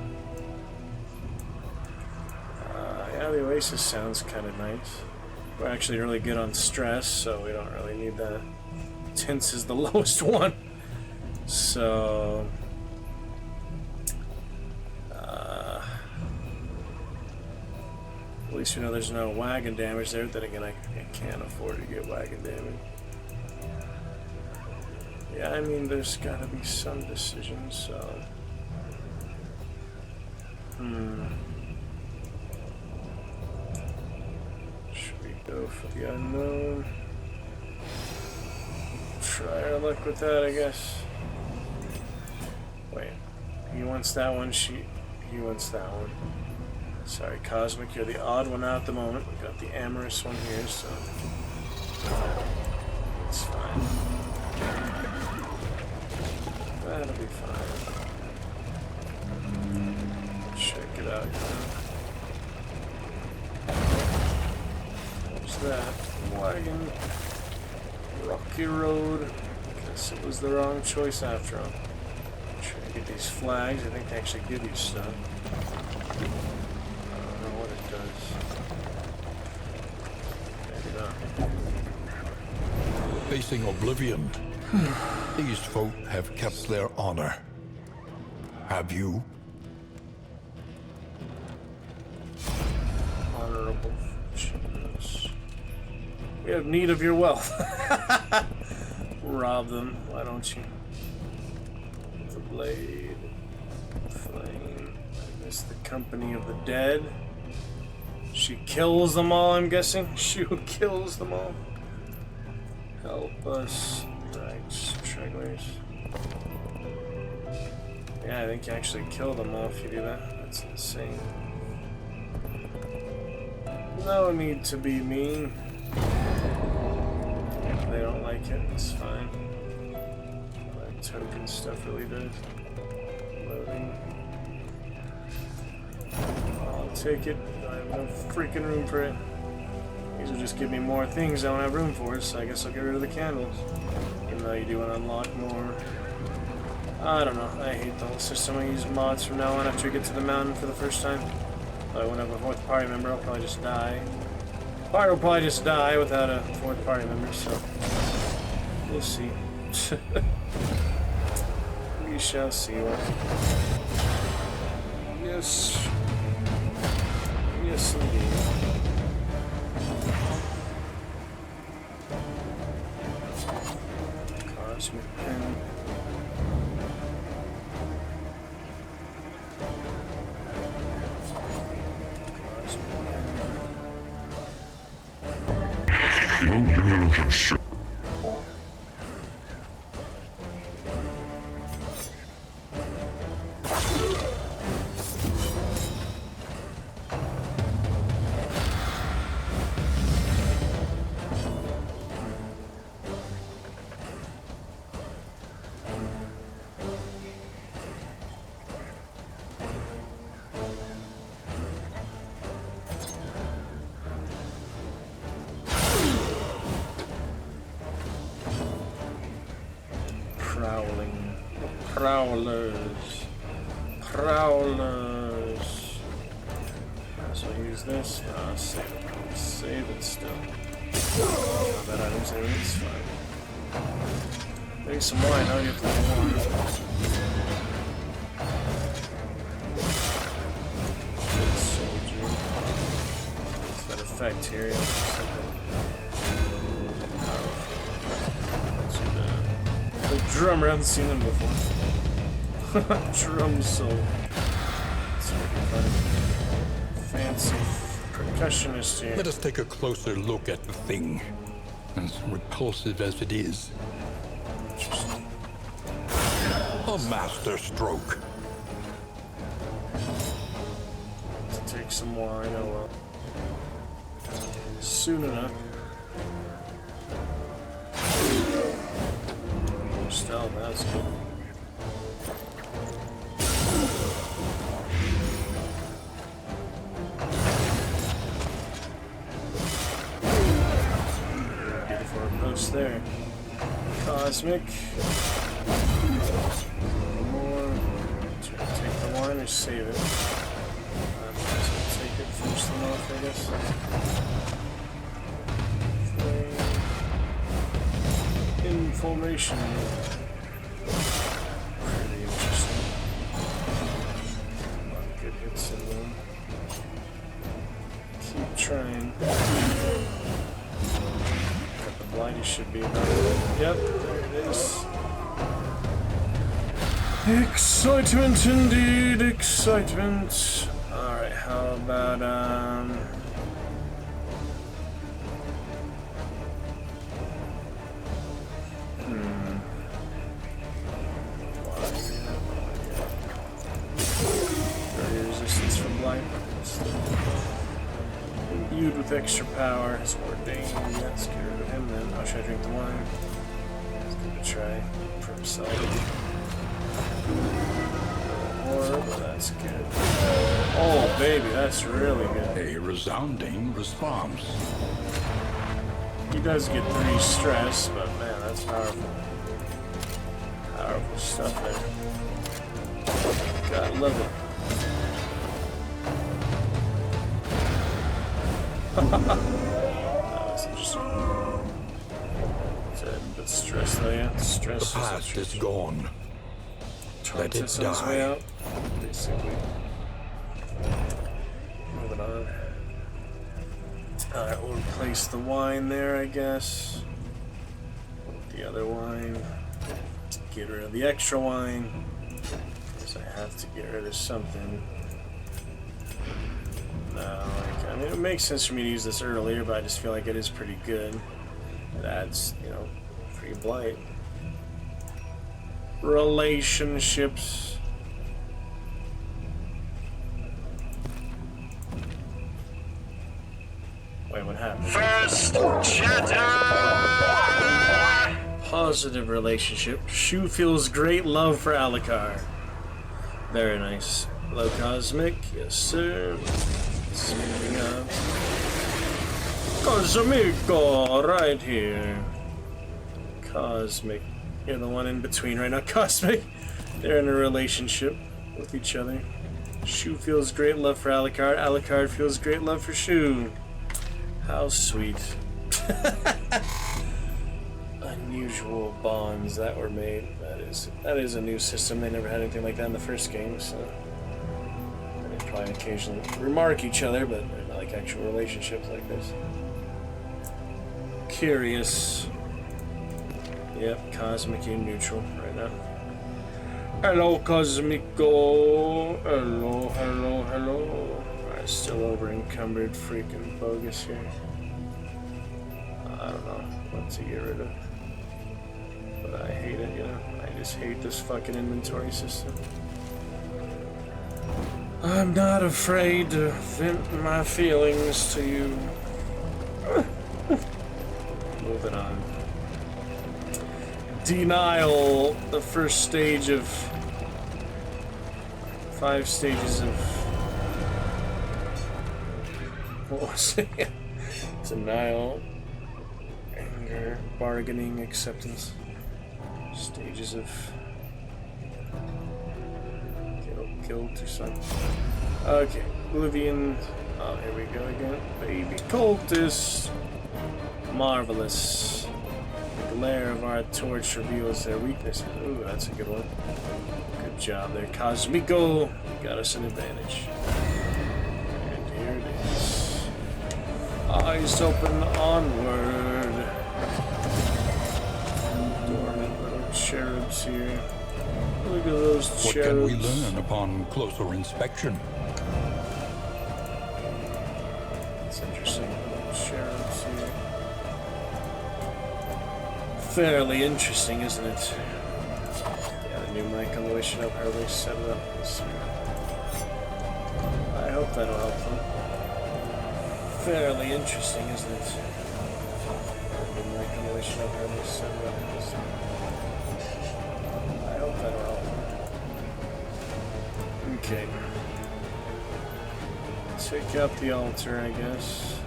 Yeah, the Oasis sounds kind of nice. We're actually really good on stress, so we don't really need that. Tense is the lowest one. So... at least we know there's no wagon damage there. Then again, I can't afford to get wagon damage. Yeah, I mean, there's gotta be some decisions, so... Should we go for the unknown? Try our luck with that, I guess. Wait. He wants that one, he wants that one. Sorry, Cosmic, you're the odd one out at the moment. We got the amorous one here, so... It's fine. That'll be fine. Check it out. What's that? Wagon. Rocky Road. Guess it was the wrong choice after all. Try to get these flags. I think they actually give you stuff. I don't know what it does. Maybe not. Facing oblivion, these folk have kept their honor. Have you? Honorable fortunes. We have need of your wealth. Rob them, why don't you? The blade. Flame. I miss the company of the dead. She kills them all, I'm guessing? She kills them all. Help us. Right, stragglers. Yeah, I think you actually kill them all if you do that. That's insane. No need to be mean. If they don't like it, it's fine. That token stuff really does. Loading. I'll take it. I have no freaking room for it. These will just give me more things I don't have room for, so I guess I'll get rid of the candles. Even though you do want to unlock more. I don't know. I hate the whole system. I use mods from now on after you get to the mountain for the first time. I won't have a fourth party member, I'll probably just die. Party will probably just die without a fourth party member, so we'll see. We shall see what. Yes. Yes, indeed. Cosmic pen. Prowlers. Prowlers. So use this. Save it. Save it still. Not bad items there, it's fine. Maybe some wine, I'll get the wine. Good soldier. What's that effect here? Yeah, the drummer, I haven't seen them before. Drum solo. It's pretty fun. Fancy percussionist here. Let us take a closer look at the thing, as repulsive as it is. Interesting. A master stroke. Let's take some wine, oh well. Soon enough. Still, that's good. Beautiful post there. Cosmic. More. Take the wine or save it. I'm just gonna take it, finish them off, I guess. Information. Pretty interesting. A lot of good hits in them. Keep trying. Got the blighty should be about it. Yep, there it is. Excitement indeed, excitement. Alright, how about resistance from blight. Imbued with extra power is ordained. Let's get rid of him then. How should I drink the wine? Let's give it a try for himself. Or, but that's good. Oh baby, that's really good. A resounding response. He does get 3 stress, but man, that's powerful. Powerful stuff there. Gotta love it. That was interesting. But stress though, yeah. Stress. The past is gone. Let it on his way die. out, basically. Moving on. Alright, we'll replace the wine there, I guess. The other wine. Get rid of the extra wine. Because I have to get rid of something. No, like, I mean, it makes sense for me to use this earlier, but I just feel like it is pretty good. It adds, you know, free blight. Relationships. Wait, what happened? First chatter! Positive relationship. Shu feels great love for Alucard. Very nice. Hello, Cosmic. Yes, sir. Speaking of Cosmico, right here. Cosmic. You're the one in between right now. Cosmic. They're in a relationship with each other. Shu feels great love for Alucard. Alucard feels great love for Shu. How sweet. Unusual bonds that were made. That is a new system. They never had anything like that in the first game, so they probably occasionally remark each other, but they're not like actual relationships like this. Curious. Yep, Cosmic and neutral right now. Hello, Cosmico. Hello, hello, hello. Alright, still over encumbered, freaking bogus here. I don't know what to get rid of. But I hate it, you know? I just hate this fucking inventory system. I'm not afraid to vent my feelings to you. Moving on. Denial, the first stage of 5 stages of... What was it? Denial, anger, bargaining, acceptance. Stages of guilt or something. Okay, Oblivion. Oh, here we go again. Baby cultist. Marvelous. The glare of our torch reveals their weakness. Ooh, that's a good one. Good job there, Cosmico. Got us an advantage. And here it is. Eyes open onward. Dormant little cherubs here. Look at those cherubs. What can we learn upon closer inspection? It's interesting. Little cherubs here. Fairly interesting, isn't it? Yeah, the new mic on the way should help everybody set it up. I hope that'll help them. Fairly interesting, isn't it? The new mic on the way should help everybody set it up. I hope that'll help them. Okay. Take out the altar, I guess.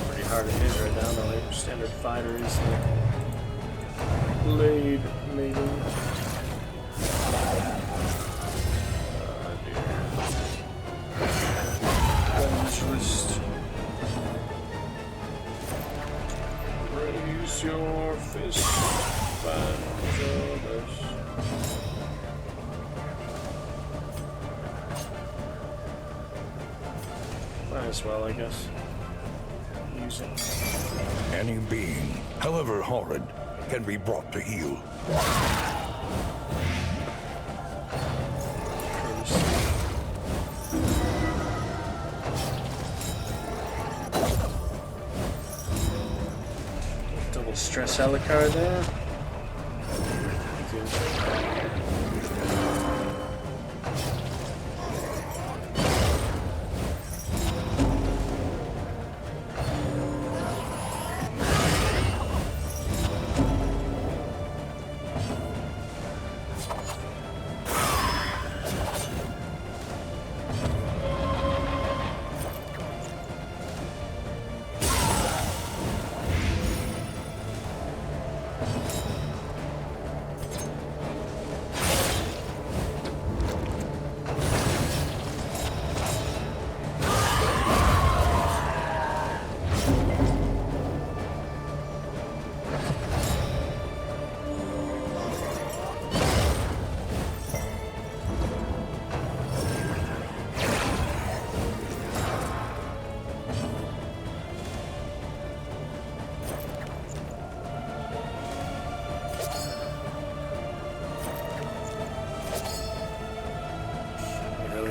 Pretty hard to hit right now, though. Standard fighter is the blade maiden. Oh dear. Evangelist. Raise your fist, evangelist. Might as well, I guess. Use it. Any being, however horrid, can be brought to heel. Double stress Alucard there.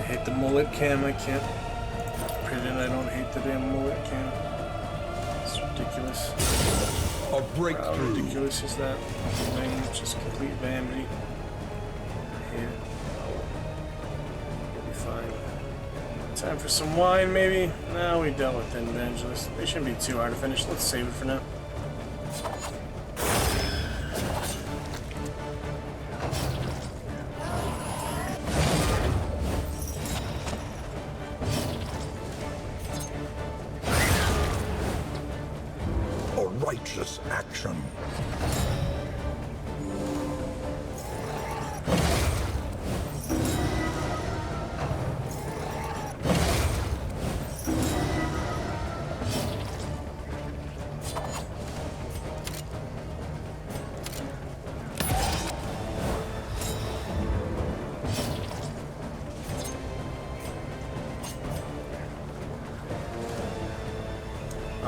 Hate the mullet cam, I can't pretend I don't hate the damn mullet cam. It's ridiculous. A breakthrough. How ridiculous is that thing? Just complete vanity. Here. We'll be fine. Time for some wine, maybe? No, we dealt with the evangelist. They shouldn't be too hard to finish. Let's save it for now. Righteous action.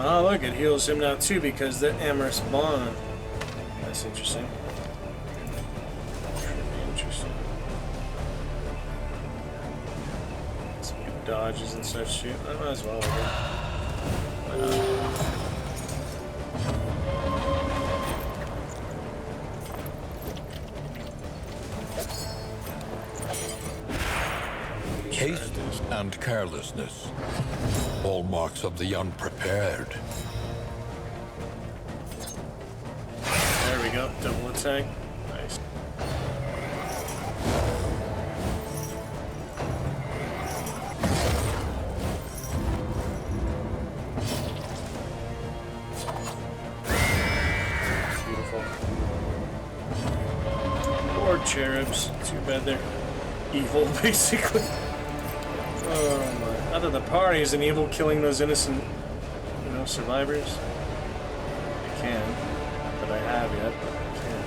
Oh, look, it heals him now too because the amorous bond. That's interesting. Should be interesting. Some good dodges and such shit. I might as well. Haste and carelessness, hallmarks of the unprepared. There we go, double attack. Nice. Beautiful. Poor cherubs. Too bad they're evil, basically. Oh my. Not that the party isn't evil, killing those innocent, you know, survivors. I can. Not that I have yet, but I can.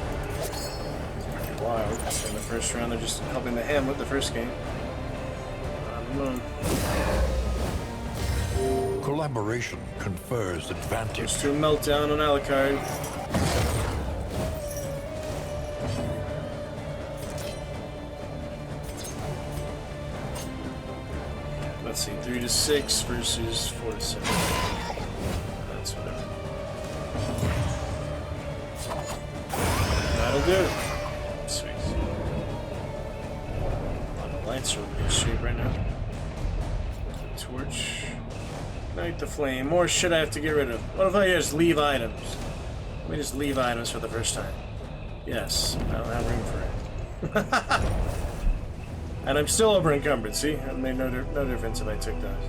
It's pretty wild. So in the first round, they're just helping the Hamlet the first game. I don't know. Collaboration confers advantage. Goes to a meltdown on Alucard. Let's see, 3 to 6 versus 4 to 7. That's whatever. That'll do. Sweet. The lights are in good shape right now. Torch. Ignite the flame. More shit I have to get rid of. What if I just leave items? Let me just leave items for the first time. Yes, I don't have room for it. And I'm still over encumbered, see? It made no difference if I took those.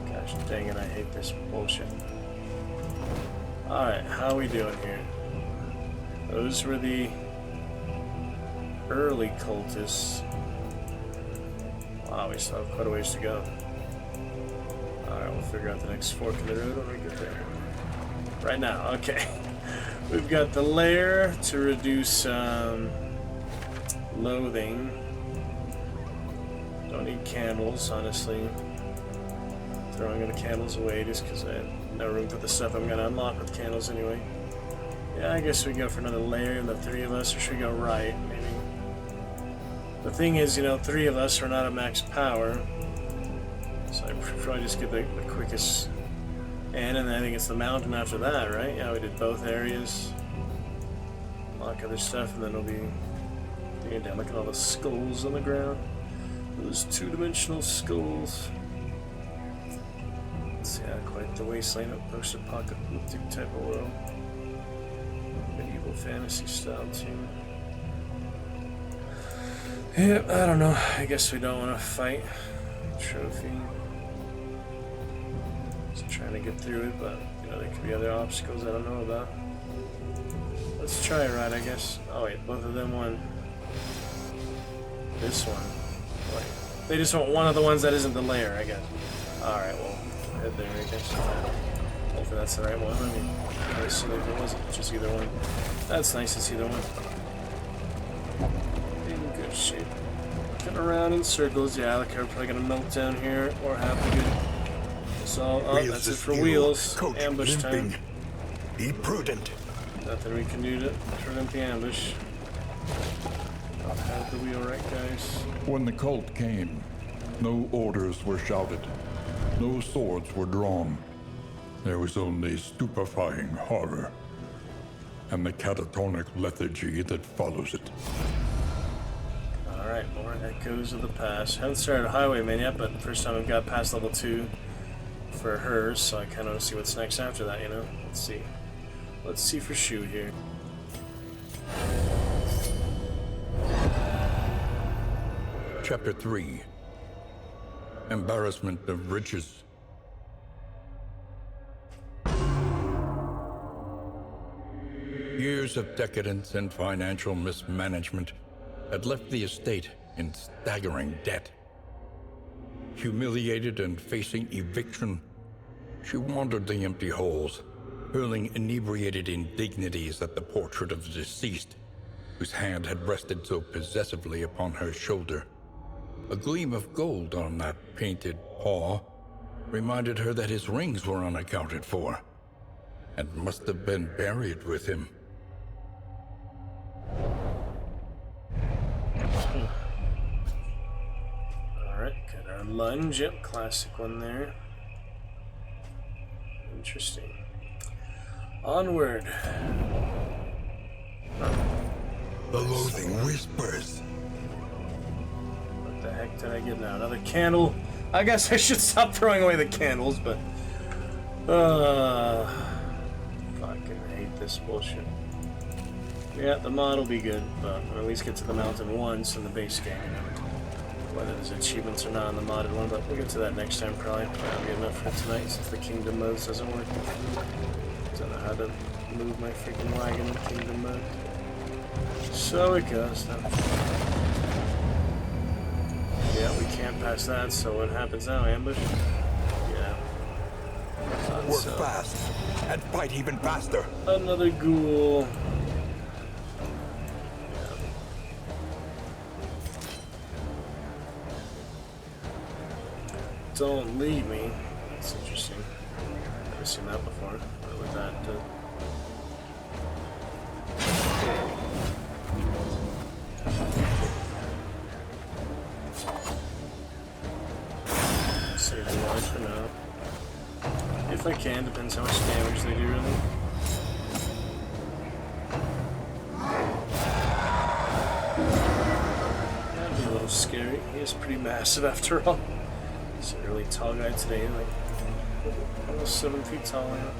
Gosh dang it, I hate this bullshit. Alright, how are we doing here? Those were the early cultists. Wow, we still have quite a ways to go. Alright, we'll figure out the next fork in the road when we get there. Right now, okay. We've got the lair to reduce loathing. Don't need candles, honestly. Throwing the candles away just because I have no room for the stuff I'm going to unlock with candles anyway. Yeah, I guess we go for another layer, the 3 of us, or should we go right, maybe? The thing is, you know, 3 of us are not at max power. So I probably just get the quickest and then I think it's the mountain after that, right? Yeah, we did both areas. Unlock other stuff, and then we'll be digging down. Look at all the skulls on the ground. Those 2-dimensional skulls. It's quite the wasteland of post-apocalyptic type of world. Medieval fantasy style too. Yep, I don't know. I guess we don't want to fight. Trophy. Just trying to get through it, but you know there could be other obstacles I don't know about. Let's try it right, I guess. Oh wait, both of them won. This one. Wait. They just want one of the ones that isn't the layer, I guess. Alright, well, head there, I guess. Hopefully that's the right one. I mean, I would assume if it wasn't just either one. That's nice to see either one. In good shape. Looking around in circles. Yeah, Alucard probably gonna melt down here or have a good. So, oh, that's it for Wheels. Coach, ambush limping. time. Be prudent. Nothing we can do to prevent the ambush. I'll have the wheel right, guys. When the cult came, no orders were shouted. No swords were drawn. There was only stupefying horror and the catatonic lethargy that follows it. Alright, more echoes of the past. Haven't started Highwayman yet, but first time I've got past level 2 for hers, so I kind of want to see what's next after that, you know? Let's see. Let's see for Shu here. Chapter 3. Embarrassment of Riches. Years of decadence and financial mismanagement had left the estate in staggering debt. Humiliated and facing eviction, she wandered the empty halls, hurling inebriated indignities at the portrait of the deceased, whose hand had rested so possessively upon her shoulder. A gleam of gold on that painted paw reminded her that his rings were unaccounted for, and must have been buried with him. Alright, got our lunge. Yep, classic one there. Interesting. Onward. The loathing whispers. What the heck? did I get now? Another candle? I guess I should stop throwing away the candles, but... fucking hate this bullshit. Yeah, the mod will be good, but we'll at least get to the mountain once in the base game, you know. Whether there's achievements or not on the modded one, but we'll get to that next time probably. That'll be enough for tonight since the kingdom modes doesn't work. Don't know how to move my freaking wagon in kingdom mode. So it goes then. Yeah, we can't pass that, so what happens now? Ambush? Yeah. Work fast and fight even faster. Another ghoul. Don't leave me. That's interesting. Never seen that before. What would that do? Save the life for now. If I can, depends how much damage they do, really. That'd be a little scary. He is pretty massive after all. He's a really tall guy today, like almost 7 feet tall now.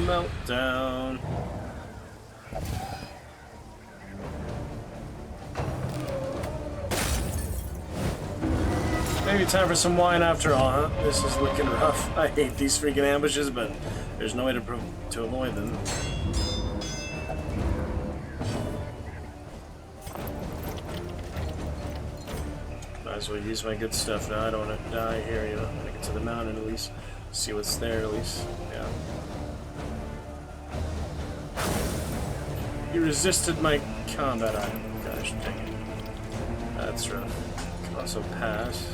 Meltdown. Maybe time for some wine after all, huh? This is looking rough. I hate these freaking ambushes, but there's no way to avoid them. Might as well use my good stuff now. I don't want to die here, you know. I get to the mountain at least. See what's there at least. Yeah. He resisted my combat item. Gosh dang it. That's rough. Can also pass.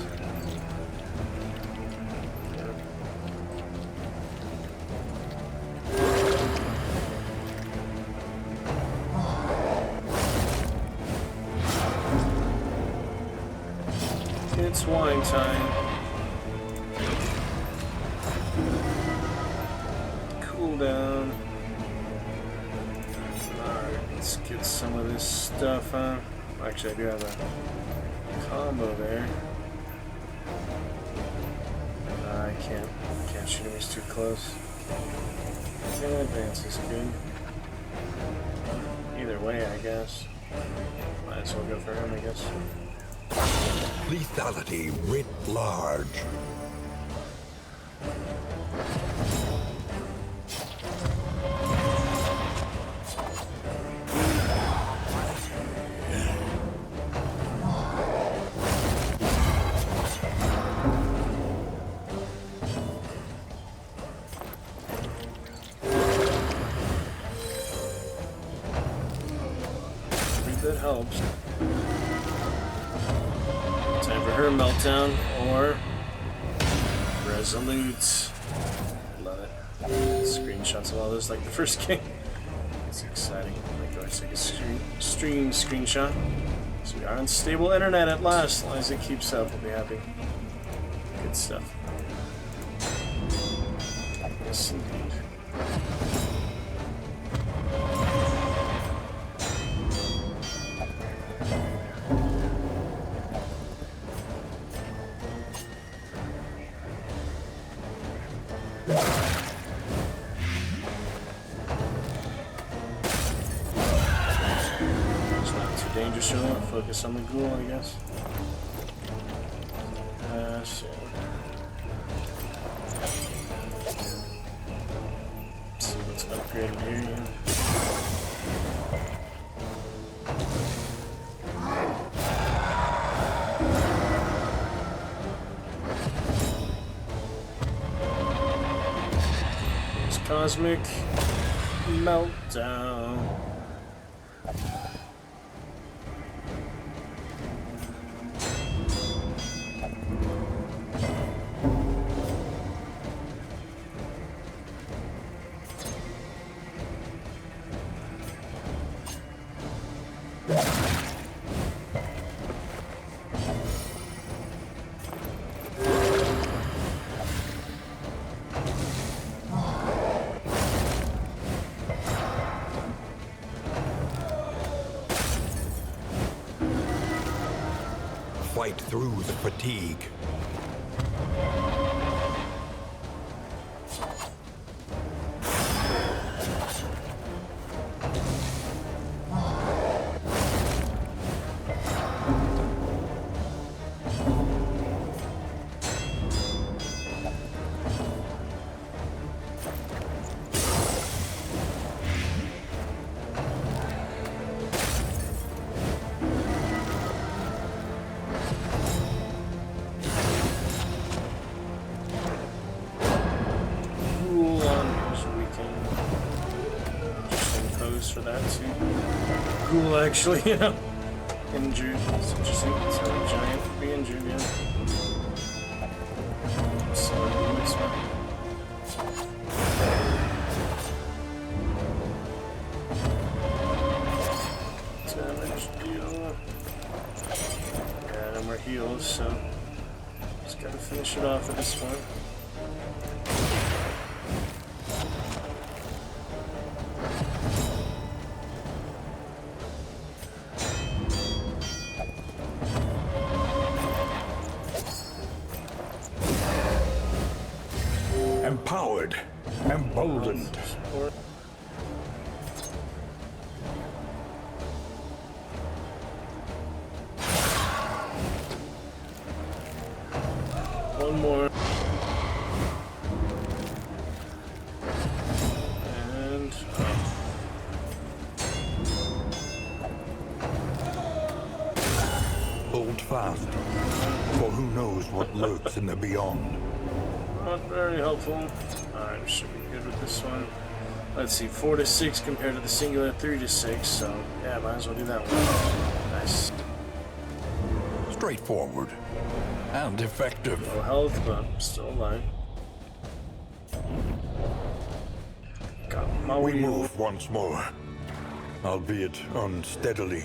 It's wine time. Cool down. Let's get some of this stuff, huh? Actually, I do have a combo there. I can't shoot him, he's too close. Yeah, advance is good. Either way, I guess. Might as well go for him, I guess. Lethality writ large. That helps. Time for her meltdown or resolute. Love it. Screenshots of all this like the first game. It's exciting. Like go take a stream screenshot. So we are on stable internet at last. As long as it keeps up, we'll be happy. Good stuff. Yes, indeed. Dangerous, really. I'll focus on the ghoul, I guess. So. great to hear you. It's Cosmic Meltdown. Fight through the fatigue. For that too. Cool, actually, you know. Injured. It's interesting. So a giant could be injured, yeah. So this one. Damage deal. Yeah, no more heals, so just gotta finish it off with this one. Empowered, emboldened. One more. And Hold fast, for who knows what lurks in the beyond. not very helpful. Alright, should be good with this one. Let's see, 4 to 6 compared to the singular 3 to 6, so yeah, might as well do that one. Nice. Straightforward and effective. No health, but still alive. Got my We wheel. move once more, albeit unsteadily.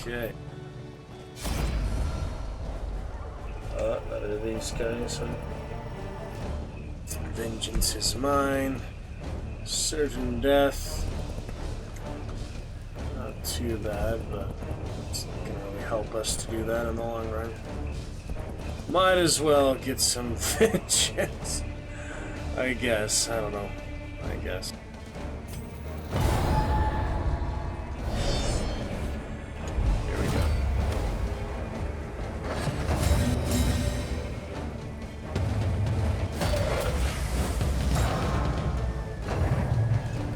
Okay. Better these guys, huh? Vengeance is mine. Certain death. Not too bad, but it's not gonna really help us to do that in the long run. Might as well get some vengeance. I guess. I don't know. I guess. Here we go.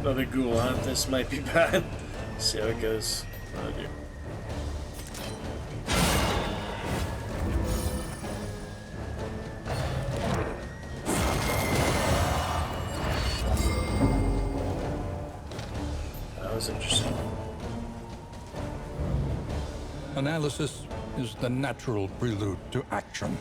Another ghoul, huh? This might be bad. See how it goes. Oh dear. That was interesting. Analysis is the natural prelude to action.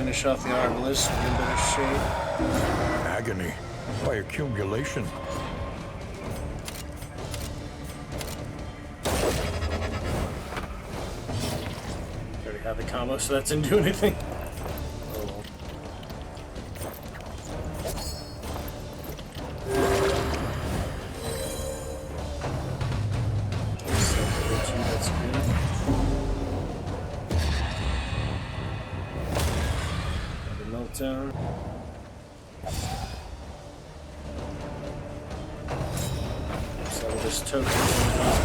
finish off the Arbalest in better shape. Agony by accumulation. Already have the combo, so that didn't do anything. Oh well. That's good. Meltdown. So this token.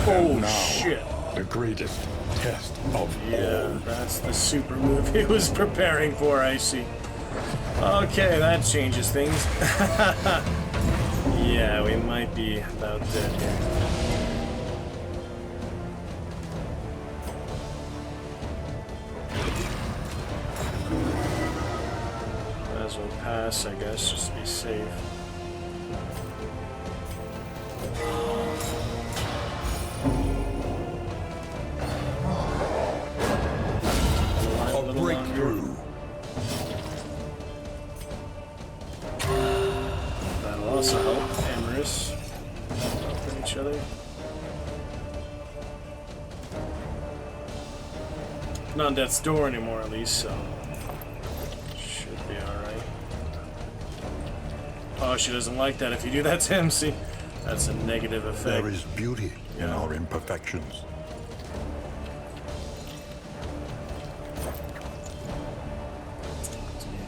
Oh shit! The greatest test of all. That's the super move he was preparing for. I see. Okay, that changes things. Yeah, we might be about dead here. Might as well pass, I guess, just to be safe. A breakthrough. That'll also help. Amorous. Helping each other. Not on death's door anymore, at least, so should be alright. Oh, she doesn't like that if you do that to him, see? That's a negative effect. There is beauty in our imperfections.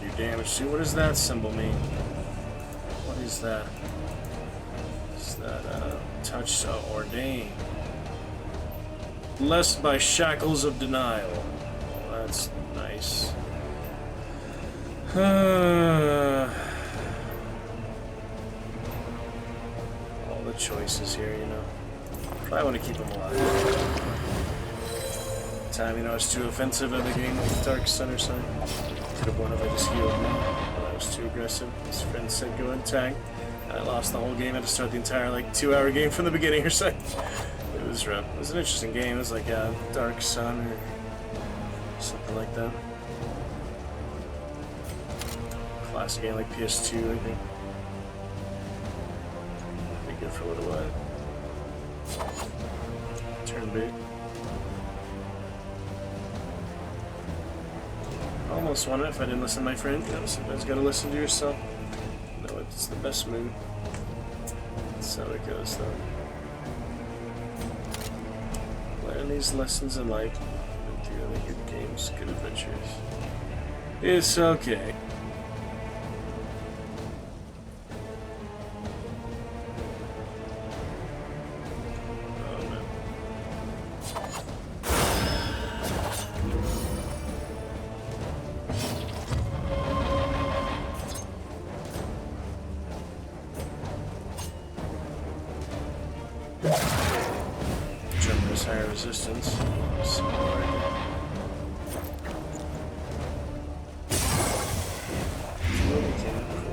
Do damage to. What does that symbol mean? What is that? Is that touch ordain? Blessed by shackles of denial. Well, that's nice. All the choices here, you know. Probably want to keep him alive. Time, you know, it's too offensive in the game with Dark Sun or something. Could have won if I just healed him. But I was too aggressive. His friend said go and tag. I lost the whole game. I had to start the entire, like, 2-hour game from the beginning or something. It was rough. It was an interesting game. It was like Dark Sun or something like that. Classic game like PS2, I think. Be good for a little while. Turn bait. Almost won it if I didn't listen to my friend. You know, sometimes you gotta listen to yourself. No, it's the best move. That's how it goes, though. Learn these lessons in life and do really good games, good adventures. It's okay. Higher resistance.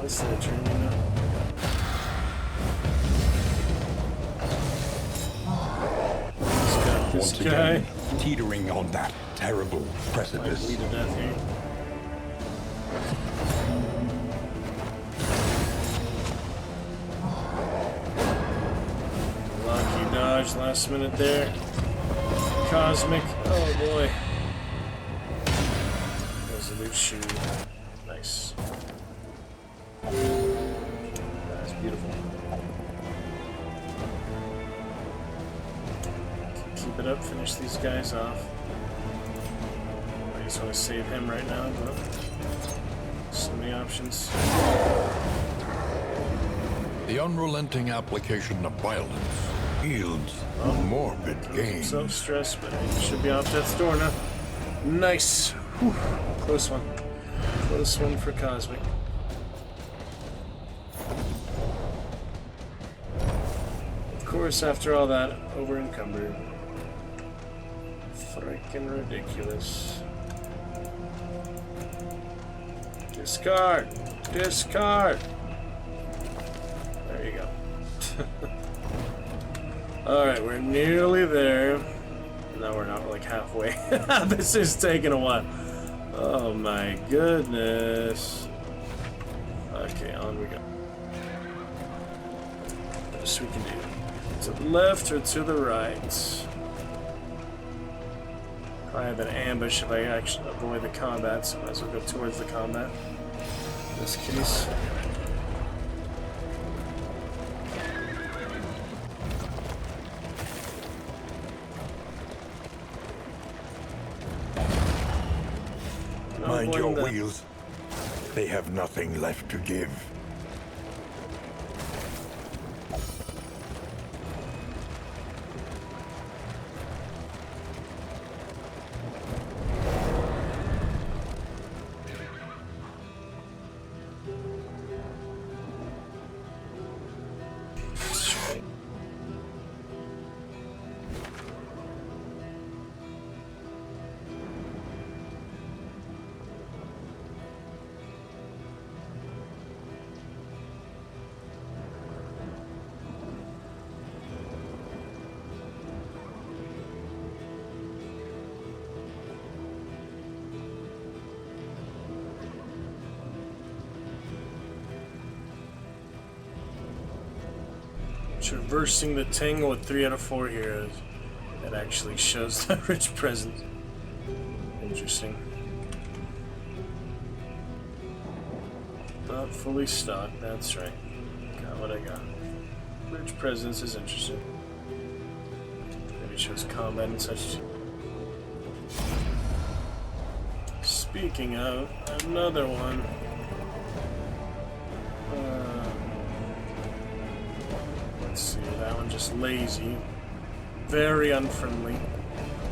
What's that turn now? Once again, teetering on that terrible precipice. Bleed to death here. Lucky dodge last minute there. Cosmic. Oh boy. Resolute shoe. Nice. That's beautiful. Keep it up, finish these guys off. I just want to save him right now, but so many options. The unrelenting application of violence yields a morbid gain. Self-stress, but he should be off death's door now. Nice. Whew. Close one. Close one for Cosmic. Of course, after all that, over encumbered. Freaking ridiculous. Discard! Discard! There you go. Alright, we're nearly there. No, we're not. We're like halfway. This is taking a while. Oh my goodness. Okay, on we go. Best we can do. To the left or to the right? Probably have an ambush if I actually avoid the combat, so I might as well go towards the combat. In this case. Mind your wheels. They have nothing left to give. Traversing the Tangle with 3 out of 4 heroes. That actually shows the rich present. Interesting. Not fully stocked, that's right. Got what I got. Rich presence is interesting. Maybe it shows combat and such. Speaking of, another one. Let's see, that one just lazy. Very unfriendly.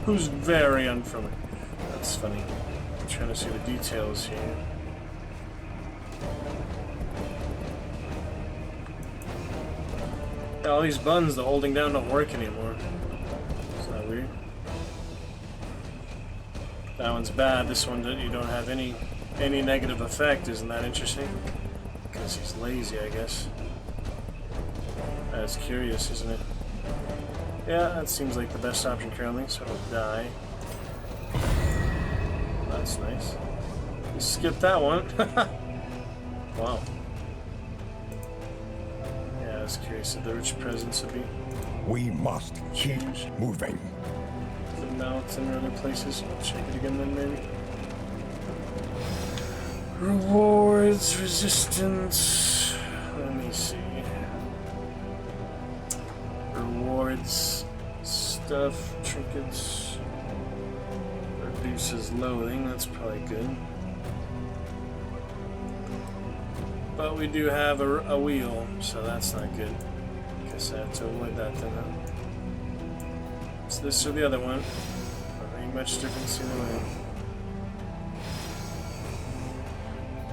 Who's very unfriendly? That's funny. I'm trying to see the details here. All these buttons, the holding down don't work anymore. Isn't that weird? That one's bad. This one, you don't have any negative effect. Isn't that interesting? Because he's lazy, I guess. That's curious, isn't it? Yeah, that seems like the best option currently, so I'll die. That's nice. You skipped that one. Wow. Yeah, I was curious if the rich presence would be. We must keep moving. The mountain or other places. I'll check it again then, maybe. Rewards, resistance. Let me see. Rewards, stuff, trinkets, reduces loathing, that's probably good. But we do have a wheel, so that's not good. Guess I have to avoid that then, huh? So this or the other one. Not really much difference either way.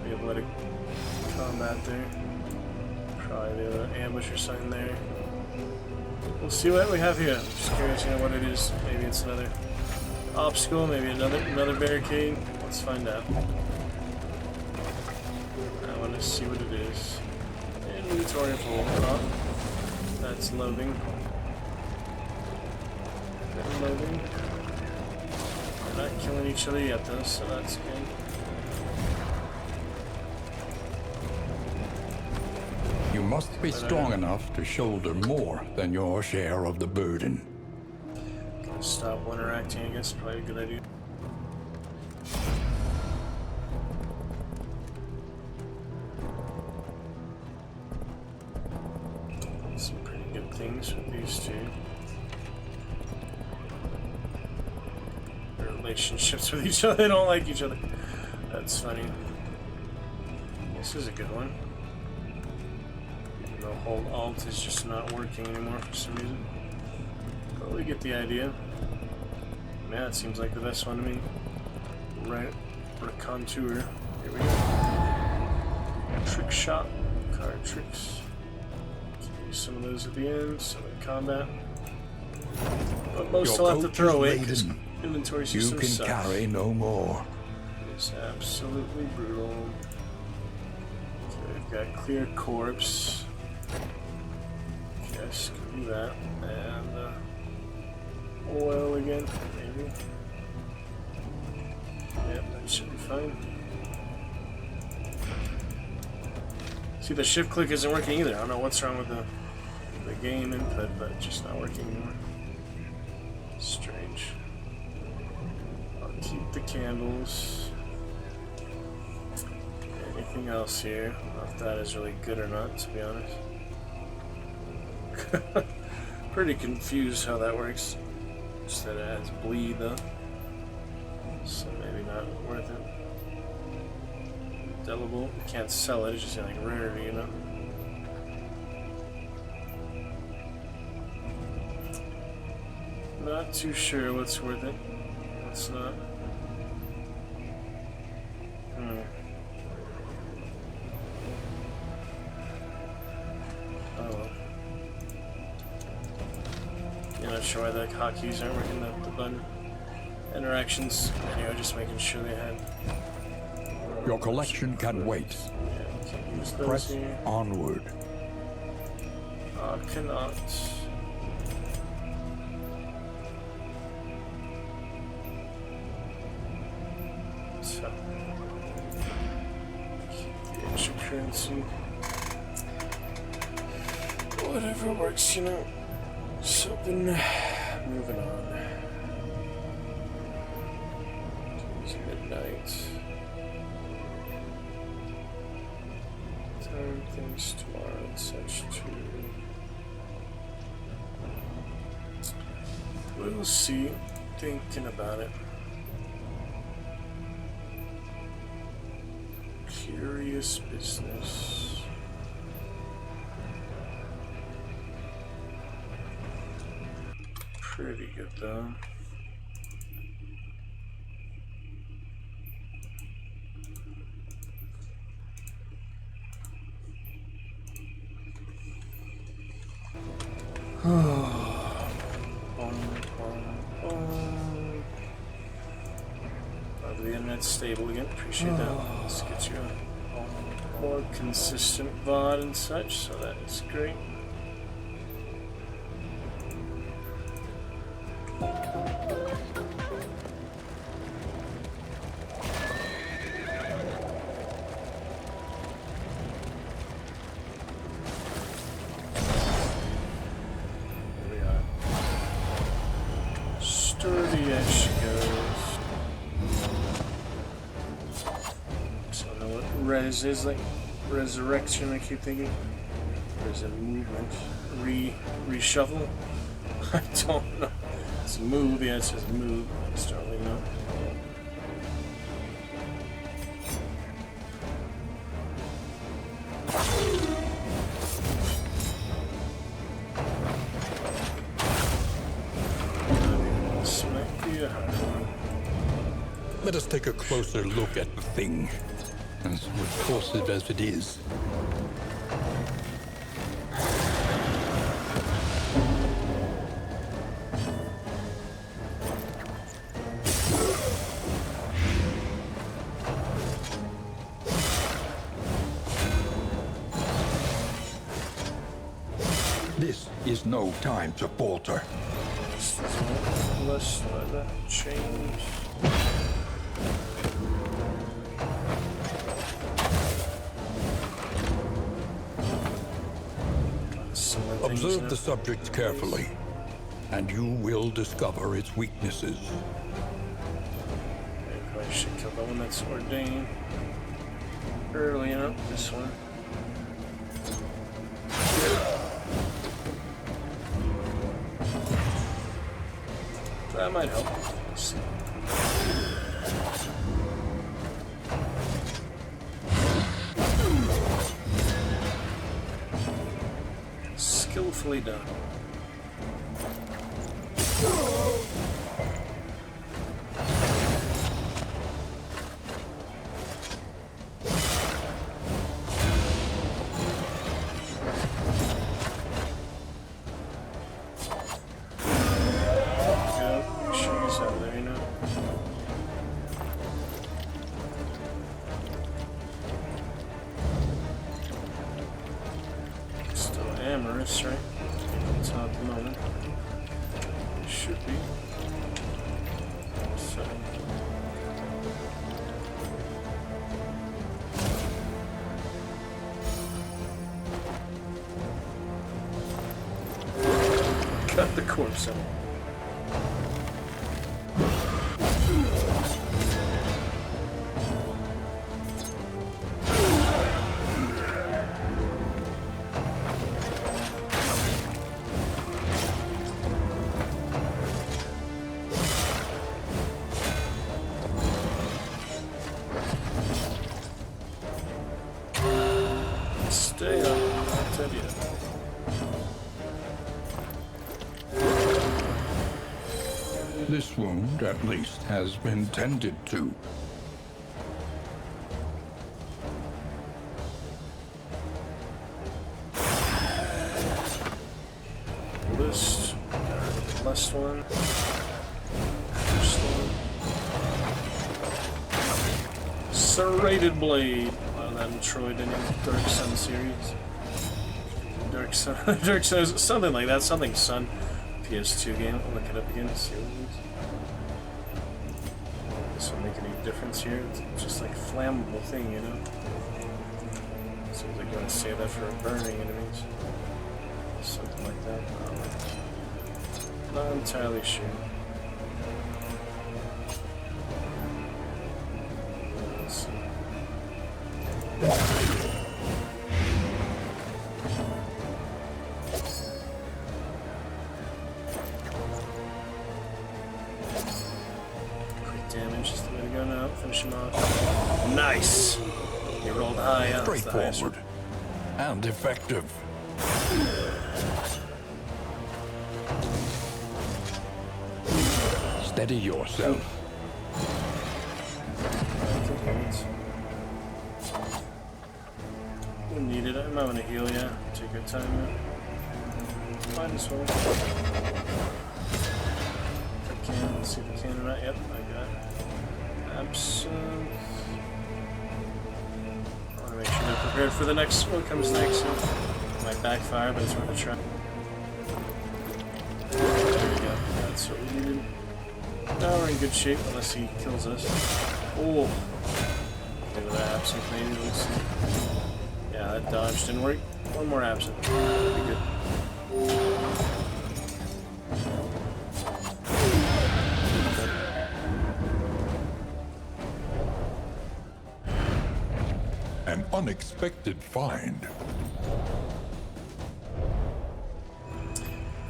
Be able to combat there. Probably the other ambush or something there. We'll see what we have here. I'm just curious, you know, what it is. Maybe it's another obstacle, maybe another barricade. Let's find out. I want to see what it is. Inventory full. Oh, that's loading. Loading. We're not killing each other yet, though, so that's good. You must be strong enough to shoulder more than your share of the burden. Gonna stop interacting, I guess, probably a good idea. Some pretty good things with these two. Their relationships with each other, they don't like each other. That's funny. This is a good one. The hold alt is just not working anymore for some reason. But we get the idea. Yeah, it seems like the best one to me. Right, contour. Here we go. Trick shot, card tricks. Use some of those at the end, some in combat. But most will have to throw away because inventory system You can sucks. carry no more. It's absolutely brutal. So we've got clear corpse. Yes, can do that. And oil again, maybe. Yep, Should be fine. See, the shift click isn't working either. I don't know what's wrong with the game input, but it's just not working anymore. Strange. I'll keep the candles. Anything else here? I don't know if that is really good or not, to be honest. Pretty confused how that works. Just that it has bleed though. So maybe not worth it. Indelible. You can't sell it, it's just like rarity, you know? Not too sure what's worth it. What's not. Oh well. Yeah, not sure why the hotkeys aren't working, the button interactions. Anyway, just making sure they had. Your collection can wait. Yeah, can't use those Press here. onward. Cannot. So, keep the extra currency. Whatever works, you know. So then, moving on. It's midnight. Time things tomorrow and such too. We'll see. Thinking about it. Curious business. Pretty good though. The internet's stable again. Appreciate that. Let's get you a more consistent VOD and such, so that is great. Sturdy as she goes. So I know what res is, like resurrection, I keep thinking. There's a movement. Reshuffle? I don't know. It's move, yeah, it says move. I just don't really know. Let us take a closer look at the thing, as repulsive as it is. This is no time to falter. Let's let that change. Observe the subject carefully, and you will discover its weaknesses. Maybe I should kill the one that's ordained early, you know, this one. That might help. Let's see. Skillfully done. Amorous, right? On top at the moment. Should be. So. corpse. Stay up, I'll tell you. This wound, at least, has been tended to. List. Last one. First one. Serrated blade. Wow, that in Troy didn't Dark Sun series. Dark Sun. Dark Sun. Something like that. Something Sun. PS2 game. I'll look it up again. See what it is. This will make any difference here. It's just like a flammable thing, you know? Seems like you want to save that for burning enemies. Something like that. Not entirely sure. Let's see. Quick damage is the way to go now. Finish him off. Nice! He rolled high. Straightforward and effective. Steady yourself. We need it. I'm not gonna heal ya. Take your time now. Might as well. If I can. Let's see if I can or not. Yep, I got absinthe. I wanna make sure they're prepared for the next one comes next. So might backfire, but it's worth a try. There we go. That's what we needed. Now we're in good shape unless he kills us. Oh! Look at that absinthe maybe. Let's see. Yeah, that dodge didn't work. One more absinthe. That'll be good. An unexpected find.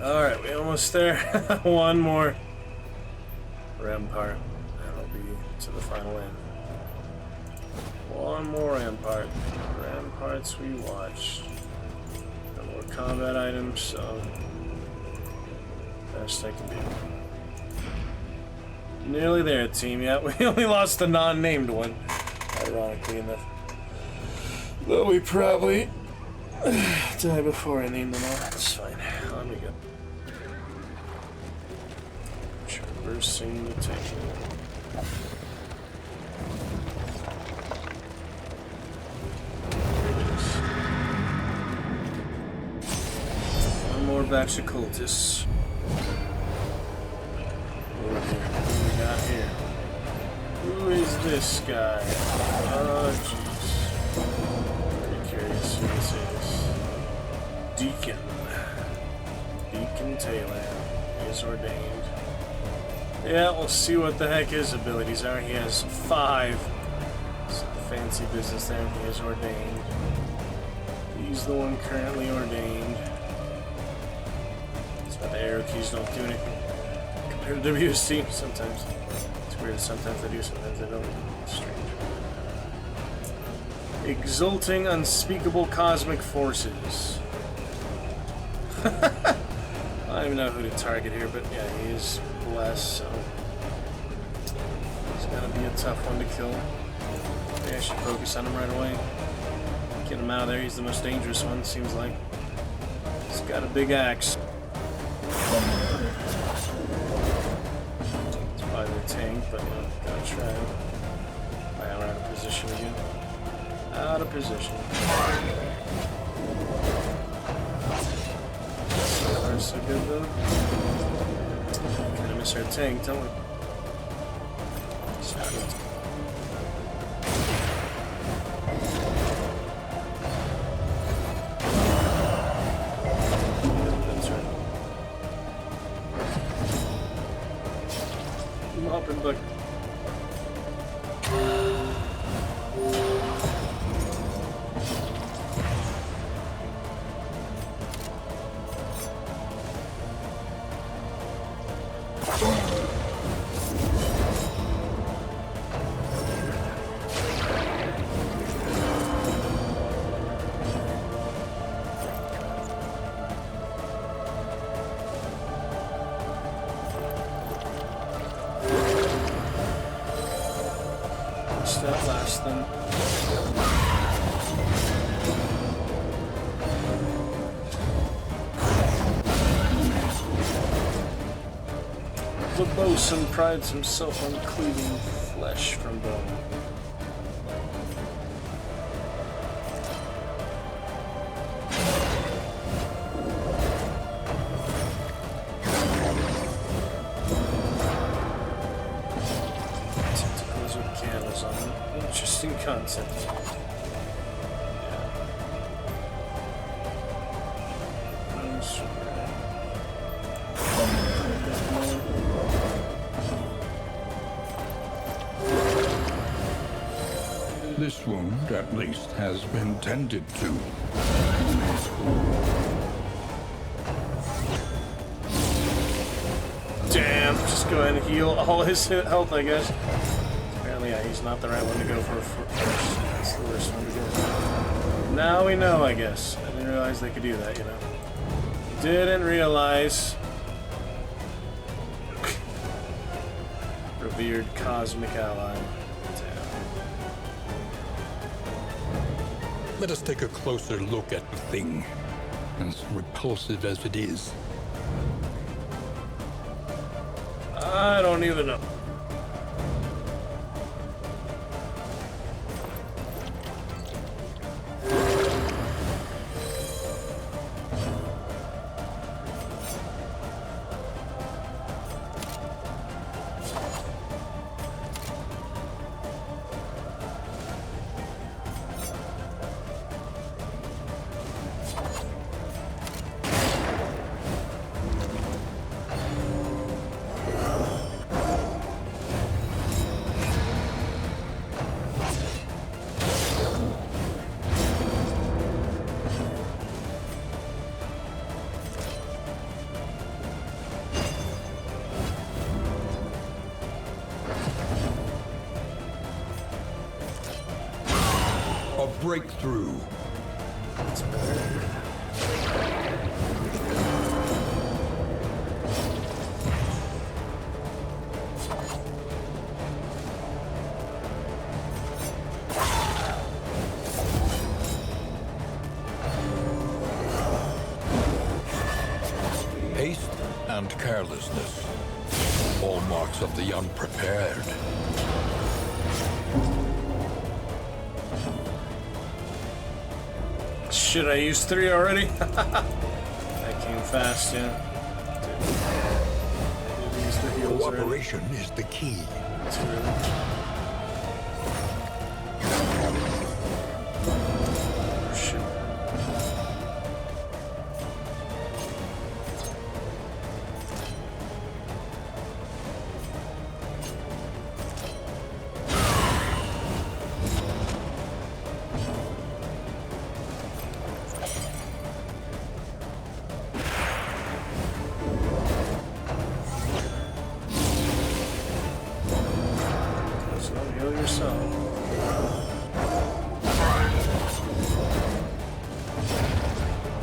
Alright, we almost there. One more rampart. That'll be to the final end. One more rampart. Ramparts we watched. No more combat items, so best I can do. Nearly there, team. Yeah, we only lost the non-named one, ironically enough. Though we probably die before I name them all. That's fine. Let me go. Traversing the tank. One more batch of cultists. Over here. What do we got here? Who is this guy? Oh, jeez. Pretty curious who this is. Deacon. Deacon Taylor. He is ordained. Yeah, we'll see what the heck his abilities are. He has 5. Some fancy business there. He is ordained. He's the one currently ordained. That's why the arrow keys don't do anything. Compared to WSC, sometimes. It's weird. Sometimes they do, sometimes they don't. It's strange. Exulting unspeakable cosmic forces. I don't even know who to target here, but yeah, he is blessed, so he's gonna be a tough one to kill. Maybe I should focus on him right away. Get him out of there. He's the most dangerous one, seems like. He's got a big axe. It's probably the tank, but you know, gotta try it. Wow, we're out of position again. Out of position. So far, so good though. Kinda miss our tank, don't we? Mopping bucket. That last thing. The bosun prides himself on cleaving flesh from bone. Interesting concept. This wound, at least, has been tended to. Damn, just go ahead and heal all his health, I guess. Apparently, yeah, he's not the right one to go for first. That's the worst one to go. Now we know, I guess. I didn't realize they could do that, you know. Didn't realize. Revered cosmic ally. Let us take a closer look at the thing, as repulsive as it is. I don't even know. A breakthrough. That's better. Haste and carelessness. All marks of the unprepared. Shit, I used 3 already? That came fast, yeah. Cooperation is the key. That's really... Shit. Heal yourself.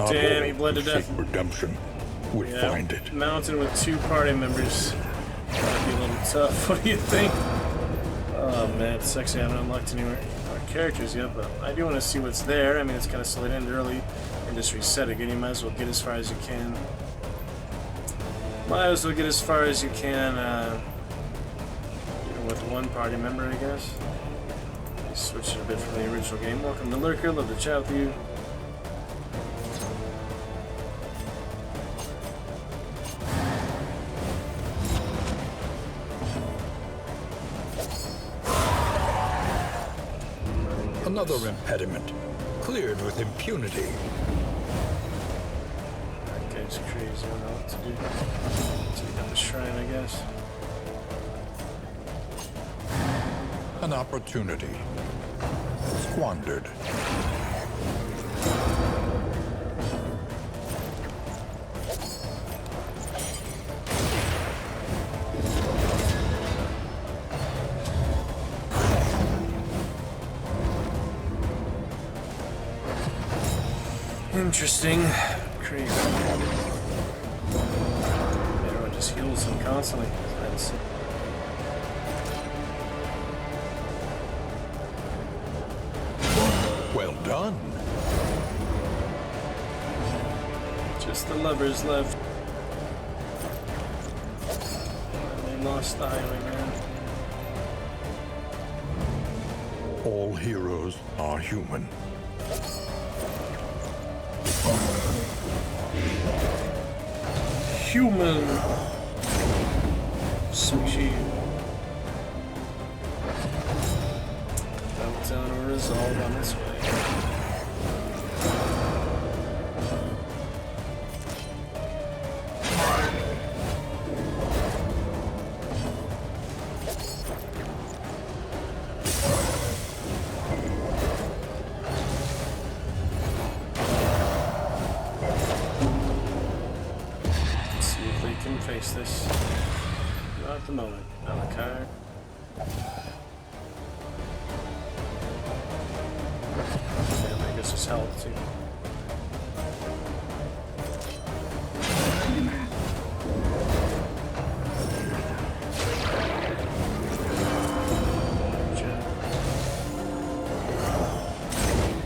Damn, he bled to death. Redemption would find it. Mountain with 2 party members. Might be a little tough. What do you think? Oh man, it's sexy. I haven't unlocked any more characters yet, but I do want to see what's there. I mean, it's kind of slid in early and just reset again. You might as well get as far as you can. Might as well get as far as you can. With 1 party member, I guess. Switch it a bit from the original game. Welcome to Lurker, love to chat with you. Another impediment, cleared with impunity. That guy's crazy, I don't know what to do. Take out the shrine, I guess. An opportunity. Squandered. Interesting. Crazy. Everyone just heals him constantly. That's Well done. just the lovers left. And they lost the highwayman. All heroes are human. Human. Sushi. Meltdown or resolve on its way. Face this. Not at the moment. Not a card. Yeah, I guess it's health too.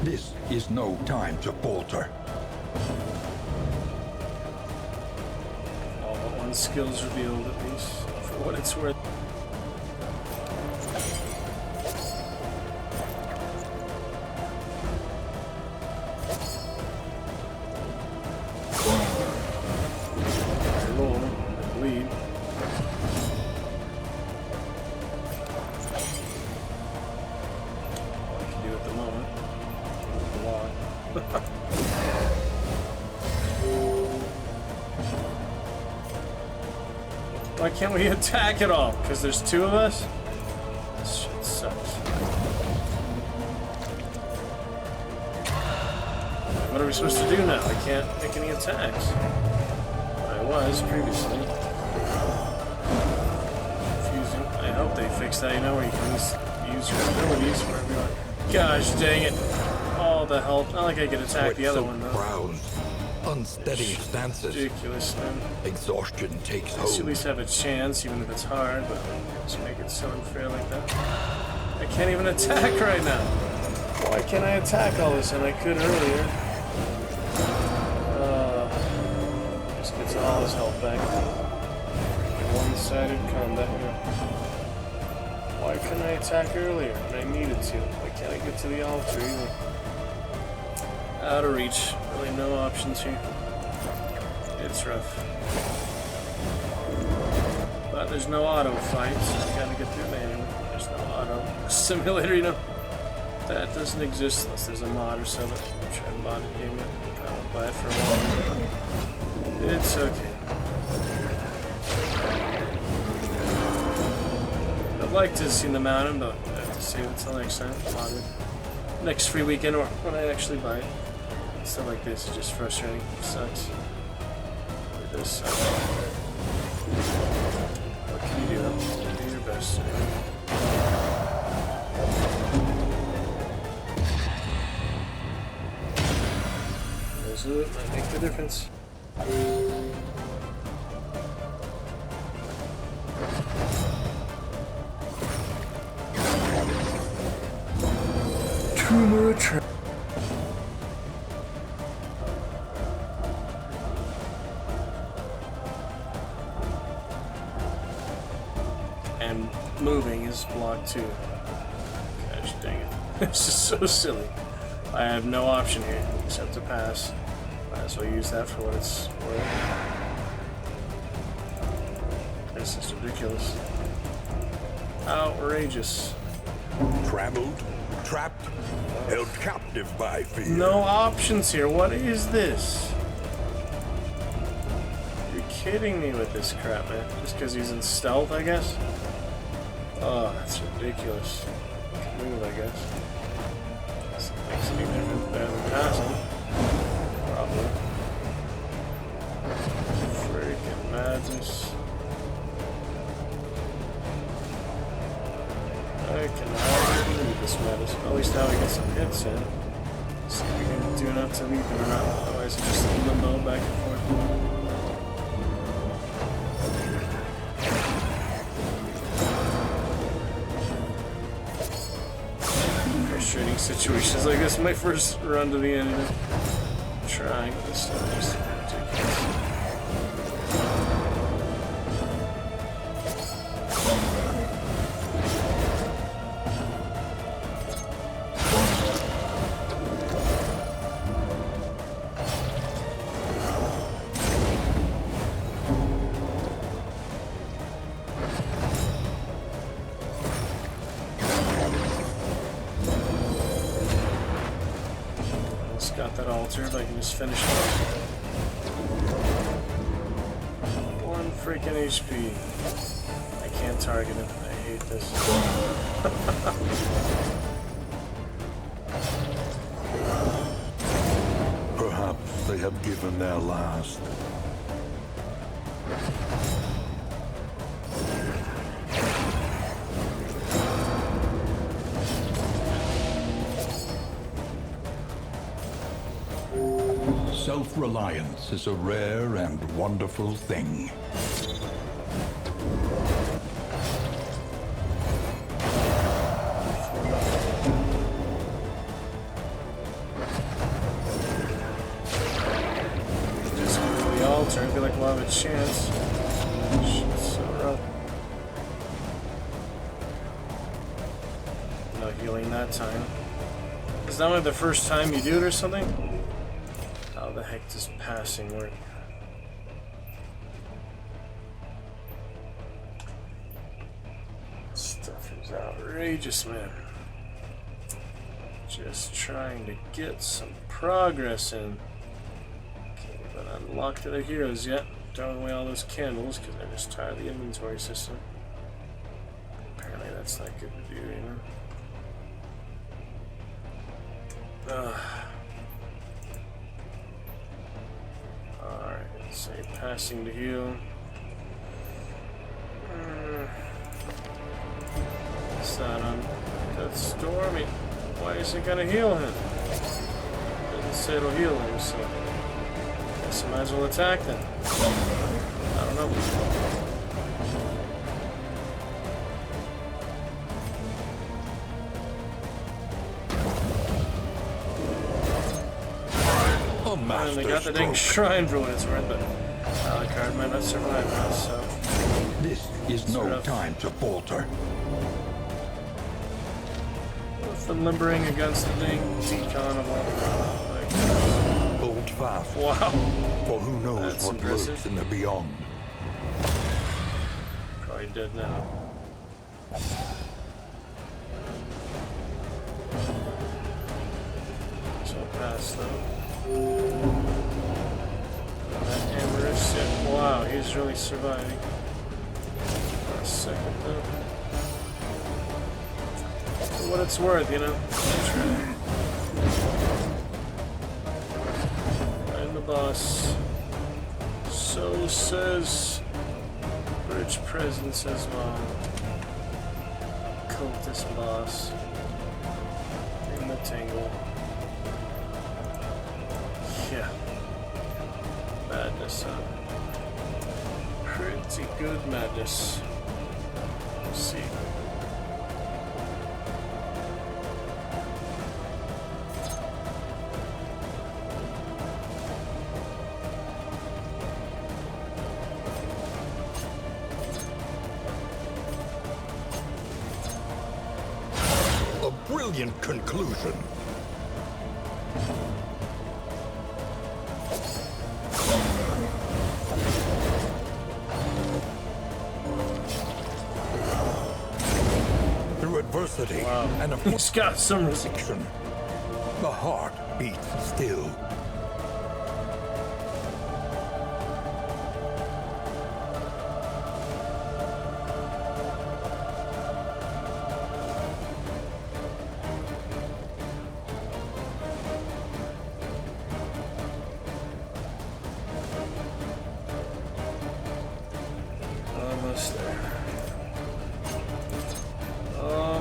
This is no time to falter. Skills revealed, at least for what it's worth. Roll, bleed. All I can do at the moment. A lot. Why can't we attack at all? Because there's two of us? This shit sucks. What are we supposed to do now? I can't make any attacks. I was previously. Confusing. I hope they fix that, you know, where you can use your abilities for everyone. Gosh dang it. All the help. Not like I could attack the other one, though. Browse. Unsteady stances. Ridiculous, man. Exhaustion takes At hold. least have a chance, even if it's hard, but just make it so unfair like that. I can't even attack right now. Why can't I attack all this and I could earlier? Just gets all his health back. One-sided combat, yeah. Why couldn't I attack earlier when I needed to? Why can't I get to the altar either? Out of reach. Really no options here. It's rough. But there's no auto fights. You gotta get through manually. There's no auto simulator, you know. That doesn't exist unless there's a mod or something. I'm trying to mod a game yet. I won't buy it for a while. It's okay. I'd like to have seen the mountain, but I have to save it till next time. Modded. Next free weekend or when I actually buy it. Stuff like this is just frustrating. It sucks. It does suck. What can you do? Do your best. Those might make the difference. Tumor attract. And moving is blocked too. Gosh dang it. This is so silly. I have no option here except to pass. Might as well use that for what it's worth. This is ridiculous. Outrageous. Traveled, trapped, held captive by fear. No options here. What is this? You're kidding me with this crap, man. Just because he's in stealth, I guess? Oh, that's ridiculous. Move, I guess. This makes any difference better than passing. Probably. Freaking madness. I can hardly believe this madness. At least now we get some hits in. See if we can do enough to leave them or not. Otherwise, it's just a limbo back and forth. Frustrating situations like this. My first run to the end. Trying this stuff just ridiculous. Got that altar if I can just finish it. 1 freaking HP. I can't target him. I hate this. Perhaps they have given their last. Self-reliance is a rare and wonderful thing. Just go to the altar. I feel like we'll have a chance. Shit's so rough. No healing that time. Is that like the first time you do it or something? How the heck does passing work? Stuff is outrageous, man. Just trying to get some progress in. Can't even unlock the heroes yet. Throwing away all those candles because I just tired of the inventory system. Apparently that's not good to do, you know? Alright, say passing to heal. What's that on? That's Stormy. Why is it gonna heal him? Didn't say it'll heal him, so guess I might as well attack them. I don't know. And they got the dang shrine for what it's worth, but Alucard might not survive now, so... This is no time to falter. With the limbering against the dang decon of all like, Hold fast. wow. For who knows That's what impressive. lurks in the beyond. Probably dead now. So pass though. That Amorous, yeah. Wow, he's really surviving. For a second though. For what it's worth, you know. Find the boss. So says Bridge Presence as well. Cultist boss. In the tangle. Yeah. Madness, huh? Pretty good madness. We'll see. A brilliant conclusion. Through adversity and a He's got some fiction, the heart beats still.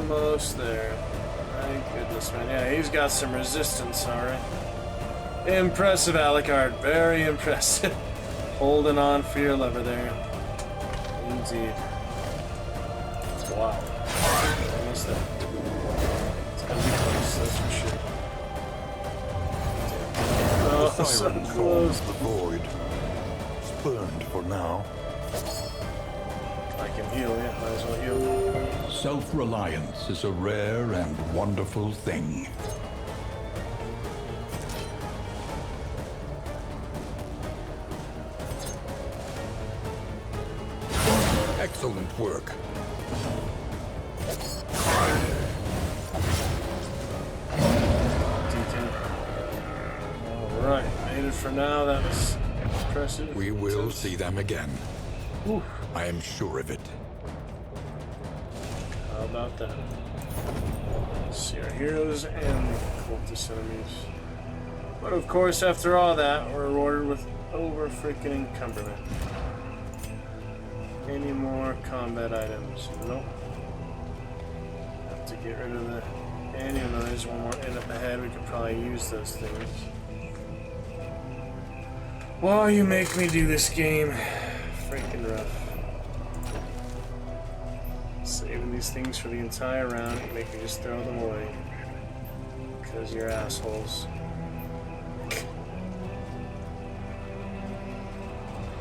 almost there. My goodness, man. Yeah, he's got some resistance, alright. Impressive, Alucard. Very impressive. Holding on for your lever there. Indeed. Wow. Almost there. It's gonna be close, that's for sure. Oh, The so siren close. calls the void. Spurned for now. I can heal, yeah. Might as well heal. Self-reliance is a rare and wonderful thing. Excellent work. Alright, made it for now. That was impressive. We will see them again. Ooh. I am sure of it. How about that? See our heroes and cultist enemies. But of course, after all that, we're rewarded with over freaking encumberment. Any more combat items? Nope. Have to get rid of the. And even though there's one more end up ahead, we could probably use those things. Why you make me do this game? Freaking rough. Saving these things for the entire round, you make me just throw them away. Because you're assholes.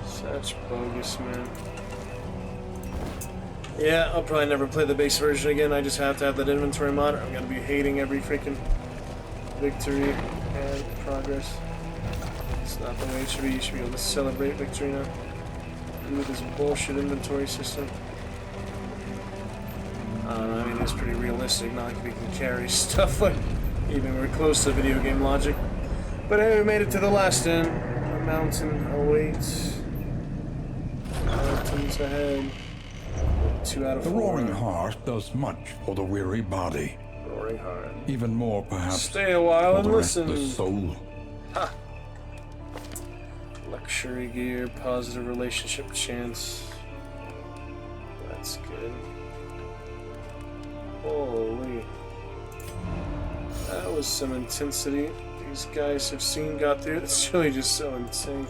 Such bogus, man. Yeah, I'll probably never play the base version again. I just have to have that inventory mod. I'm gonna be hating every freaking victory and progress. It's not the way it should be. You should be able to celebrate victory now. And with this bullshit inventory system. I don't know, I mean, it's pretty realistic. Not like we can carry stuff like even we're close to video game logic. But anyway, we made it to the last end. A mountain awaits. Mountains ahead. 2 out of 4. The Roaring Heart does much for the weary body. Roaring Heart. Even more, perhaps, Stay a while for and the listen. restless soul. Ha! Luxury gear, positive relationship chance. That's good. Holy. That was some intensity these guys have seen got through. It's really just so insane.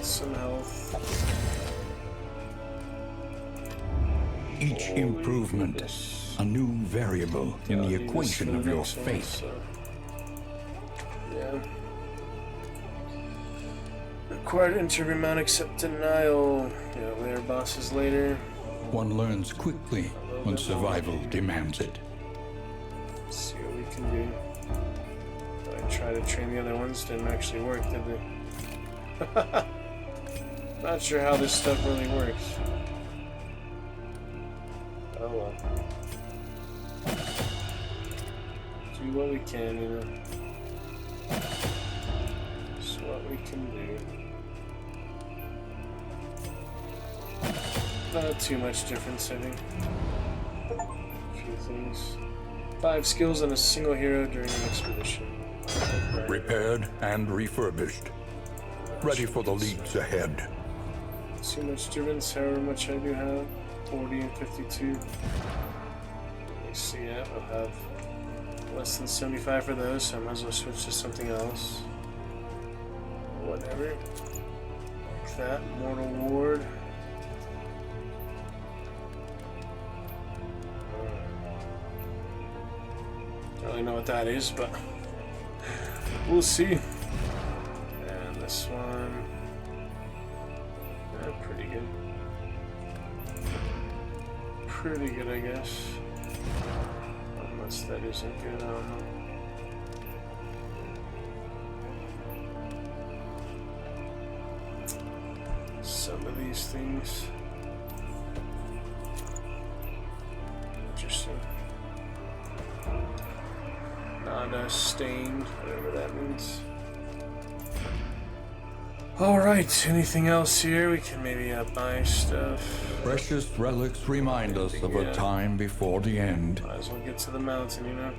Some health. Each improvement, a new variable in the equation of your fate. So. Yeah. Required enter every mount except denial. Yeah, later bosses later. One learns quickly when survival demands it. Let's see what we can do. I tried to train the other ones, didn't actually work, did they? Not sure how this stuff really works. Oh well. Do what we can, you know. It's what we can do. Not too much difference, I think. A few things. 5 skills on a single hero during an expedition. Repaired and refurbished. Ready for the leagues ahead. Too much difference, however much I do have. 40 and 52. Let me see, yeah, I'll have less than 75 for those, so I might as well switch to something else. Whatever. Like that. Mortal Ward. Don't really know what that is, but we'll see. And this one. Pretty good. Pretty good, I guess. Unless that isn't good, I don't know. Some of these things. Interesting. Not stained, whatever that means. Alright, anything else here? We can maybe buy stuff. Precious relics remind us of a time before the end. Might as well get to the mountain, you know.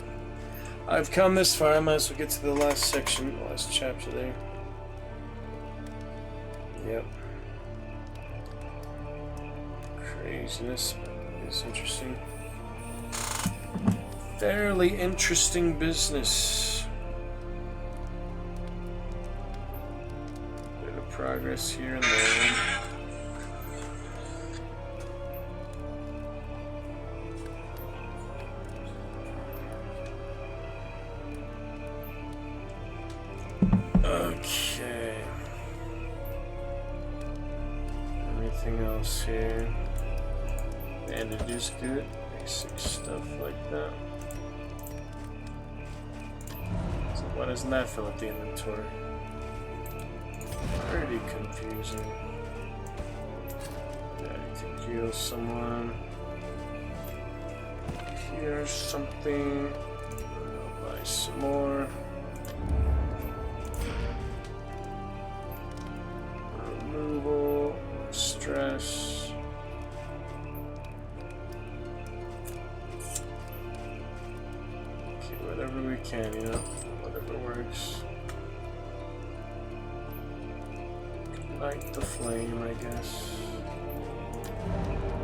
I've come this far, I might as well get to the last section, the last chapter there. Yep. craziness, but it's interesting. Fairly interesting business. Bit of progress here and there. Okay. Anything else here? Bandage is good. Basic stuff like that. So why doesn't that fill up the inventory? Pretty confusing. Yeah, you can heal someone. Here's something. I'll buy some more. Removal, stress. Okay, whatever we can, you know, whatever works. Light the flame, I guess.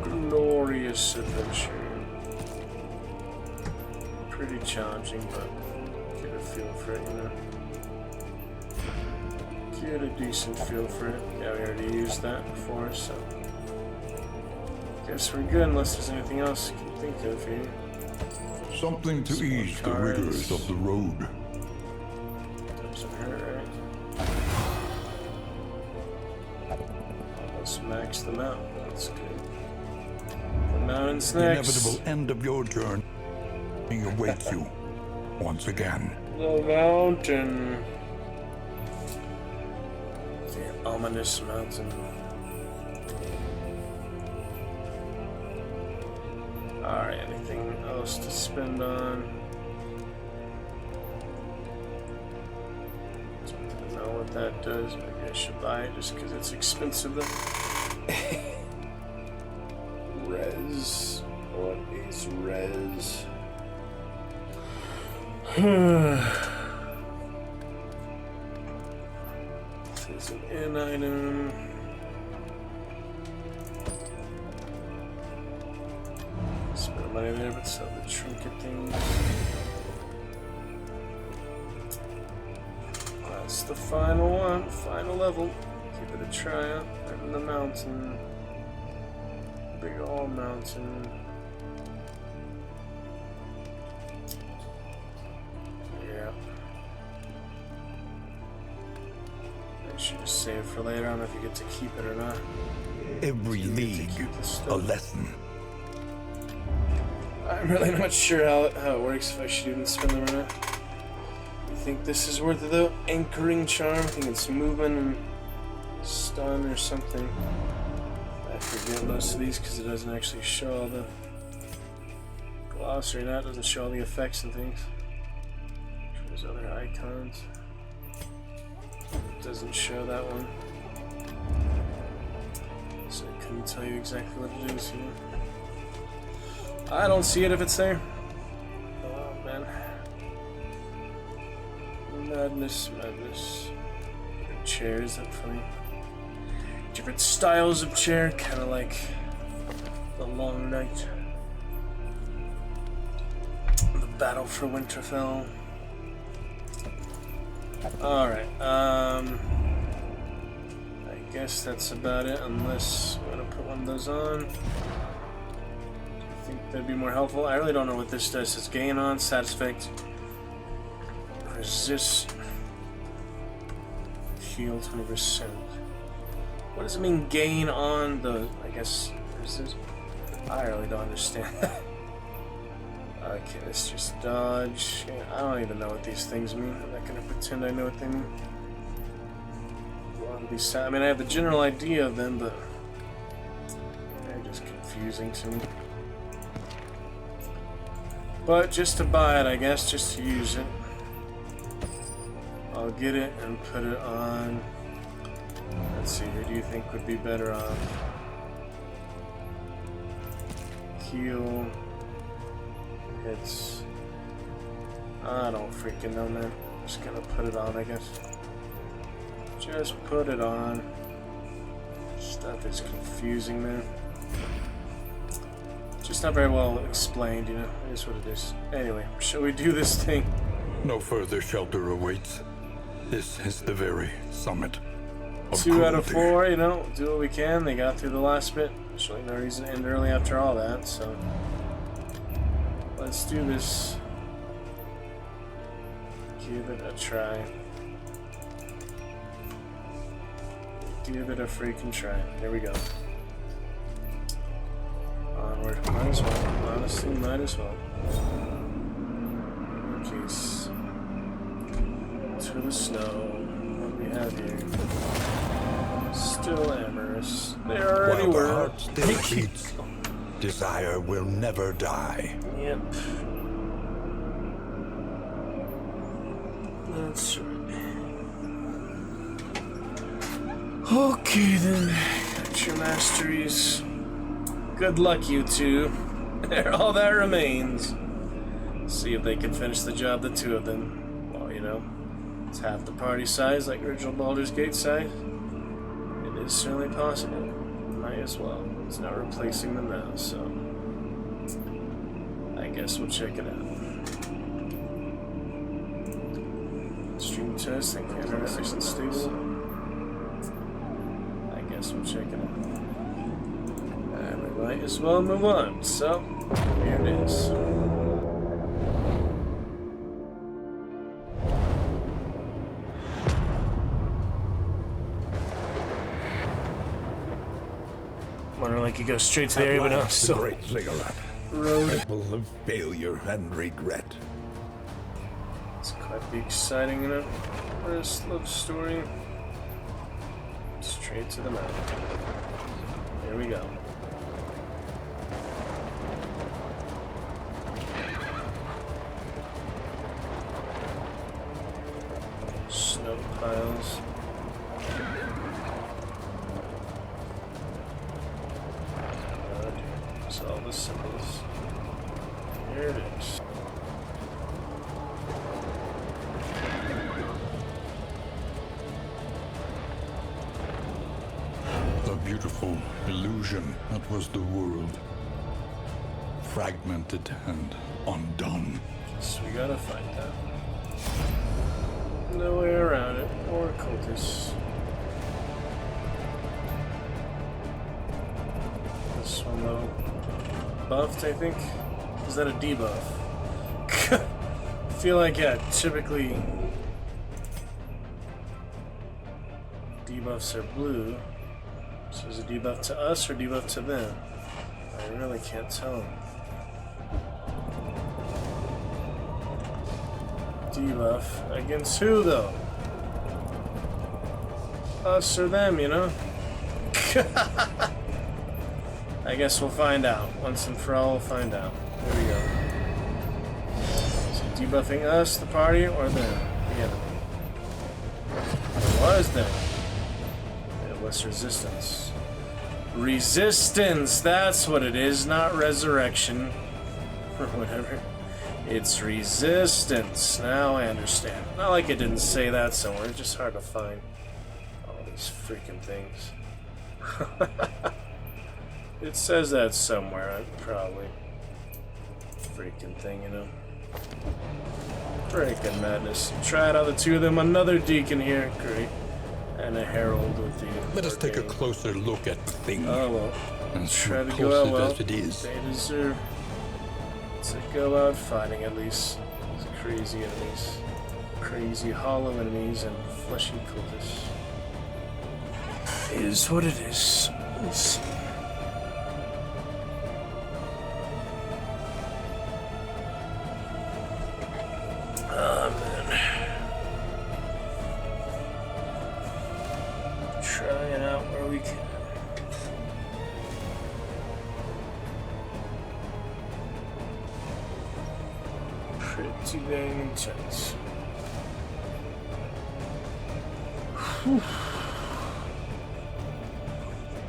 Glorious adventure. Pretty challenging, but get a feel for it, you know. Get a decent feel for it. Yeah, we already used that before, so guess we're good unless there's anything else you can think of here. Something to ease the rigors of the road. Doesn't hurt, right? Almost maxed them out. That's good. The mountain's The next. inevitable end of your journey awaits you once again. The mountain. The ominous mountain. Alright, anything else to spend on? I don't know what that does. Maybe I should buy it just because it's expensive though. Res. What is res? This is an in item. Spend money there, but sell the trinket things. That's the final one, final level. Give it a try out. In the mountain. Big old mountain. Yeah. I should just save for later. I don't know if you get to keep it or not. Every league, a lesson. I'm really not sure how it works, if I should even spend them or not. You think this is worth it though? Anchoring charm? I think it's movement and stun or something. I forget most of these because it doesn't actually show all the glossary, and that doesn't show all the effects and things. There's other icons. It doesn't show that one. So I couldn't tell you exactly what it is here. I don't see it if it's there. Oh man. Madness, madness. Chairs, that funny. Different styles of chair, kind of like the Long Night. The Battle for Winterfell. Alright, I guess that's about it, unless we're gonna put one of those on. I think that'd be more helpful. I really don't know what this does. It's gain on, status effect, resist, heal 20%. What does it mean, gain on the, I guess, resist? I really don't understand that. Okay, let's just dodge. Yeah, I don't even know what these things mean. I'm not gonna pretend I know what they mean. I mean, I have the general idea of them, but they're just confusing to me. But just to buy it, I guess, just to use it. I'll get it and put it on. Let's see, who do you think would be better off? Heal. Hits. I don't freaking know, man. I'm just gonna put it on, I guess. Just put it on. Stuff is confusing, man. Just not very well explained, you know. It is what it is. Anyway, shall we do this thing? No further shelter awaits. This is the very summit of 2 out of cruelty. 4, you know, do what we can. They got through the last bit. Surely no reason to end early after all that, so let's do this. Give it a try. Give it a freaking try. Here we go. Onward. Might as well. Honestly, might as well. Jeez. To the snow. What do we have here? Still amorous. They already While the were. heart still beats, desire will never die. Yep. That's right. Okay then. Got your masteries. Good luck, you two. They're all that remains. See if they can finish the job, the two of them. Well, you know, it's half the party size, like original Baldur's Gate size. It is certainly possible. Might as well. It's not replacing them now, so I guess we'll check it out. Stream testing, internet nice and stable. I guess we'll check it out. And we might as well move on. So, here it is. Wonder like you go straight to the area, but no. So, great ziggurat. road. Temple of failure and regret. It's quite be exciting, you know. This love story. Straight to the mountain. Here we go. Snow piles. There's all the symbols. Here it is. The beautiful illusion that was the world. Fragmented and undone. So we gotta fight that. No way around it. Or cultists. This one though. Buffed, I think? Is that a debuff? I feel like, yeah, typically debuffs are blue. So is it debuff to us or debuff to them? I really can't tell. Debuff against who though? Us or them, you know? I guess we'll find out. Once and for all, we'll find out. Here we go. Is it debuffing us, the party, or them? The enemy? It was them. It was resistance. Resistance! That's what it is, not resurrection. Or whatever. It's resistance. Now I understand. Not like it didn't say that somewhere. It's just hard to find all these freaking things. It says that somewhere, probably. Freaking thing, you know. Freaking madness. Try it out, the two of them. Another deacon here. Great. And a herald with the... Let us take a closer look at the thing. Oh, well. And Try to so go out close well. as it is. They deserve to go out fighting, at least. These crazy enemies. Crazy hollow enemies and fleshy cultists. It is what it is. Let's see. Oh, man. Try it out where we can. Pretty dang intense. Whew.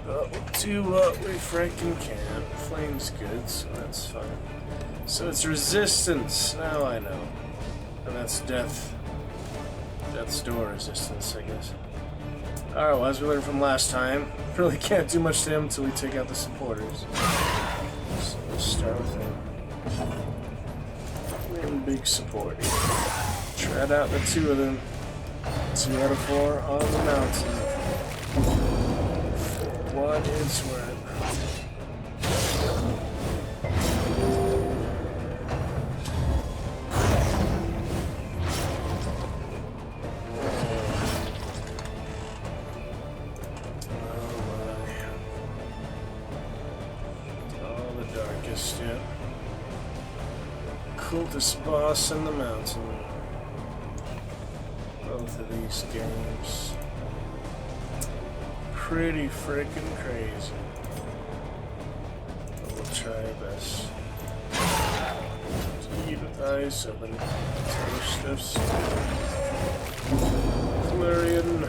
But we'll do what we freaking can. Flame's good, so that's fine. So it's resistance. Now I know. And that's death. Death's door resistance, I guess. Alright, well, as we learned from last time, really can't do much to him until we take out the supporters. So we'll start with him. And big support. Tread out the two of them. 2 out of 4 on the mountain. For what it's worth. Yet. Cultist boss in the mountain. Both of these games. Pretty freaking crazy. But we'll try our best. To eat with ice, open stiffs. Clarion.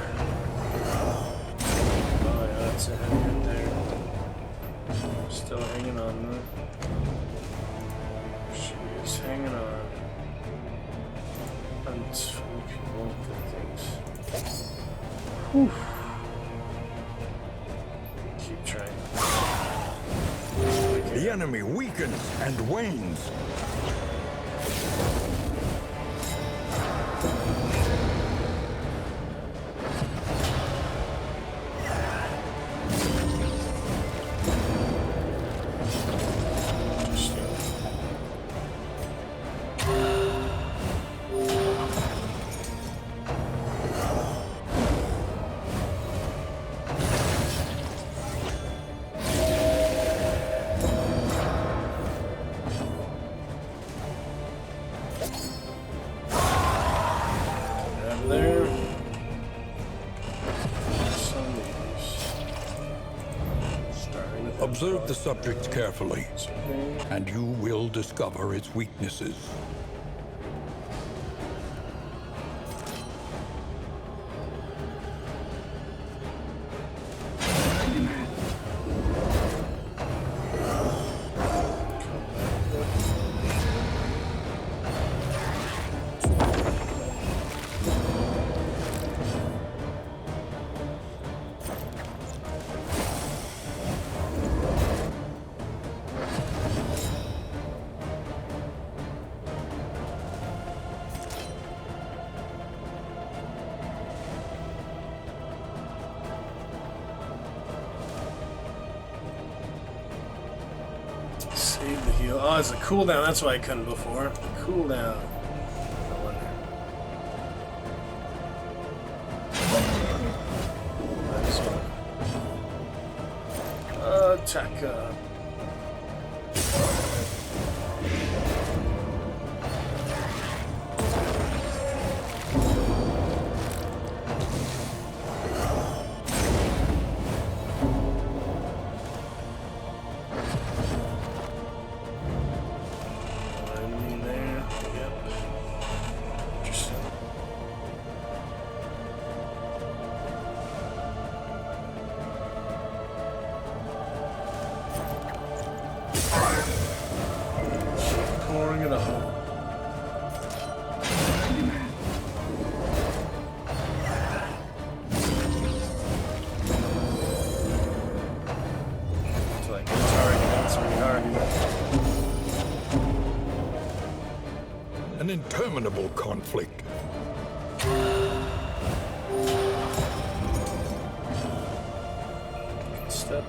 Oh yeah, that's a heavy hit there. Still hanging on though. She is hanging on. Until people get things. Whew. Keep trying. The enemy weakens and wanes. Observe the subject carefully, and you will discover its weaknesses. Save the heal. Oh, it's a cooldown. That's why I couldn't before. Cooldown. No wonder. Nice one. Attack. Pouring it up. It's like it's hard. It's really hard. An interminable conflict. Step.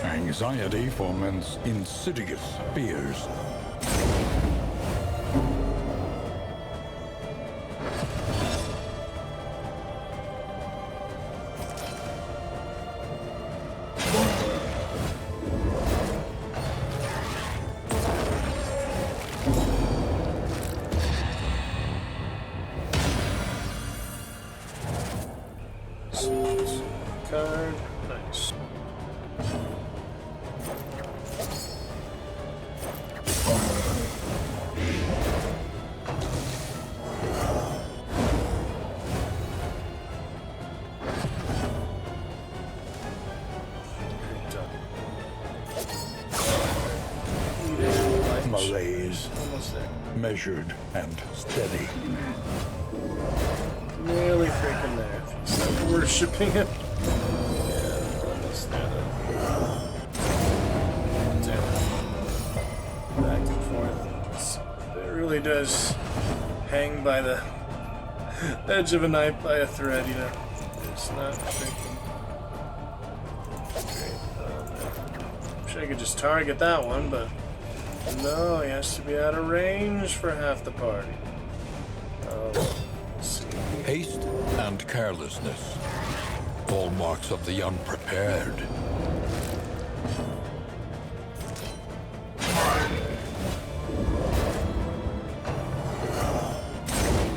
Anxiety foments insidious fears. Card. Nice. measured and steady. Nearly freaking there. Stop worshipping it. Yeah, almost there though. Damn it. Back and forth. It really does hang by the edge of a knife by a thread, you know. It's not freaking great. Wish I could just target that one, but no, he has to be out of range for half the party. Oh, let's see. Haste and carelessness, hallmarks of the unprepared.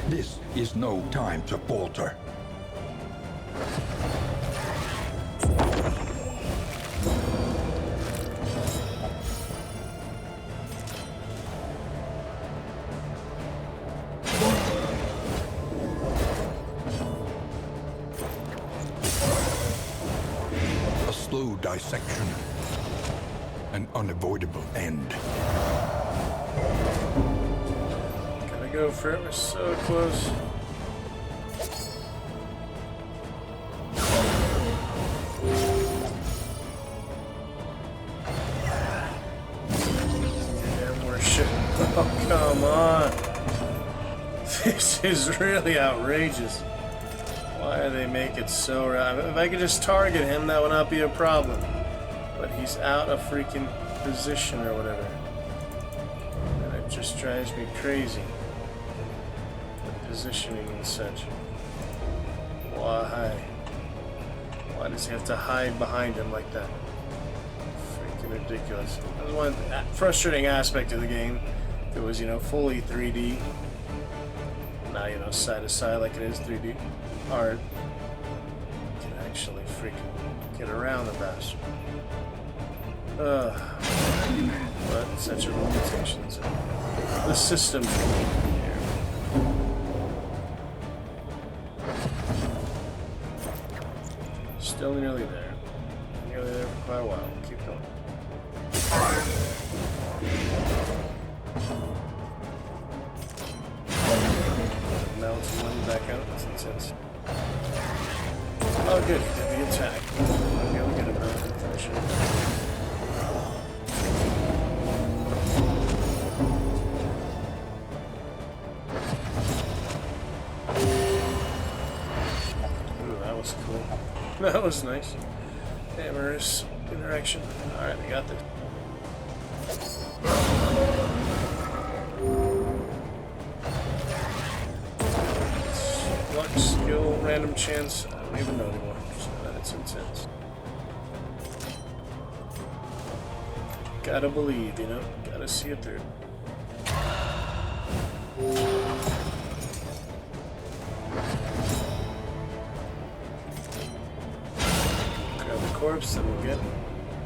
This is no time to falter. A slow dissection, an unavoidable end. Gotta go for it, we're so close. Damn, we're shit. Oh, come on. This is really outrageous. Why do they make it so rough? If I could just target him, that would not be a problem. But he's out of freaking position or whatever. And it just drives me crazy. The positioning and such. Why? Why does he have to hide behind him like that? Freaking ridiculous. That was one frustrating aspect of the game. If it was, you know, fully 3D. Now, you know, side to side like it is 3D. Hard. You can actually freaking get around the bastard. But such a limitations of the system here. Still nearly there. Nearly there for quite a while. Keep going. Mounts one back out. That's intense. Oh, good. He did the attack. Okay, we'll get him out and finish it. Ooh, that was cool. That was nice. Amorous interaction. Alright, we got this. Luck, skill, random chance. I don't even know anymore. Just know that it's intense. Gotta believe, you know? Gotta see it through. Grab the corpse, then we'll get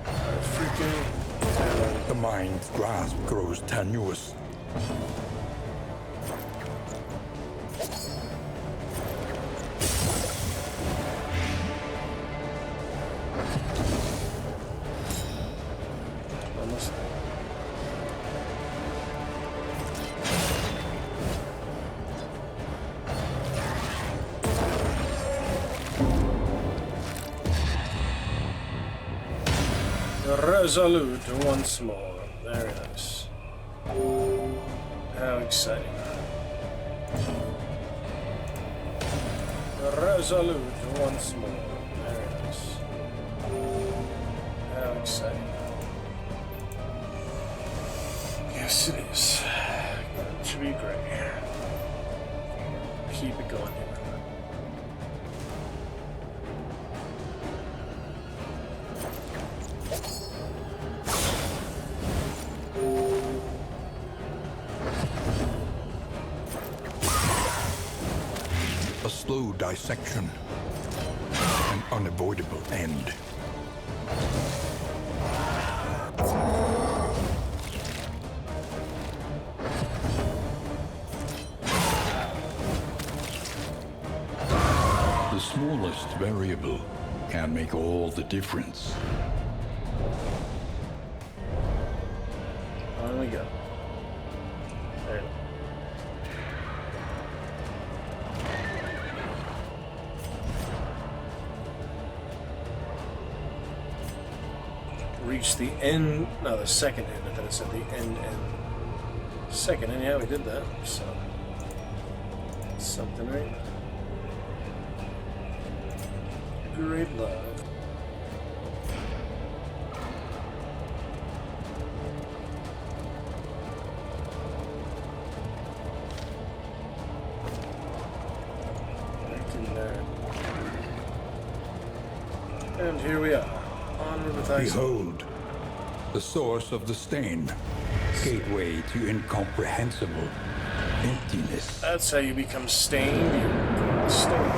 our freaking... The mind's grasp grows tenuous. Almost. Resolute once more. Very nice. How exciting. Resolute once more. Very nice. How exciting. Yes, it is. It should be great. Keep it going here. A slow dissection, an unavoidable end. The smallest variable can make all the difference. On we go. There we go. reach the end. No, the second end. I thought it said the end. Second end. Yeah, we did that. So something, right? Great love. And here we are, onward with ice. Behold, the source of the stain, gateway to incomprehensible emptiness. That's how you become stained. You become stained.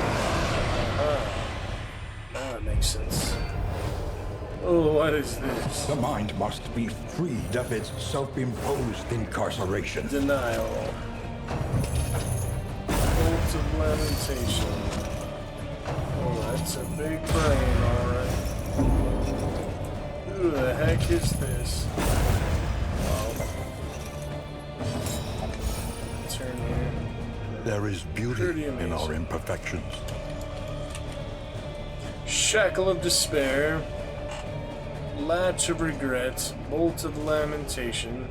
Now it makes sense. Oh, what is this? The mind must be freed of its self-imposed incarceration. Denial. Bolt of lamentation. Oh, that's a big brain, alright. Who the heck is this? Oh. Turn here. There is beauty Pretty in amazing. our imperfections. Shackle of despair. Latch of regret. Bolt of lamentation.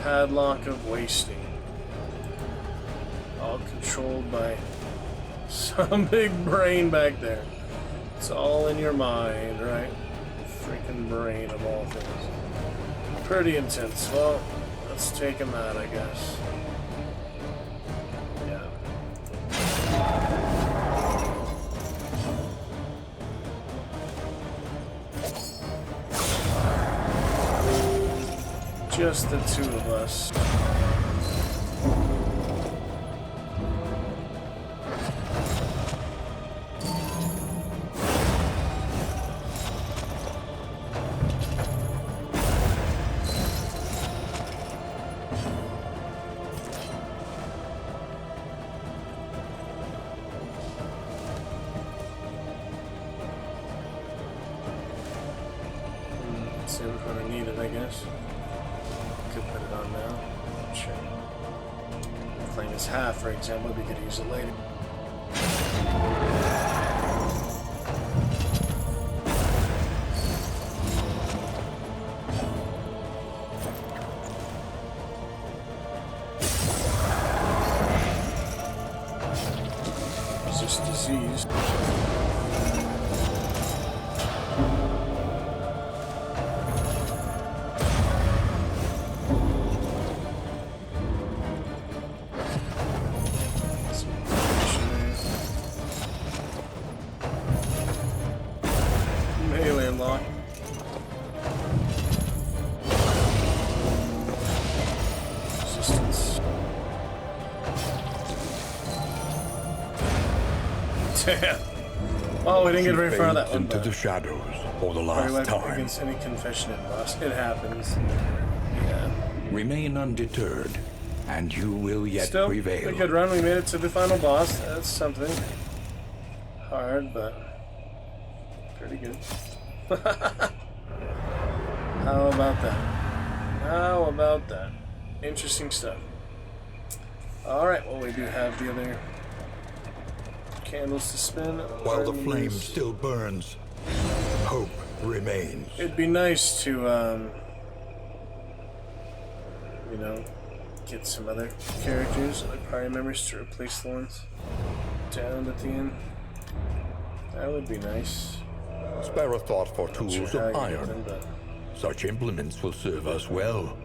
Padlock of wasting. All controlled by some big brain back there. It's all in your mind, right? Freaking brain of all things. Pretty intense. Well, let's take him out, I guess. Yeah. Just the two of us. See which one I needed, I guess. Could put it on now. Sure. Claim is half, for example, we could use it later. Resist disease. Melee unlock. Resistance. Damn. Oh, we didn't get very far on that one. Into the shadows for the last time. Against any confession in boss. It happens. Yeah. Remain undeterred, and you will yet Still, prevail. a good run. We made it to the final boss. That's something. Hard, but pretty good. How about that? How about that? Interesting stuff. Alright, well, we do have the other candles to spin. While the flame still burns, hope remains. It'd be nice to, you know, get some other characters, other party members to replace the ones down at the end. That would be nice. Spare a thought for tools Sure of how you iron. get them, but Such implements will serve us well.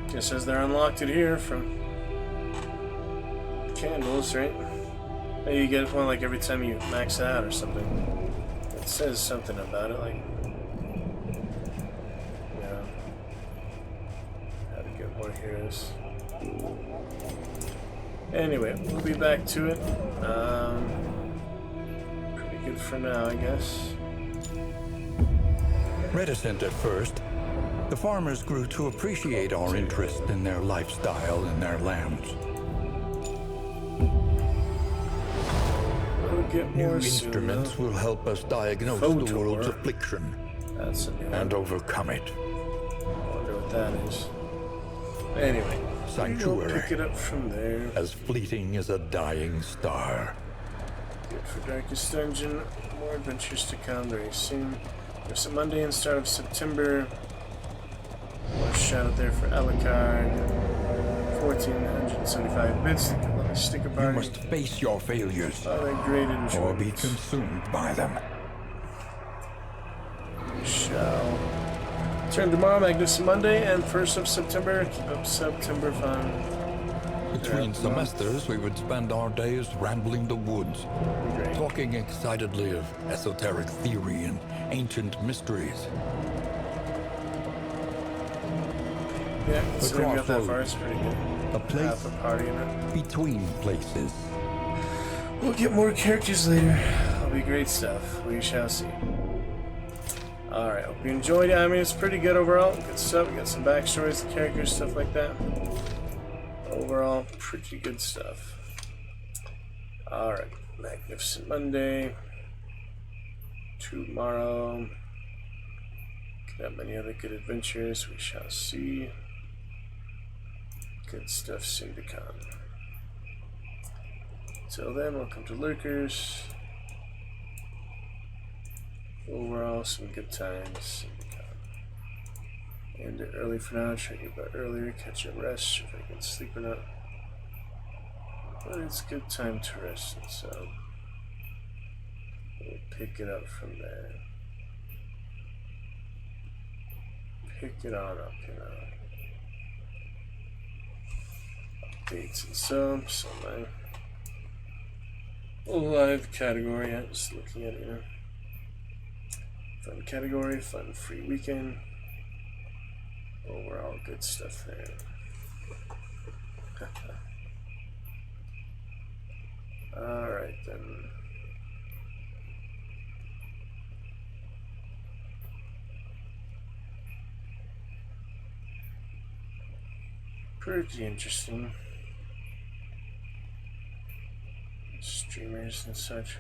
Just says they're unlocked it here from candles, right? Maybe you get one like every time you max out or something. It says something about it, like, yeah. How to get more heroes. Anyway, we'll be back to it. Pretty good for now, I guess. Reticent at first, the farmers grew to appreciate our interest in their lifestyle and their lands. We'll get New more instruments soon, will help us diagnose Photor. the world's affliction That's a new one. and overcome it. Wonder what that is. Anyway, Sanctuary. we'll pick it up from there. As fleeting as a dying star. Good for Darkest Dungeon. More adventures to come very soon. There's a Monday and start of September. More shout out there for Alucard. 1,475 bits. Lovely sticker party. You must face your failures, Other great or be enjoyment. consumed by them. We shall turn tomorrow, Magnificent Monday, and 1st of September. Keep up September fun. Between semesters, we would spend our days rambling the woods, talking excitedly of esoteric theory and ancient mysteries. Yeah, considering we got that far, it's pretty good. A place Half a party in it. between places. We'll get more characters later. It'll be great stuff. We shall see. Alright, hope you enjoyed it. I mean, it's pretty good overall. Good stuff. We got some backstories, the characters, stuff like that. Overall, pretty good stuff. Alright, Magnificent Monday. Tomorrow. Could have many other good adventures. We shall see. Good stuff soon to come. Till then, welcome to Lurkers. Overall, some good times soon to come. End it early for now. Try to get about earlier, catch a rest if I can sleep or not. But it's a good time to rest, and so we'll pick it up from there. Pick it on up, you know. Updates and subs, so my live category, I'm just looking at it, you know. Fun category, fun free weekend. Overall good stuff there. Alright then. Pretty interesting. Streamers and such.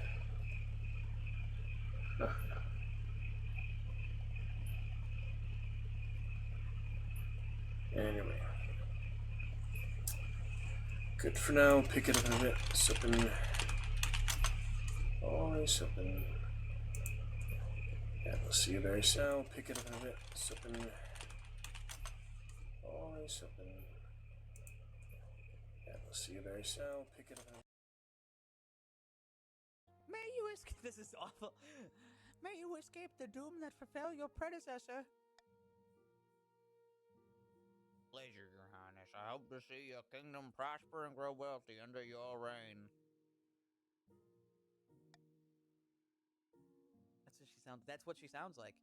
Anyway. Good for now. Pick it up in a bit. Sipping. Always sipping. Yeah, we'll see you very soon. Pick it up in a bit. Sipping. Always sipping. Yeah, we'll see you very soon. Pick it up in a bit. May you escape. This is awful. May you escape the doom that befell your predecessor. Pleasure, Your Highness. I hope to see your kingdom prosper and grow wealthy under your reign. That's what she sounds like.